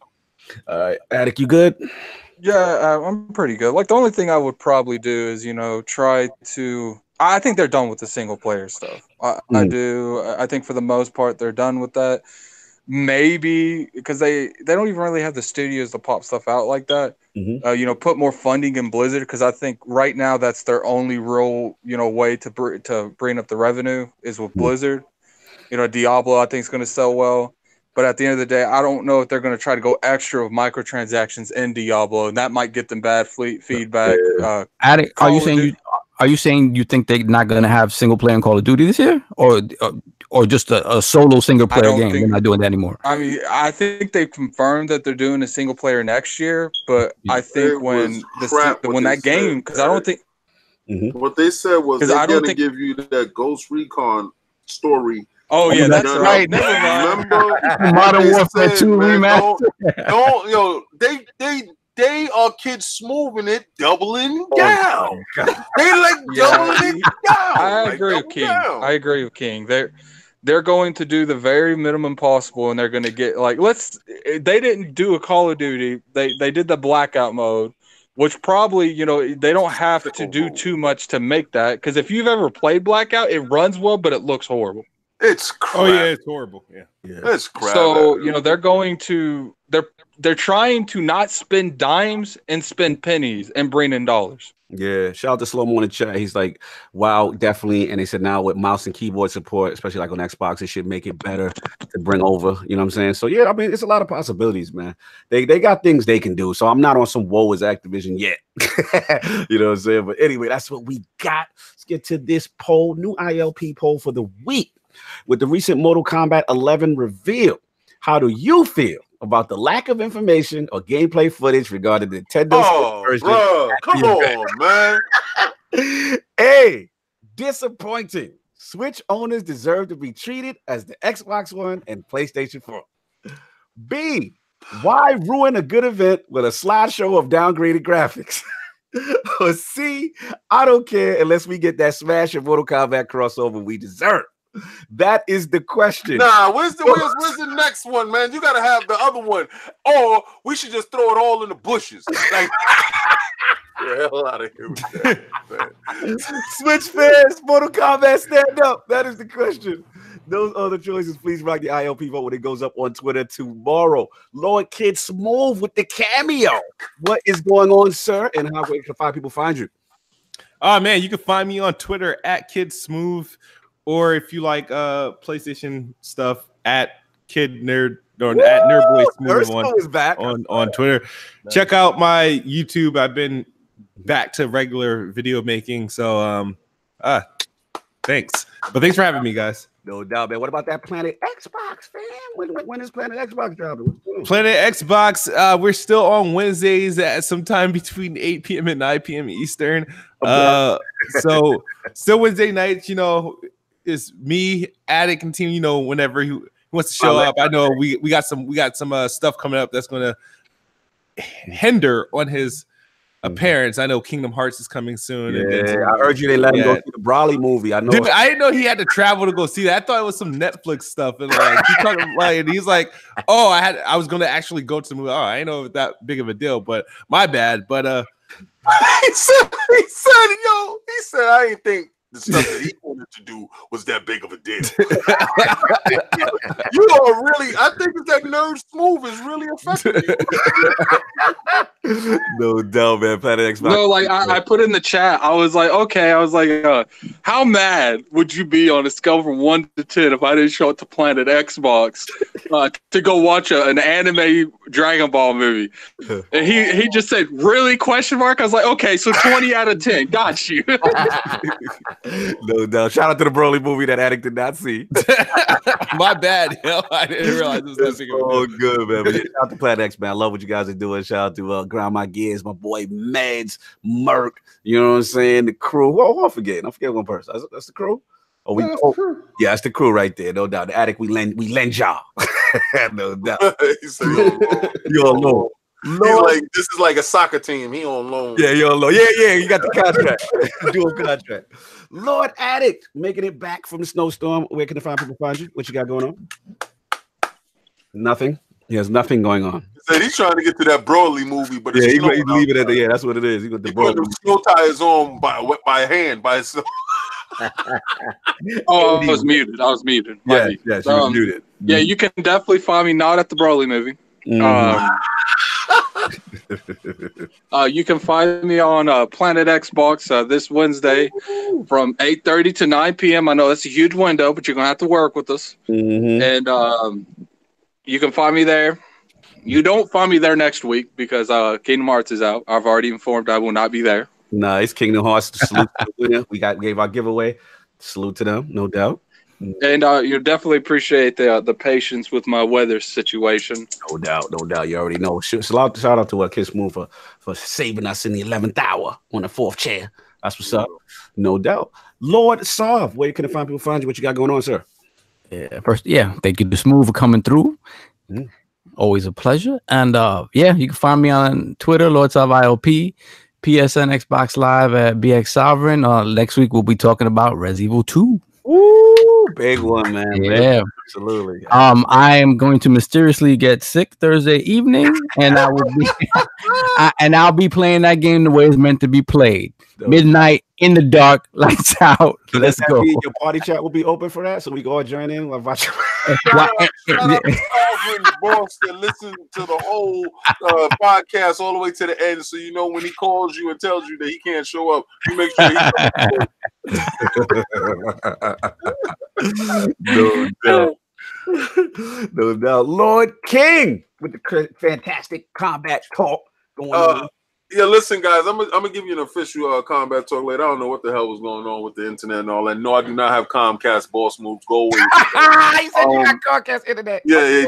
All right, Attic, you good? Yeah, I'm pretty good. Like, the only thing I would probably do is, try to. I think they're done with the single player stuff. I do. I think for the most part they're done with that. Maybe because they don't even really have the studios to pop stuff out like that. Put more funding in Blizzard, because I think right now that's their only real way to bring up the revenue is with Blizzard. Diablo I think is going to sell well, but at the end of the day, I don't know if they're going to try to go extra with microtransactions in Diablo, and that might get them bad feedback. Attic, are you saying you think they're not going to have single player in Call of Duty this year, or just a solo single player game? They're not doing that anymore. I mean, I think they confirmed that they're doing a single player next year, but I think when that game, because I don't think what they said was they're going to give you that Ghost Recon story. Oh yeah, that's right. Never mind. Remember Modern Warfare 2 remaster. They are Kidsmoove it, doubling down. They doubling it down. I agree with King. I agree with King. They're going to do the very minimum possible, and they're going to get they didn't do a Call of Duty. They did the blackout mode, which probably they don't have to do too much to make that, because if you've ever played Blackout, it runs well, but it looks horrible. It's crap. Oh yeah, it's horrible. Yeah. It's crap. So they're going to they're trying to not spend dimes and spend pennies and bring in dollars. Yeah, shout out to Slow Mo in the chat. He's like, wow, definitely. And they said now with mouse and keyboard support, especially like on Xbox, it should make it better to bring over. You know what I'm saying? So yeah, I mean, it's a lot of possibilities, man. They got things they can do. So I'm not on some woe is Activision yet. You know what I'm saying? But anyway, that's what we got. Let's get to this poll, new ILP poll for the week. With the recent Mortal Kombat 11 reveal, how do you feel about the lack of information or gameplay footage regarding the Nintendo version? Bro, come on, man. A, disappointing. Switch owners deserve to be treated as the Xbox One and PlayStation 4. B, why ruin a good event with a slideshow of downgraded graphics? Or C, I don't care unless we get that Smash and Mortal Kombat crossover we deserve. That is the question. Nah, where's the next one, man? You gotta have the other one, or we should just throw it all in the bushes. Like, the hell out of here with that, man. Switch fans, Mortal Kombat, stand up. That is the question. Those other choices, please rock the ILP vote when it goes up on Twitter tomorrow. Lord Kidsmoove with the cameo. What is going on, sir? And how can 5 people find you? Oh man, you can find me on Twitter at Kidsmoove. Or if you like PlayStation stuff, at Kid Nerd or at Nerdboy Smooth on Twitter. Nice. Check out my YouTube. I've been back to regular video making. So thanks. But thanks for having me, guys. No doubt, man. What about that Planet Xbox, fam? When is Planet Xbox dropping? Planet Xbox, we're still on Wednesdays at sometime between 8 p.m. and 9 p.m. Eastern. So still Wednesday nights, is me, Attic, and team. Whenever he wants to show up. I know we got some stuff coming up that's gonna hinder on his appearance. I know Kingdom Hearts is coming soon. Yeah, I heard you they let him go see the Brawley movie. I know. Dude, I didn't know he had to travel to go see that. I thought it was some Netflix stuff, and he's like, "Oh, I was gonna actually go to the movie. Oh, I didn't know it was that big of a deal, but my bad." But he said, I didn't think the stuff that he wanted to do was that big of a deal. You are really, I think that Nerd Smooth is really affecting you. No doubt, man. Planet Xbox. No, I put in the chat, I was like, how mad would you be on a scale from 1 to 10 if I didn't show up to Planet Xbox to go watch an anime Dragon Ball movie. And he just said, really? Question mark. I was like, okay, so 20 out of 10. Got you. No. Shout out to the Broly movie that Addict did not see. My bad. I didn't realize it was that big of a Oh, good, man. But yeah, shout out to Planet X, man. I love what you guys are doing. Shout out to Grind My Gears, my boy Meds, Merc. You know what I'm saying? The crew. Who I'm forgetting? I forget one person. That's the crew. Yeah, that's the crew right there. No doubt. The Addict, we lend y'all. No doubt. He said, You on loan. He's like, this is like a soccer team. He on loan. Yeah, you on loan. Yeah. You got the contract. Dual contract. Lord Addict, making it back from the snowstorm. Where can people find you? What you got going on? Nothing. He has nothing going on. He said he's trying to get to that Broly movie, but yeah, he's leaving it. Yeah, that's what it is. He got the put the snow tires on by hand by himself. Oh, I was muted. Yeah, she was muted. Yeah, you can definitely find me not at the Broly movie. You can find me on Planet Xbox this Wednesday from 8:30 to 9 p.m. I know that's a huge window, but you're gonna have to work with us. And you can find me there. You don't find me there next week because Kingdom Hearts is out. I've already informed I will not be there. Nice. Kingdom Hearts. Salute to the winner. We gave our giveaway. Salute to them, no doubt. And you definitely appreciate the patience with my weather situation. No doubt. You already know. Shout out to Kidsmoove for saving us in the 11th hour on the 4th chair. That's what's up. No doubt. Lord Sov, where can people find you? What you got going on, sir? Yeah, thank you to Smooth for coming through. Always a pleasure. And you can find me on Twitter, Lord Sov ILP. PSN Xbox Live at BX Sovereign. Next week we'll be talking about Resident Evil 2. Ooh, big one, man. Yeah, absolutely. I am going to mysteriously get sick Thursday evening, and I will be I'll be playing that game the way it's meant to be played. Midnight in the dark, lights out. Let's go. Your party chat will be open for that, so we can all join in. Shout out boss that listen to the whole podcast all the way to the end, so you know when he calls you and tells you that he can't show up, you make sure No doubt. Lord King with the fantastic combat talk going on. Yeah, listen, guys, I'm gonna give you an official combat talk later. I don't know what the hell was going on with the internet and all that. No, I do not have Comcast boss moves. Go away. He said you got Comcast internet. Yeah,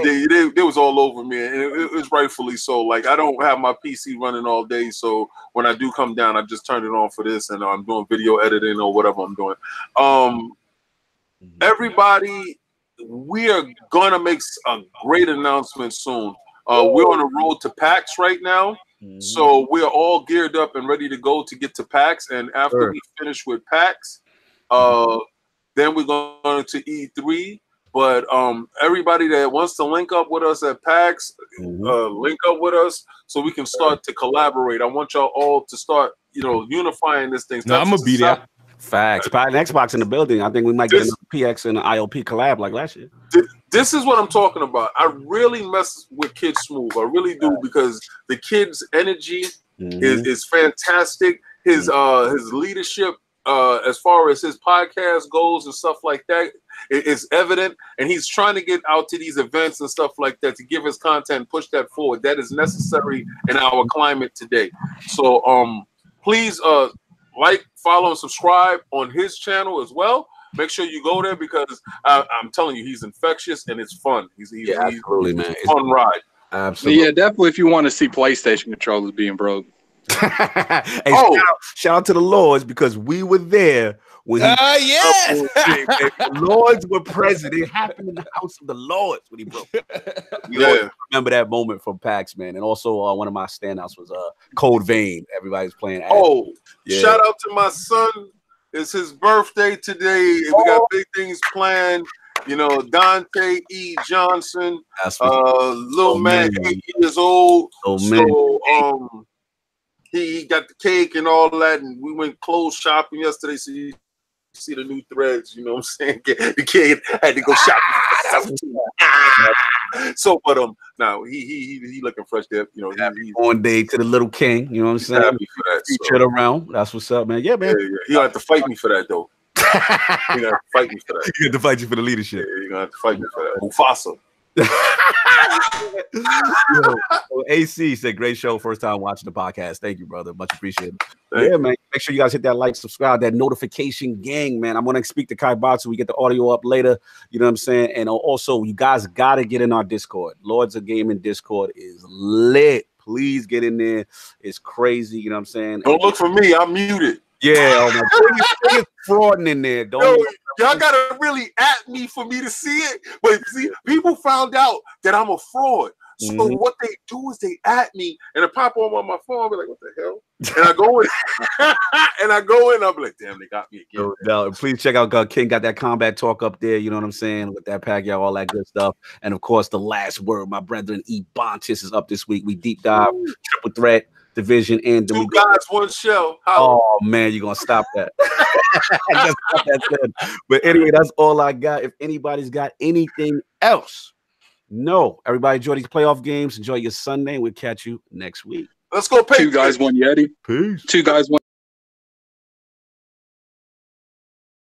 they was all over me, and it was rightfully so. Like, I don't have my PC running all day, so when I do come down, I just turn it on for this, and I'm doing video editing or whatever I'm doing. Everybody, we are gonna make a great announcement soon. We're on the road to PAX right now. So we're all geared up and ready to go to get to PAX. And after we finish with PAX, then we're going to E3. But everybody that wants to link up with us at PAX, link up with us so we can start to collaborate. I want y'all all to start, unifying this thing. No, I'm going to be there. Facts. Probably an Xbox in the building. I think we might get a PX and an ILP collab like last year. This is what I'm talking about. I really mess with Kidsmoove. I really do, because the kid's energy is fantastic. His leadership as far as his podcast goes and stuff like that is evident, and he's trying to get out to these events and stuff like that to give his content, push that forward. That is necessary in our climate today. So please like, follow, and subscribe on his channel as well. Make sure you go there, because I'm telling you, he's infectious and it's fun. He's absolutely, man. It's a fun ride. Absolutely. Yeah, definitely. If you want to see PlayStation controllers being broke. Hey, shout out to the Lords, because we were there when the Lords were present. It happened in the house of the Lords when he broke. Remember that moment from PAX, man. And also one of my standouts was Code Vein. Everybody's playing. Shout out to my son. It's his birthday today. We got big things planned. Dante E. Johnson, little man, 8 years old. So he got the cake and all that, and we went clothes shopping yesterday. So you see the new threads, you know what I'm saying? The kid had to go shopping. So, but now he looking fresh there. Happy born day to the little king. You know what I'm saying? Happy for that. Featured around. That's what's up, man. Yeah, man. Yeah. He gonna have to fight me for that, though. He gonna have to fight me for that. He gonna have to fight you for the leadership. Yeah, he gonna have to fight me for that. Mufasa. AC said, great show. First time watching the podcast. Thank you, brother. Much appreciated. Man. Make sure you guys hit that like, subscribe, that notification gang, man. I'm going to speak to Kai Batsu. We get the audio up later. You know what I'm saying? And also, you guys got to get in our Discord. Lords of Gaming Discord is lit. Please get in there. It's crazy. You know what I'm saying? Don't look for me. I'm muted. Yeah. Oh my God. Frauding in there. Don't. Y'all gotta really at me for me to see it. But see, people found out that I'm a fraud. So what they do is they at me and it pop on my phone. I'll be like, what the hell? And I go in I'm like, damn, they got me again. No, please check out King got that Combat Talk up there. You know what I'm saying? With that pack, y'all, all that good stuff. And of course, the last word, my brethren, Ebontis is up this week. We deep dive triple threat division and two guys, one show. Oh man, you're gonna stop that. Stop that. But anyway, that's all I got. If anybody's got anything else, no. Everybody enjoy these playoff games. Enjoy your Sunday. We'll catch you next week. Let's go. Two guys, one Yeti. Peace. Two guys, one.